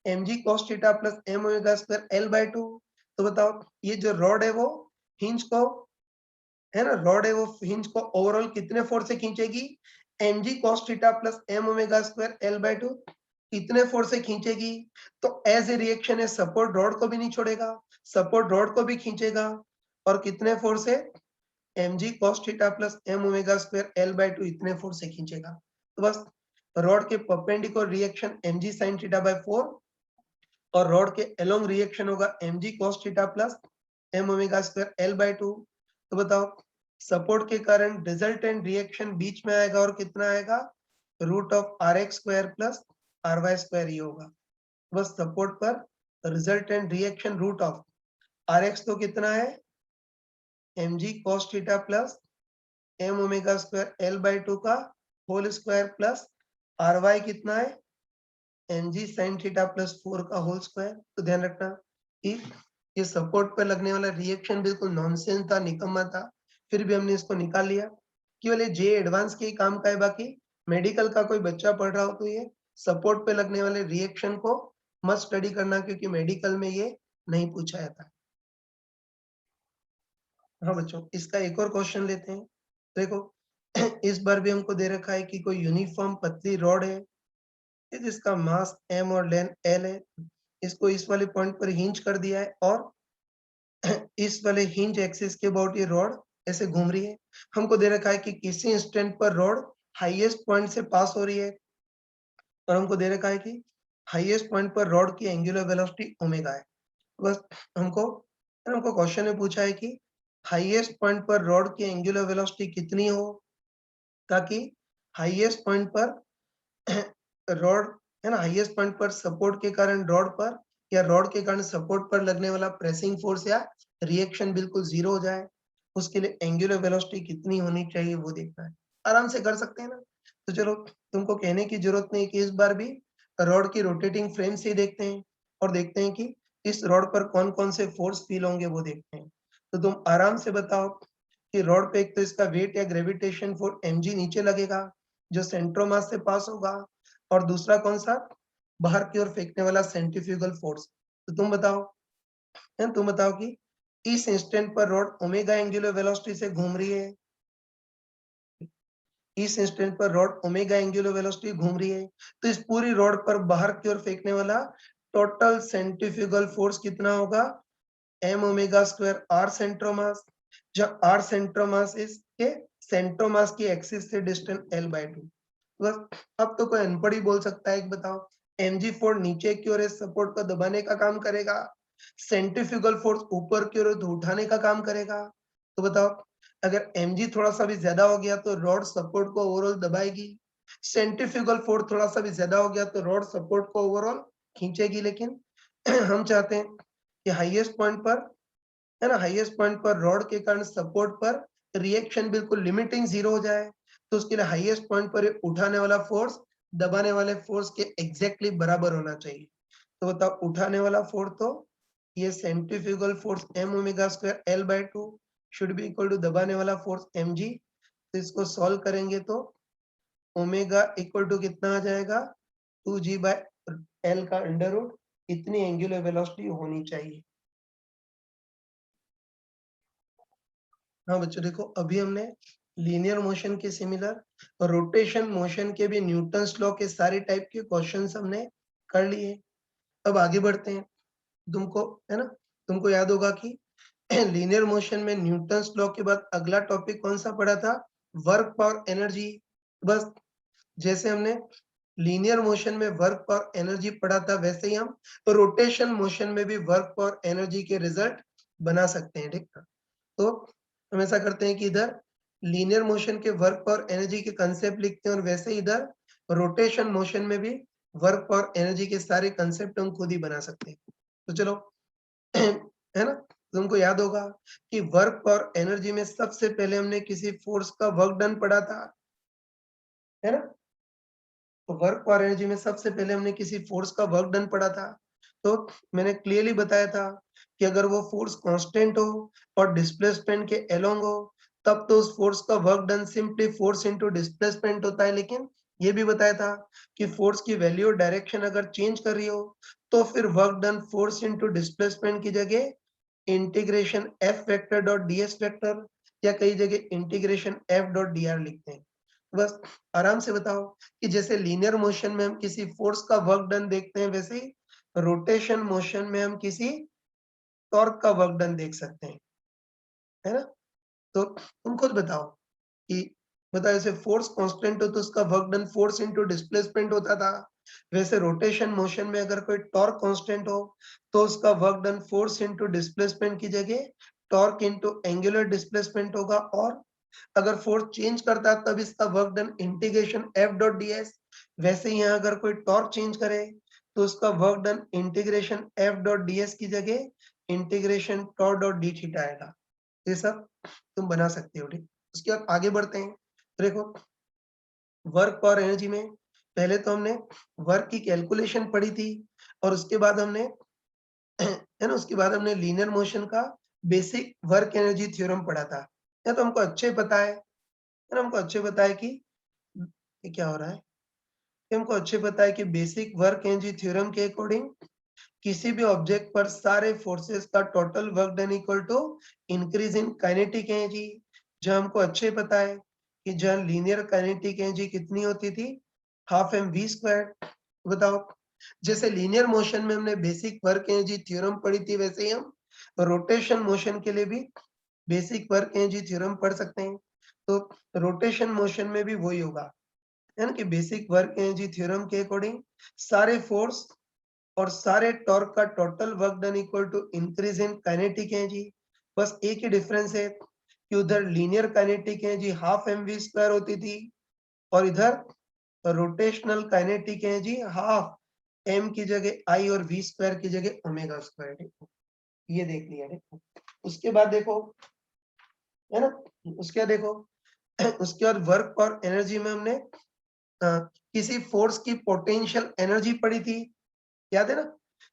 mg cos theta plus m omega square L/2। तो बताओ ये जो रॉड है वो हिंज को, है ना, रॉड है वो हिंज को ओवरऑल कितने फोर्स से खींचेगी? mg cos theta plus m omega square L/2 कितने फोर्स से खींचेगी? तो एज ए रिएक्शन है सपोर्ट रॉड को भी नहीं छोड़ेगा, सपोर्ट रॉड को भी खींचेगा और कितने फोर्स से? mg cos theta plus m omega square L/2 इतने फोर्स से खींचेगा। तो बस रॉड के perpendicular reaction mg sin theta by 4 और रॉड के अलोंग रिएक्शन होगा mg cos theta plus m omega square L/2। तो बताओ सपोर्ट के कारण रिजल्टेंट रिएक्शन बीच में आएगा और कितना आएगा? Root of rx square plus ry square ही होगा। बस सपोर्ट पर resultant reaction root of rx तो कितना है? mg cos theta plus m omega square L/2 का होल स्क्वायर प्लस ry कितना है? mg sin थीटा प्लस 4 का होल स्क्वायर। तो ध्यान रखना कि ये सपोर्ट पर लगने वाला रिएक्शन बिल्कुल नॉनसेंस था, निकम्मा था, फिर भी हमने इसको निकाल लिया। केवल ये जे एडवांस के ही काम का है, बाकी मेडिकल का कोई बच्चा पढ़ रहा हो तो ये सपोर्ट पे लगने वाले रिएक्शन को मस्ट स्टडी करना, क्योंकि मेडिकल में ये नहीं पूछा जाता। हाँ बच्चों, इसका एक और क्वेश्चन लेते हैं। देखो इस बार भी हमको दे रखा है कि कोई यूनिफॉर्म पतली रॉड है जिसका मास m और लेंथ l है। इसको इस वाले पॉइंट पर हिंज कर दिया है और इस वाले हिंज एक्सिस के अबाउट ये रॉड ऐसे घूम रही है। हमको दे रखा है कि किसी इंस्टेंट पर रॉड हाईएस्ट पॉइंट से पास हो रही है और हमको दे रखा है कि हाईएस्ट पॉइंट पर रॉड की एंगुलर वेलोसिटी ओमेगा है। बस हमको हमको क्वेश्चन में पूछा है कि हाईएस्ट पॉइंट पर रॉड की एंगुलर वेलोसिटी कितनी हो, ताकि हाईएस्ट पॉइंट पर रॉड, है ना, हाईएस्ट पॉइंट पर सपोर्ट के कारण रॉड पर या रॉड के कारण सपोर्ट पर लगने वाला प्रेसिंग फोर्स या रिएक्शन बिल्कुल जीरो हो जाए। उसके लिए एंगुलर वेलोसिटी कितनी होनी चाहिए वो देखना है। आराम से कर सकते हैं ना। तो चलो तुमको कहने की जरूरत नहीं कि इस बार भी रॉड की रोटेटिंग फ्रेम से ही देखते हैं और देखते हैं कि इस रॉड पर कौन कौन से फोर्स फील होंगे वो देखते हैं। तो तुम आराम से बताओ कि रॉड पे एक तो इसका वेट या ग्रेविटेशन फोर्स mg नीचे लगेगा जो सेंट्रोमास से पास होगा, और दूसरा कौन सा? बाहर की ओर फेंकने वाला सेंट्रीफ्यूगल फोर्स। तो तुम बताओ, है तुम बताओ कि इस इंस्टेंट पर रॉड ओमेगा एंगुलर वेलोसिटी से घूम रही है, इस इंस्टेंट पर रॉड ओमेगा एंगुलर वेलोसिटी घूम रही है, तो इस पूरी रॉड पर बाहर की ओर फेंकने वाला टोटल सेंट्रीफ्यूगल फोर्स कितना होगा? m ओमेगा स्क्वायर r सेंट्रोमास, जब r सेंट्रोमास इसके सेंट्रोमास की एक्सिस से डिस्टेंस L/2। बस अब तो कोई अनपढ़ ही बोल सकता है कि बताओ mg फोर्स नीचे की ओर सपोर्ट को दबाने का काम करेगा, सेंट्रीफ्यूगल फोर्स ऊपर की ओर उठाने का काम करेगा। तो बताओ अगर mg थोड़ा सा भी ज्यादा हो गया तो रॉड सपोर्ट को ओवरऑल दबाएगी, सेंट्रीफ्यूगल फोर्स थोड़ा सा भी ज्यादा हो गया तो रॉड सपोर्ट को ओवरऑल खींचेगी। लेकिन हम चाहते हैं कि हाईएस्ट पॉइंट पर, है ना, हाईएस्ट पॉइंट पर रॉड के कारण सपोर्ट पर रिएक्शन बिल्कुल लिमिटिंग जीरो हो जाए। तो उसके लिए हाईएस्ट पॉइंट पर उठाने वाला फोर्स दबाने वाले फोर्स के एग्जैक्टली बराबर होना चाहिए। तो बताओ उठाने वाला फोर्स तो ये centrifugal force m omega square L/2 should be equal to दबाने वाला फोर्स mg। तो इसको सॉल्व करेंगे तो ओमेगा इक्वल टू कितना आ जाएगा? 2g बाय l का अंडर रूट, इतनी एंगुलर वेलोसिटी होनी चाहिए। हाँ बच्चों देखो, अभी हमने लीनियर मोशन के सिमिलर रोटेशन मोशन के भी न्यूटन्स लॉ के सारे टाइप के क्वेश्चंस हमने कर लिए। अब आगे बढ़ते हैं। तुमको, है ना, तुमको याद होगा कि लीनियर मोशन में न्यूटन्स लॉ के बाद अगला टॉपिक कौन सा पढ़ा था? Work power energy. बस जैसे हमने लीनियर मोशन में वर्क पावर एनर्जी पढ़ा था, वैसे ही हम रोटेशन मोशन में भी वर्क पावर एनर्जी के रिजल्ट बना सकते हैं। ठीक है, तो हम ऐसा करते हैं कि इधर लीनियर मोशन के वर्क पावर एनर्जी के कंसेप्ट लिखते हैं और वैसे ही इधर रोटेशन मोशन में भी वर्क पावर एनर्जी के सारे कंसेप्ट हम खुद ही बना सकते हैं। तो चलो है ना, तुमको याद होगा कि वर्क पावर एनर्जी में सबसे पहले हमने किसी फोर्स का वर्क डन पढ़ा था, है ना? तो वर्क और एनर्जी में सबसे पहले हमने किसी फोर्स का वर्क डन पढ़ा था। तो मैंने क्लियरली बताया था कि अगर वो फोर्स कांस्टेंट हो और डिस्प्लेसमेंट के अलोंग हो, तब तो उस फोर्स का work done simply force into displacement होता है। लेकिन ये भी बताया था कि फोर्स की वैल्यू और डायरेक्शन अगर चेंज कर रही हो, तो फिर work done force into displacement की जगह integration F vector dot DS vector या कई जगह इंटीग्रेशन एफ डॉट डीआर लिखते हैं। बस आराम से बताओ कि जैसे लीनियर मोशन में हम किसी फोर्स का वर्क डन देखते हैं, वैसे ही रोटेशन मोशन में हम किसी टॉर्क का वर्क डन देख सकते हैं, है ना? तो तुम खुद बताओ कि बताओ जैसे फोर्स कांस्टेंट हो तो उसका work done force into displacement होता था, वैसे रोटेशन मोशन में अगर कोई टॉर्क कांस्टेंट हो तो उसका work done force into displacement की जगह टॉर्क इनटू एंगुलर डिस्प्लेसमेंट होगा। और अगर फोर्स चेंज करता है तब इसका work done integration F dot DS. वैसे ही यहाँ अगर कोई टॉर्क चेंज करे तो उसका work done integration F dot DS की जगह integration tau dot D theta आएगा। ये सब तुम बना सकते हो, ठीक? उसके बाद आगे बढ़ते हैं। तो देखो वर्क और एनर्जी में पहले तो हमने वर्क की कैलकुलेशन पढ़ी थी और उसके बाद हमने है ना, उसके बाद हमने लीनियर मोशन का बेसिक वर्क एनर्जी थ्योरम पढ़ा था। या तो हमको अच्छे पता है ना, हमको अच्छे पता है कि ये क्या हो रहा है, कि हमको अच्छे पता है कि बेसिक वर्क एनर्जी थ्योरम के अकॉर्डिंग किसी भी ऑब्जेक्ट पर सारे फोर्सेस का total work done equal to increase in kinetic energy. जो हमको अच्छे पता है कि जहाँ लीनियर काइनेटिक एनर्जी कितनी होती थी, हाफ एम वी स्क्वायर। बताओ जैसे लीनियर मोशन में हमने बेसिक वर्क एनर्जी थ्योरम पढ़ी थी, वैसे ही हम रोटेशन मोशन के लिए भी बेसिक वर्क एनर्जी थ्योरम पढ़ सकते हैं। तो रोटेशन मोशन में भी वही होगा, है ना, कि बेसिक वर्क एनर्जी थ्योरम के अकॉर्डिंग सारे फोर्स और सारे टॉर्क का total work done equal to increase in kinetic energy. बस एक ही डिफरेंस है कि उधर linear kinetic energy half M V square होती थी और इधर rotational kinetic energy half M की जगह आई और वी स्क्वायर की जगह ओमेगा स्क्वायर। ये देख लिया। देखो उसके बाद देखो, है ना, उसके बाद देखो उसके बाद वर्क और एनर्जी में हमने किसी फोर्स की पोटेंशियल एनर्जी पढ़ी थी, याद है ना,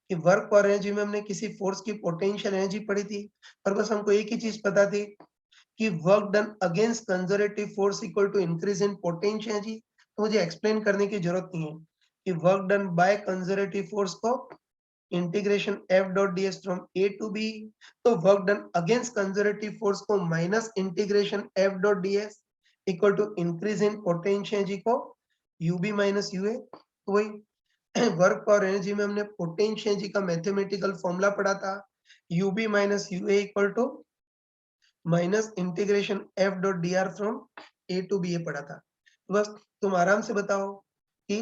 कि वर्क और एनर्जी में हमने किसी फोर्स की पोटेंशियल एनर्जी पढ़ी थी। और बस हमको एक ही चीज पता थी कि work done against conservative force equal to increase in potential energy. तो मुझे एक्सप्लेन करने की जरूरत नहीं है कि work done by conservative force को integration F dot d s from A to B, तो work done against conservative force को minus integration F dot d s equal to increase in potential energy को यूबी माइनस यूए। तो वही वर्क और एनर्जी में हमने पोटेंशियल एनर्जी का मैथमेटिकल फॉर्मूला पढ़ा था, U B minus UA equal to minus integration F dot d r from A to B, ए पढ़ा था। तो बस तुम आराम से बताओ कि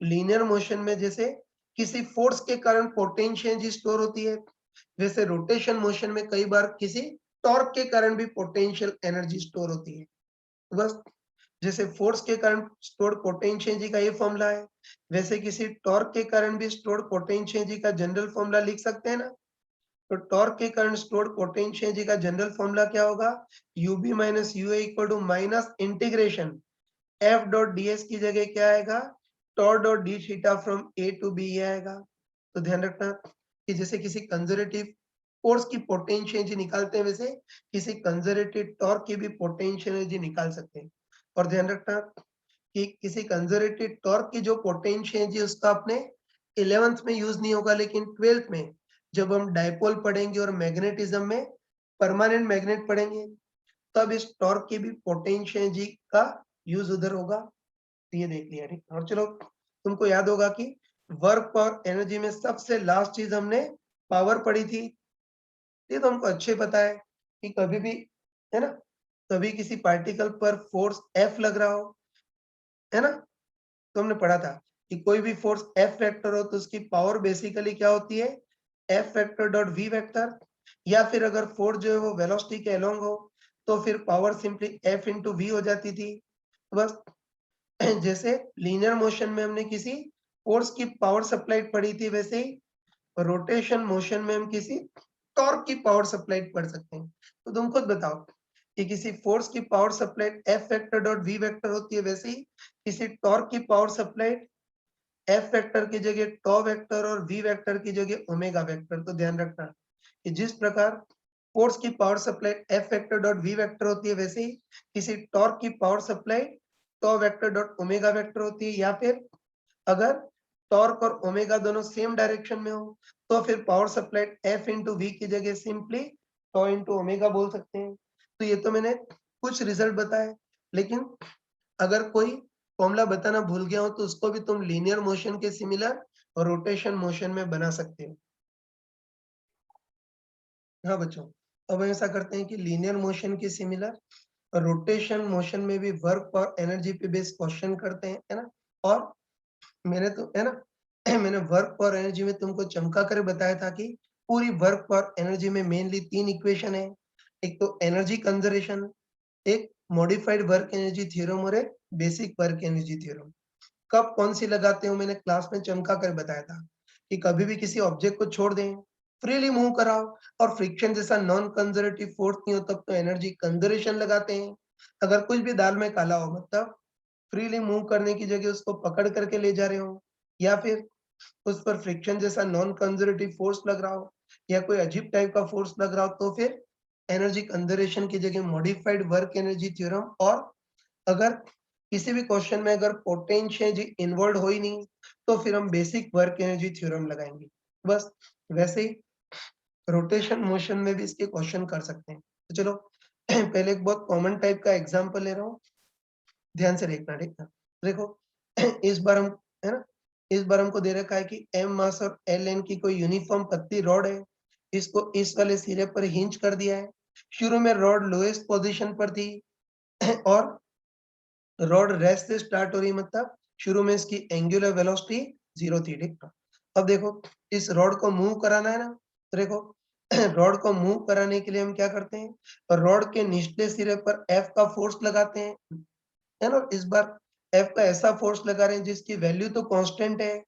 लीनियर मोशन में जैसे किसी फोर्स के कारण पोटेंशियल एनर्जी स्टोर होती है, वैसे रोटेशन मोशन में कई बार किसी टॉर्क के कारण भी पोटेंशियल एनर्जी स्टोर होती है। तो बस जैसे फोर्स के कारण स्टोर्ड पोटेंशियल एनर्जी का ये फॉर्मूला है, वैसे किसी टॉर्क के कारण भी स्टोर्ड पोटेंशियल एनर्जी का जनरल फॉर्मूला लिख सकते हैं ना। तो टॉर्क के कारण स्टोर्ड पोटेंशियल एनर्जी का जनरल फॉर्मूला क्या होगा, UB minus UA equal to minus integration F dot DS की जगह क्या आएगा, tau dot D theta from A to B आएगा। तो ध्यान रखना कि जैसे किसी कंजर्वेटिव फोर्स की पोटेंशियल एनर्जी निकालते हैं, वैसे किसी कंजर्वेटिव टॉर्क की भी पोटेंशियल एनर्जी निकाल सकते हैं। और ध्यान रखना कि किसी कंजर्वेटिव टॉर्क की जो पोटेंशियल एनर्जी उसका अपने 11th में यूज नहीं होगा, लेकिन 12th में जब हम डायपोल पढ़ेंगे और मैग्नेटिज्म में परमानेंट मैग्नेट पढ़ेंगे, तब इस टॉर्क की भी पोटेंशियल एनर्जी का यूज उधर होगा। तो ये देख लिया, ठीक। और चलो तुमको याद होगा कि वर्क और एनर्जी में सबसे लास्ट चीज हमने पावर पढ़ी थी। ये तो हमको अच्छे पता है कि कभी भी, है ना, कभी किसी पार्टिकल पर फोर्स एफ लग रहा हो, है ना, तो हमने पढ़ा था कि कोई भी फोर्स एफ वेक्टर हो तो उसकी पावर बेसिकली क्या होती है, F vector dot V vector. या फिर अगर फोर्स जो है वो वेलोसिटी के अलोंग हो तो फिर power simply F into V हो जाती थी। तो बस जैसे लीनियर मोशन में हमने किसी फोर्स की पावर सप्लाई पढ़ी थी, वैसे ही रोटेशन मोशन में हम किसी टॉर्क की पावर सप्लाई पढ़ सकते हैं। तो तुम खुद बताओ कि किसी फोर्स की power supplied F vector dot V vector होती है, वैसे ही किसी टॉर्क की पावर सप्लाइड एफ वेक्टर की जगह टॉ वेक्टर और वी वेक्टर की जगह ओमेगा वेक्टर। तो ध्यान रखना कि जिस प्रकार फोर्स की power supply F vector dot V vector होती है, वैसे ही किसी टॉर्क की power supply tau vector dot omega vector होती है। या फिर अगर टॉर्क और ओमेगा दोनों सेम डायरेक्शन में हो तो फिर power supply F into V की जगह सिंपली टॉ इंटू ओमेगा बोल सकते हैं। तो ये तो मैंने कुछ रिजल्ट बताए, लेकिन अगर कोई फॉर्मूला बताना भूल गया हो तो उसको भी तुम लीनियर मोशन के सिमिलर और रोटेशन मोशन में बना सकते हो। हाँ बच्चों, अब ऐसा करते हैं कि लीनियर मोशन के सिमिलर और रोटेशन मोशन में भी वर्क और एनर्जी पे बेस्ड क्वेश्चन करते हैं, है ना। और मैंने तो है ना मैंने वर्क और एनर्जी में तुमको चमका कर बताया था कि पूरी वर्क और एनर्जी में मेनली 3 इक्वेशन है। एक तो एनर्जी कंजर्वेशन, एक मॉडिफाइड वर्क एनर्जी थ्योरम और एक बेसिक वर्क एनर्जी थ्योरम। कब कौन सी लगाते हो मैंने क्लास में चमका कर बताया था कि कभी भी किसी ऑब्जेक्ट को छोड़ दें, फ्रीली मूव कराओ और फ्रिक्शन जैसा नॉन कंजर्वेटिव फोर्स नहीं हो तब तो एनर्जी कंजर्वेशन लगाते हैं। अगर कुछ भी दाल में काला हो मतलब फ्रीली मूव करने की जगह उसको पकड़ करके ले जा रहे हो, या फिर उस पर फ्रिक्शन जैसा नॉन कंजर्वेटिव फोर्स लग रहा हो या कोई अजीब टाइप का फोर्स लग रहा हो, तो फिर एनर्जी कंजर्वेशन की जगह मॉडिफाइड वर्क एनर्जी थ्योरम। और अगर किसी भी क्वेश्चन में अगर पोटेंशियल इन्वॉल्व हो ही नहीं तो फिर हम बेसिक वर्क एनर्जी थ्योरम लगाएंगे। बस वैसे ही रोटेशन मोशन में भी इसके क्वेश्चन कर सकते हैं। तो चलो पहले एक बहुत कॉमन टाइप का एग्जांपल ले रहा हूँ, ध्यान से देखना, ठीक है। देखो इस बार हम है ना इस बार हमको दे रखा है कि एम मास और एल एन की कोई यूनिफॉर्म पतली रॉड है। इसको इस वाले सिरे पर हिंज कर दिया है। शुरू में रॉड लोएस्ट पोजीशन पर थी और रॉड रेस्ट से स्टार्ट हो रही, मतलब शुरू में इसकी एंगुलर वेलोसिटी 0 थी, ठीक है। अब देखो इस रॉड को मूव कराना है ना, तो देखो रॉड को मूव कराने के लिए हम क्या करते हैं, रॉड के निचले सिरे पर एफ का फोर्स लगाते हैं, है ना। इस बार एफ का ऐसा फोर्स लगा रहे हैं जिसकी वैल्यू तो कांस्टेंट है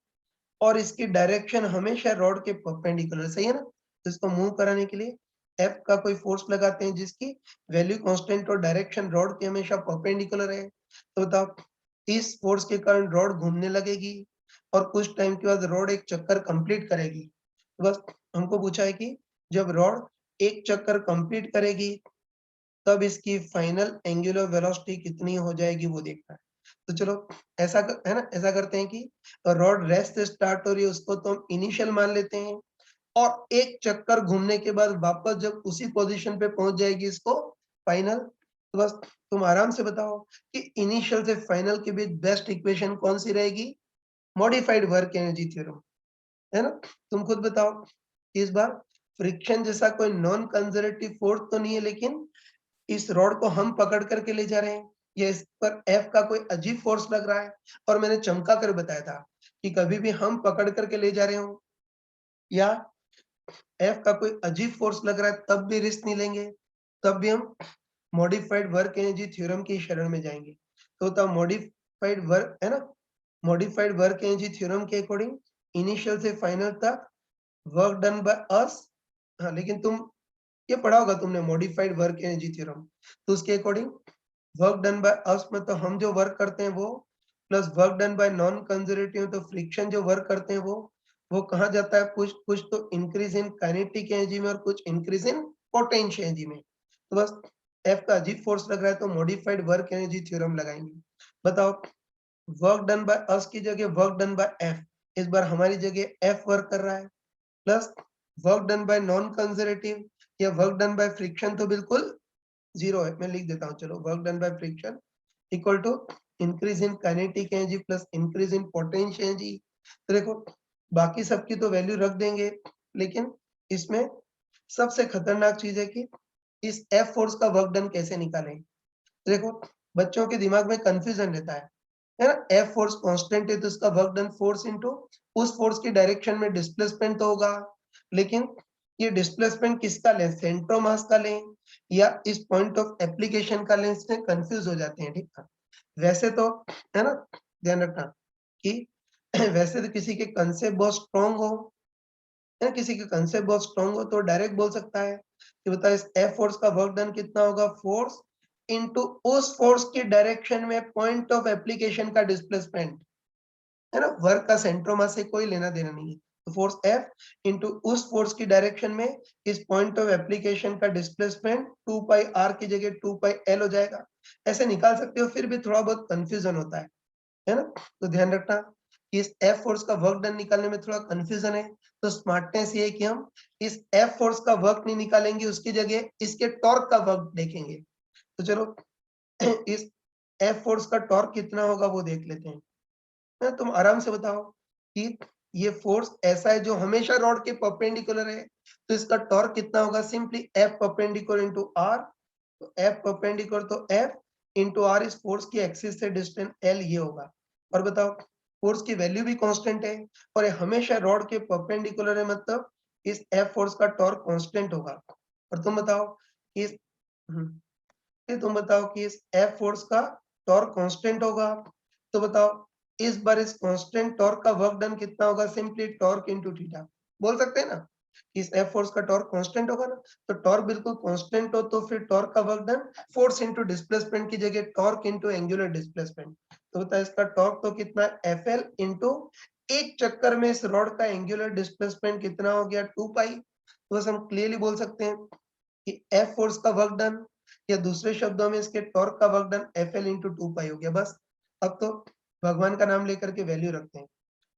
और इसकी डायरेक्शन हमेशा रॉड के परपेंडिकुलर, सही है ना। तो इसको मूव कराने के लिए एफ का कोई फोर्स लगाते हैं जिसकी वैल्यू कांस्टेंट और डायरेक्शन रॉड के हमेशा परपेंडिकुलर है। तो बताओ इस फोर्स के कारण रॉड घूमने लगेगी और कुछ टाइम के बाद रॉड एक चक्कर कंप्लीट करेगी। तो बस हमको पूछा है कि जब रॉड एक चक्कर कंप्लीट करेगी तब इसकी फाइनल एंगुलर वेलोसिटी कितनी हो जाएगी वो देखना है। तो चलो है ना, ऐसा करते हैं कि रॉड रेस्ट से स्टार्ट हो रही है उसको तो हम इनिशियल मान लेते हैं और एक चक्कर घूमने के बाद वापस जब उसी पोजीशन पे पहुंच जाएगी इसको फाइनल। तो बस तुम आराम से बताओ कि इनिशियल से फाइनल के बीच बेस्ट इक्वेशन कौन सी रहेगी, मॉडिफाइड वर्क एनर्जी थ्योरम, है ना। तुम खुद बताओ इस बार फ्रिक्शन जैसा कोई नॉन कंजर्वेटिव फोर्स तो नहीं है, लेकिन इस रॉड को हम पकड़ करके ले जा रहे हैं या इस पर एफ का कोई अजीब फोर्स लग रहा है। और मैंने चमका कर बताया था कि कभी भी हम पकड़ करके ले जा रहे हो या एफ का कोई अजीब फोर्स लग रहा है तब भी रिस्क नहीं लेंगे, तब भी हम मॉडिफाइड वर्क एनर्जी थ्योरम की शरण में जाएंगे। तो तब मॉडिफाइड वर्क है ना, मॉडिफाइड वर्क एनर्जी थ्योरम के अकॉर्डिंग इनिशियल से फाइनल तक वर्क डन बाय अस। हाँ लेकिन तुम ये पढ़ा होगा तुमने मॉडिफाइड वर्क एनर्जी थ्योरम, तो उसके according work done by us मतलब हम जो वर्क करते हैं वो plus work done by non conservative तो फ्रिक्शन जो वर्क करते हैं वो कहाँ जाता है, कुछ कुछ तो इंक्रीज इन काइनेटिक एनर्जी में और कुछ इंक्रीज इन पोटेंशियल एनर्जी में। तो बस एफ का अजीब फोर्स लग रहा है तो मॉडिफाइड वर्क एनर्जी थ्योरम लगाएंगे। बताओ वर्क डन बाय अस की जगह वर्क डन बाय एफ, इस बार हमारी जगह एफ वर्क कर रहा है plus work done by non conservative या वर्क डन बाय फ्रिक्शन तो बिल्कुल 0 है। मैं लिख देता हूँ, चलो work done by friction equal to increase in kinetic energy plus increase in potential energy. तो देखो बाकी सबकी तो वैल्यू रख देंगे, लेकिन इसमें सबसे खतरनाक चीज है कि इस एफ फोर्स का वर्क डन कैसे निकालें। देखो बच्चों के दिमाग में कंफ्यूजन रहता है ना। एफ फोर्स कांस्टेंट है तो इसका वर्क डन फोर्स इनटू उस फोर्स की डायरेक्शन में डिस्प्लेसमेंट तो होगा, लेकिन ये डिस्प्लेसमेंट किसका लें, सेंटर ऑफ मास का लें या इस पॉइंट ऑफ एप्लीकेशन का लें, इसमें कंफ्यूज हो जाते हैं, ठीक है। वैसे तो है ना, ध्यान रखना कि वैसे तो किसी के कंसेप्ट बहुत स्ट्रांग हो है ना, किसी का कंसेप्ट बहुत स्ट्रांग हो तो डायरेक्ट बोल सकता है कि बता इस एफ फोर्स का वर्क डन कितना होगा, फोर्स इनटू उस फोर्स की डायरेक्शन में पॉइंट ऑफ एप्लीकेशन का डिस्प्लेसमेंट, है ना, वर्क का सेंट्रोमा से कोई लेना देना नहीं है। तो फोर्स एफ इनटू उस फोर्स की डायरेक्शन में इस पॉइंट ऑफ एप्लीकेशन का डिस्प्लेसमेंट 2 पाई आर की जगह 2 पाई एल हो जाएगा। ऐसे निकाल सकते हो, फिर भी थोड़ा बहुत कंफ्यूजन होता है ना, तो ध्यान रखना कि इस एफ फोर्स का वर्क डन निकालने में थोड़ा कंफ्यूजन है, तो स्मार्टनेस ये है कि हम इस एफ फोर्स का वर्क नहीं निकालेंगे, उसकी जगह इसके टॉर्क का वर्क देखेंगे। तो चलो इस एफ फोर्स का टॉर्क कितना होगा वो देख लेते हैं। तुम आराम से बताओ कि ये फोर्स ऐसा है जो हमेशा रॉड के परपेंडिकुलर है, तो इसका टॉर्क कितना होगा, simply F perpendicular into R. तो एफ परपेंडिकुलर तो एफ इनटू आर इस फोर्स की एक्सिस से डिस्टेंस एल ये होगा। और बताओ फोर्स की वैल्यू भी कांस्टेंट है और ये हमेशा रॉड के परपेंडिकुलर है, मतलब इस एफ फोर्स का टॉर्क कांस्टेंट होगा। और तुम बताओ कि तुम बताओ कि इस एफ फोर्स का टॉर्क कांस्टेंट होगा, तो बताओ इस बार इस कांस्टेंट टॉर्क का वर्क डन कितना होगा, सिंपली टॉर्क इनटू थीटा बोल सकते हैं ना। इस एफ फोर्स का टॉर्क कांस्टेंट होगा ना, तो टॉर्क बिल्कुल कांस्टेंट हो तो फिर टॉर्क का work done force into displacement की जगह टॉर्क इनटू एंगुलर डिस्प्लेसमेंट, तो होता है इसका टॉर्क तो कितना है एफ एल इनटू एक चक्कर में इस रॉड का एंगुलर डिस्प्लेसमेंट कितना हो गया 2 पाई। तो बस हम क्लियरली बोल सकते हैं कि एफ फोर्स का वर्क डन या दूसरे शब्दों में इसके टॉर्क का work done F L into 2 पाई हो गया। बस अब तो भगवान का नाम लेकर के वैल्यू रखते हैं।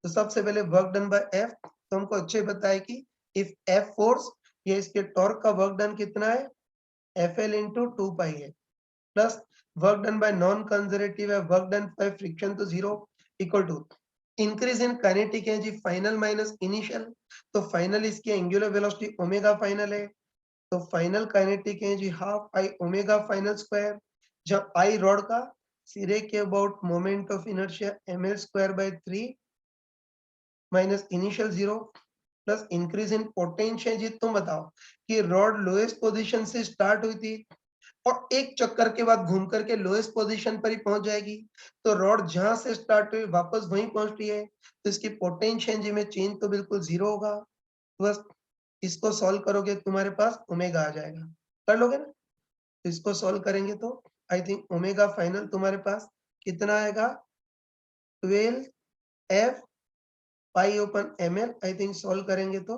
तो सबसे पहले वर्क डन बाय एफ, तो हमको अच्छे पता है कि इफ एफ फोर्स ये इसके टॉर्क का वर्क डन कितना है एफ एल इंटू 2 पाई है, plus work done by non conservative है वर्क डन बाय फ्रिक्शन तो zero equal to increase in kinetic energy final minus initial. तो फाइनल इसकी एंगुलर वेलोसिटी ओमेगा फाइनल है, तो final kinetic energy half I omega final square, जब आई रॉड का सिरे के about moment of inertia ml square by 3 minus initial zero plus increase in potential. जी तुम बताओ कि रॉड लोएस्ट पोजीशन से स्टार्ट हुई थी और एक चक्कर के बाद घूम करके लोएस्ट पोजीशन पर ही पहुंच जाएगी, तो रॉड जहां से स्टार्ट हुई वापस वहीं पहुंच रही है, तो इसकी पोटेंशियल में चेंज तो बिल्कुल जीरो होगा। बस इसको सॉल्व करोगे तुम्हारे पास ओमेगा आ जाएगा, कर लोगे ना। तो इसको सॉल्व करेंगे तो आई थिंक ओमेगा फाइनल तुम्हारे पास कितना आएगा 12 F pi upon M L. I think solve करेंगे तो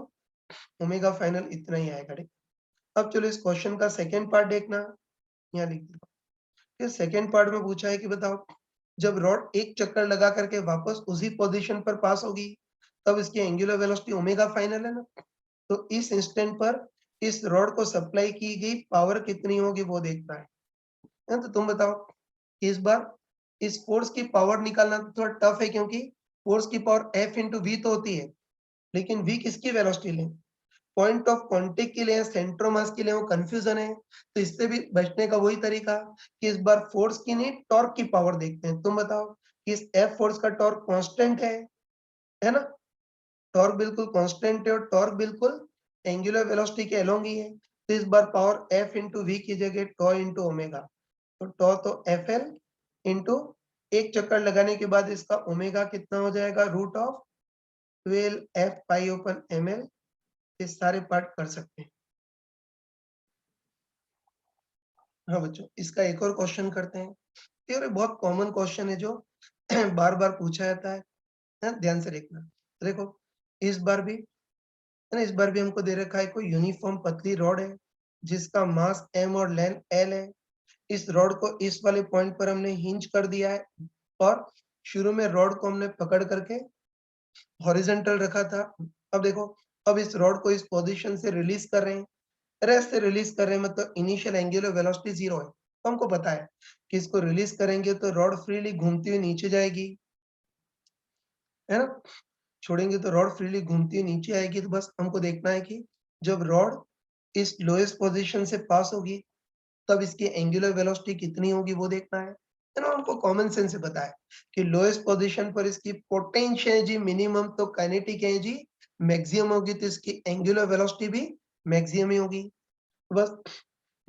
ओमेगा फाइनल इतना ही आएगा। ठीक, अब चलो इस क्वेश्चन का सेकेंड पार्ट देखना, यहाँ लिख दो। फिर सेकेंड पार्ट में पूछा है कि बताओ जब रॉड एक चक्कर लगा करके वापस उसी पोजीशन पर पास होगी तब इसकी एंगुलर वेलोसिटी ओमेगा फाइनल है ना, तो इस इंस्टेंट पर इस रॉड को सप्लाई की गई पावर कितनी होगी वो देखना है। तो तुम बताओ इस बार इस फोर्स की पावर निकालना तो थोड़ा टफ है, क्योंकि फोर्स की पावर एफ इंटू वी तो होती है, लेकिन वी किसकी वेलोसिटी लें, पॉइंट ऑफ कांटेक्ट के लिए सेंट्रोमास के लिए, वो कंफ्यूजन है। तो इससे भी बचने का वही तरीका कि इस बार फोर्स की नहीं टॉर्क की पावर देखते हैं। तुम बताओ कि इस एफ फोर्स का टॉर्क कांस्टेंट है ना, टॉर्क बिल्कुल कांस्टेंट है और टॉर्क बिल्कुल एंगुलर वेलोसिटी के अलोंग ही है, तो इस बार पावर एफ इंटू वी की जगह टॉ इंटू ओमेगा, तो टॉ तो एफ एल इंटू एक चक्कर लगाने के बाद इसका ओमेगा कितना हो जाएगा root of 12 F pi upon M L. ये सारे पार्ट कर सकते हैं। हाँ बच्चों, इसका एक और क्वेश्चन करते हैं। ये बहुत कॉमन क्वेश्चन है जो बार बार पूछा जाता है ना, ध्यान से देखना। देखो इस बार भी है ना, इस बार भी हमको दे रखा है कोई यूनिफॉर्म पतली रॉड है जिसका मास m और लेंथ l है। इस रॉड को इस वाले पॉइंट पर हमने हिंज कर दिया है और शुरू में रॉड को हमने पकड़ करके हॉरिजॉन्टल रखा था। अब देखो अब इस रॉड को इस पोजीशन से रिलीज कर रहे हैं, रेस्ट से रिलीज कर रहे हैं, मतलब इनिशियल एंगुलर वेलोसिटी जीरो है। तो हमको पता है कि इसको रिलीज करेंगे तो रॉड फ्रीली घूमती हुई नीचे जाएगी, है ना, छोड़ेंगे तो रॉड फ्रीली घूमती हुई नीचे आएगी। तो बस हमको देखना है कि जब रॉड इस लोएस्ट पोजीशन से पास होगी तब इसकी एंगुलर वेलोसिटी कितनी होगी वो देखना है ना। हमको कॉमन सेंस से पता है कि लोएस्ट पोजीशन पर इसकी पोटेंशियल एनर्जी मिनिमम तो काइनेटिक एनर्जी मैक्सिमम होगी, तो इसकी एंगुलर वेलोसिटी भी मैक्सिमम ही होगी। तो बस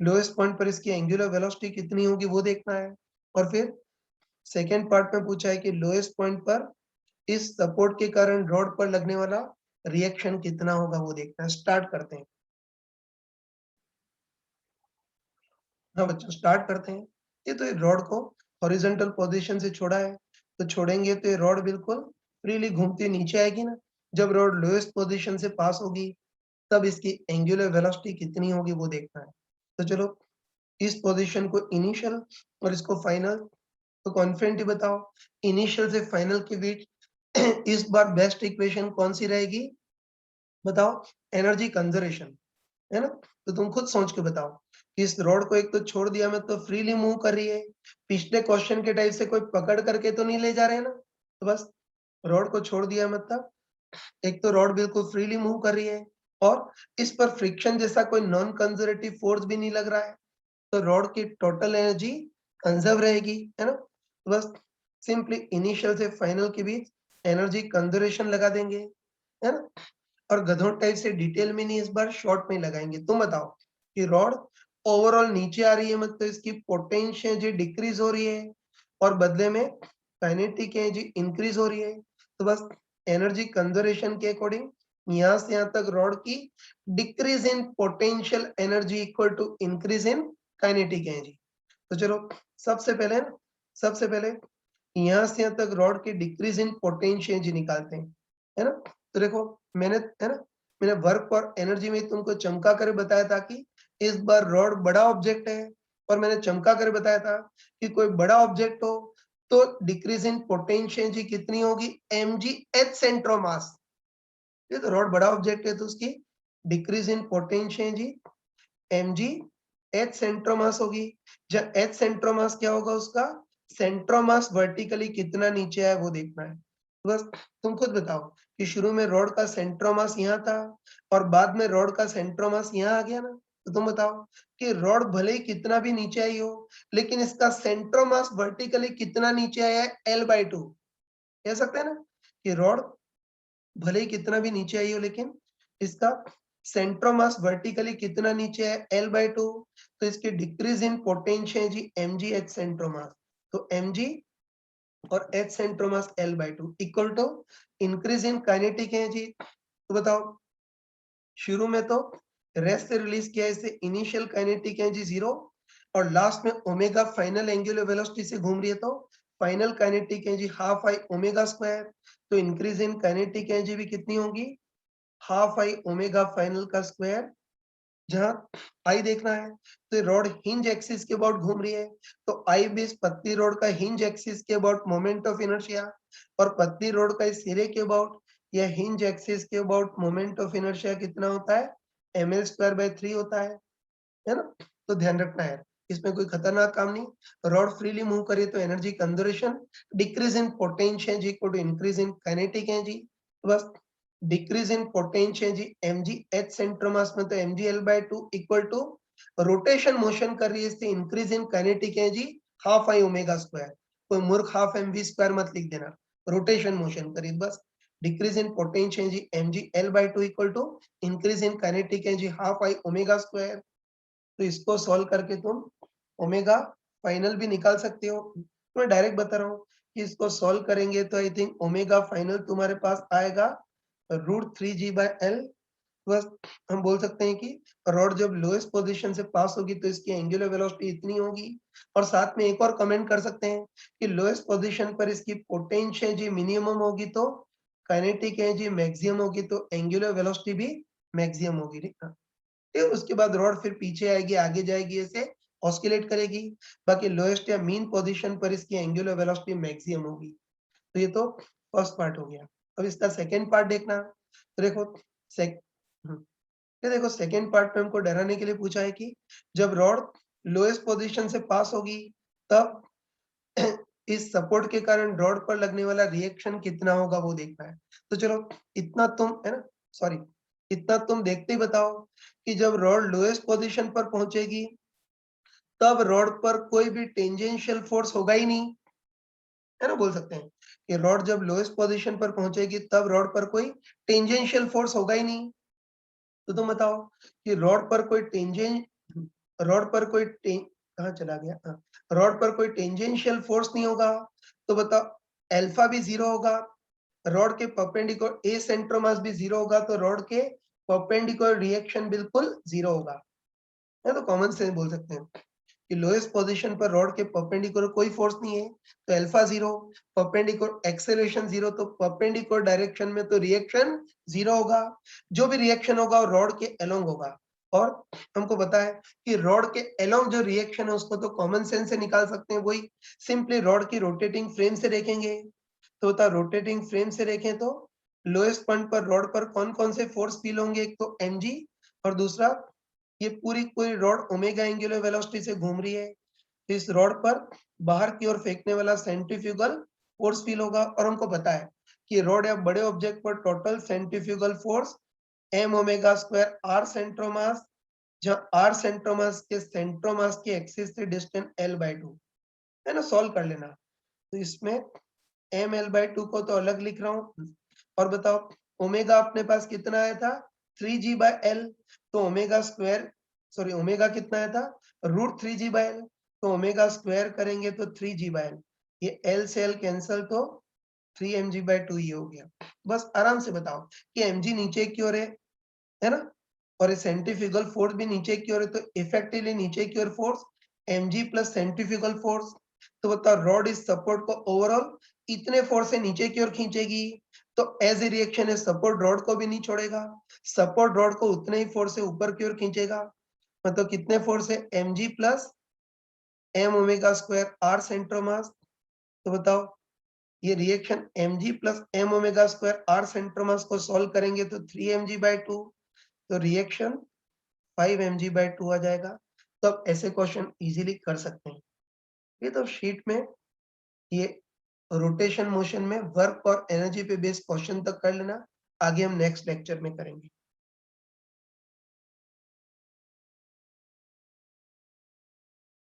लोएस्ट पॉइंट पर इसकी एंगुलर वेलोसिटी कितनी होगी वो देखना है। और फिर सेकेंड पार्ट में पूछा है कि लोएस्ट पॉइंट पर इस सपोर्ट के कारण रॉड पर लगने वाला रिएक्शन कितना होगा वो देखना है। स्टार्ट करते हैं। हाँ बच्चों, स्टार्ट करते हैं। ये तो रॉड को हॉरिजॉन्टल पोजीशन से छोड़ा है, तो छोड़ेंगे तो ये रॉड बिल्कुल फ्रीली घूमती नीचे आएगी ना। जब रॉड लोएस्ट पोजीशन से पास होगी तब इसकी एंगुलर वेलोसिटी कितनी होगी वो देखना है। तो चलो इस पोजीशन को इनिशियल और इसको फाइनल, तो कॉन्फिडेंटली बताओ इनिशियल से फाइनल के बीच इस बार बेस्ट इक्वेशन कौन सी रहेगी? बताओ। एनर्जी कंजर्वेशन, है ना। तो तुम खुद सोच के बताओ कि इस रॉड को एक तो छोड़ दिया मैं, तो फ्रीली मूव कर रही है, पिछले क्वेश्चन के टाइप से कोई पकड़ करके तो नहीं ले जा रहे हैं ना। तो बस रॉड को छोड़ दिया मतलब एक तो रॉड बिल्कुल फ्रीली मूव कर रही है और इस पर फ्रिक्शन जैसा कोई नॉन कंजर्वेटिव फोर्स भी नहीं लग रहा है, तो रॉड की टोटल एनर्जी कंजर्व रहेगी, है ना। तो बस सिंपली इनिशियल से फाइनल के बीच एनर्जी कंजर्वेशन लगा देंगे, है ना। और गधों टाइप से डिटेल में नहीं, इस बार शॉर्ट में लगाएंगे। तुम बताओ कि रॉड ओवरऑल नीचे आ रही है मतलब इसकी पोटेंशियल एनर्जी डिक्रीज हो रही है और बदले में काइनेटिक एनर्जी इंक्रीज हो रही है। तो बस एनर्जी कंजर्वेशन के अकॉर्डिंग यहाँ से यहाँ तक रॉड की decrease in potential energy equal to increase in kinetic energy. तो चलो सबसे पहले यहाँ से यहाँ तक रॉड की डिक्रीज इन पोटेंशियल एनर्जी निकालते हैं, है ना। तो देखो मैंने, है ना, मैंने वर्क और एनर्जी में तुमको चमका कर बताया था कि इस बार रॉड बड़ा ऑब्जेक्ट है और मैंने चमका कर बताया था कि कोई बड़ा ऑब्जेक्ट हो तो डिक्रीज इन पोटेंशियल एनर्जी कितनी होगी? mg h सेंटर ऑफ मास। ये तो रॉड बड़ा ऑब्जेक्ट है तो उसकी decrease in potential energy mg h centre of मास होगी। जब h सेंटर ऑफ मास क्या होगा उसका? सेंटर ऑफ मास वर्टिकली कितना नीचे है वो देखना है। तो बस तुम खुद बताओ कि शुरू में रॉड का सेंटर ऑफ मास यहाँ था और बाद में रॉड का सेंटर ऑफ मास यहाँ आ गया ना। तो तुम बताओ कि रॉड भले ही कितना भी नीचे आई हो लेकिन इसका सेंटर ऑफ मास वर्टिकली कितना नीचे आया है? L/2। कह सकते हैं ना कि रॉड भले ही कितना भी नीचे आई हो लेकिन इसका सेंटर ऑफ मास वर्टिकली कितना नीचे है? L/2। तो इसकी decrease in potential energy mg h centre of mass. तो mg और h centre of mass L/2 equal to increase in kinetic energy. तो बताओ शुरू में तो रेस्ट से रिलीज किया इसे इनिशियल काइनेटिक एनर्जी 0 और लास्ट में ओमेगा फाइनल एंगुलर वेलोसिटी से घूम रही है तो final kinetic energy half I omega square. तो इंक्रीज इन काइनेटिक एनर्जी भी कितनी होगी? हाफ आई ओमेगा फाइनल का स्क्वायर। जहां आई देखना है तो रॉड हिंज एक्सिस के अबाउट घूम रही है तो आई बेस पतली रॉड का हिंज एक्सिस के अबाउट मोमेंट ऑफ इनर्शिया और पतली रॉड का इस सिरे के अबाउट या हिंज एक्सिस के अबाउट मोमेंट ऑफ इनर्शिया कितना होता है? ml²/3 होता है ना। तो ध्यान रखना है इसमें कोई खतरनाक काम नहीं। रॉड फ्रीली मूव करे तो energy conservation, decrease in potential equal to increase in kinetic energy. बस decrease in potential energy mg h centre mass में तो mg L/2 equal to rotation motion कर रही है इससे increase in kinetic energy half I omega square. कोई मूर्ख हाफ mv² मत लिख देना, रोटेशन मोशन करी बस। Decrease in potential energy mg L/2 equal to increase in kinetic energy half I omega square. तो इसको सॉल्व करके तुम ओमेगा फाइनल भी निकाल सकते हो। तो मैं डायरेक्ट बता रहा हूँ कि इसको सॉल्व करेंगे तो आई थिंक ओमेगा फाइनल तुम्हारे पास आएगा √3g/L। बस हम बोल सकते हैं कि रॉड जब लोएस्ट पोजीशन से पास होगी तो इसकी एंगुलर वेलोसिटी इतनी होगी और साथ में एक और कमेंट कर सकते हैं कि लोएस्ट पोजीशन पर इसकी पोटेंशियल एनर्जी मिनिमम होगी तो काइनेटिक एनर्जी मैक्सिमम होगी तो एंगुलर वेलोसिटी भी मैक्सिमम होगी, ठीक है। फिर उसके बाद रॉड फिर पीछे आएगी आगे जाएगी ऐसे ऑस्किलेट करेगी। बाकी लोएस्ट या मीन पोजीशन पर इसकी एंगुलर वेलोसिटी मैक्सिमम होगी। तो ये तो फर्स्ट पार्ट हो गया। अब इसका सेकंड पार्ट देखना। तो देखो सेक ये देखो सेकंड पार्ट में हमको डराने के लिए पूछा है कि जब रॉड लोएस्ट पोजीशन से पास होगी तब इस सपोर्ट के कारण रॉड पर लगने वाला रिएक्शन कितना होगा वो देखना है। तो चलो इतना तुम, है ना, सॉरी, इतना तुम देखते ही बताओ कि जब रॉड लोएस्ट पोजीशन पर पहुंचेगी तब रॉड पर कोई भी टेंजेंशियल फोर्स होगा ही नहीं, है ना। बोल सकते हैं कि रॉड जब लोएस्ट पोजीशन पर पहुंचेगी तब रॉड पर कोई टेंजेंशियल फोर्स होगा ही नहीं। तो तुम बताओ कि रॉड पर कोई कहाँ चला गया, हाँ, रॉड पर कोई टेंजेंशियल फोर्स नहीं होगा तो बताओ अल्फा भी 0 होगा रॉड के परपेंडिकुलर ए सेंटर मास भी 0 होगा तो रॉड के परपेंडिकुलर रिएक्शन बिल्कुल 0 होगा, है तो कॉमन सेंस बोल सकते हैं कि लोएस्ट पोजीशन पर रॉड के परपेंडिकुलर कोई फोर्स नहीं है तो अल्फा 0, परपेंडिकुलर एक्सेलरेशन 0, तो परपेंडिकुलर डायरेक्शन में तो रिएक्शन 0 होगा। जो भी रिएक्शन होगा वो रॉड के अलोंग होगा, और हमको पता है कि रॉड के अलोंग जो रिएक्शन है उसको तो कॉमन सेंस से निकाल सकते हैं, वही सिंपली रॉड की रोटेटिंग फ्रेम से देखेंगे। तो बता रोटेटिंग फ्रेम से देखें तो लोएस्ट पॉइंट पर रॉड पर कौन कौन से फोर्स फील होंगे, एक तो mg और दूसरा ये पूरी रॉड ओमेगा एंगुलर वेलोसिटी से घूम रही है, इस रॉड पर बाहर की ओर फेंकने वाला सेंट्रीफ्यूगल फोर्स फील होगा। और हमको पता है कि रॉड या बड़े ऑब्जेक्ट पर total centrifugal force m omega square r सेंट्रोमास, जहां r सेंट्रोमास के सेंट्रोमास की एक्सिस से डिस्टेंस l/2 है ना, सॉल्व कर लेना। तो इसमें ml/2 को तो अलग लिख रहा हूँ, और बताओ ओमेगा अपने पास कितना आया था 3g/l, तो ओमेगा स्क्वायर सॉरी ओमेगा कितना आया था √3g/l, तो ओमेगा स्क्वायर करेंगे तो 3g/l, ये l से l कैंसल तो 3mg/2 ये हो गया। बस आराम से बताओ कि mg नीचे की ओर है ना, और ये सेंट्रीफ्यूगल फोर्स भी नीचे की ओर है, तो इफेक्टिवली नीचे की ओर force mg plus centrifugal force. तो बताओ रॉड इस सपोर्ट को ओवरऑल इतने फोर्स से नीचे की ओर खींचेगी, तो एज ए रिएक्शन है सपोर्ट रॉड को भी नहीं छोड़ेगा, सपोर्ट रॉड को उतने ही फोर्स से ऊपर की ओर खींचेगा। मतलब कितने फोर्स है mg plus m omega square r सेंट्रोमास। तो बताओ ये reaction mg plus m omega square r सेंट्रोमास को सॉल्व करेंगे तो 3mg/2, तो रिएक्शन 5mg/2 आ जाएगा। तो आप ऐसे क्वेश्चन इजीली कर सकते हैं। ये तो शीट में ये रोटेशन मोशन में वर्क और एनर्जी पे बेस्ड क्वेश्चन तक कर लेना, आगे हम नेक्स्ट लेक्चर में करेंगे।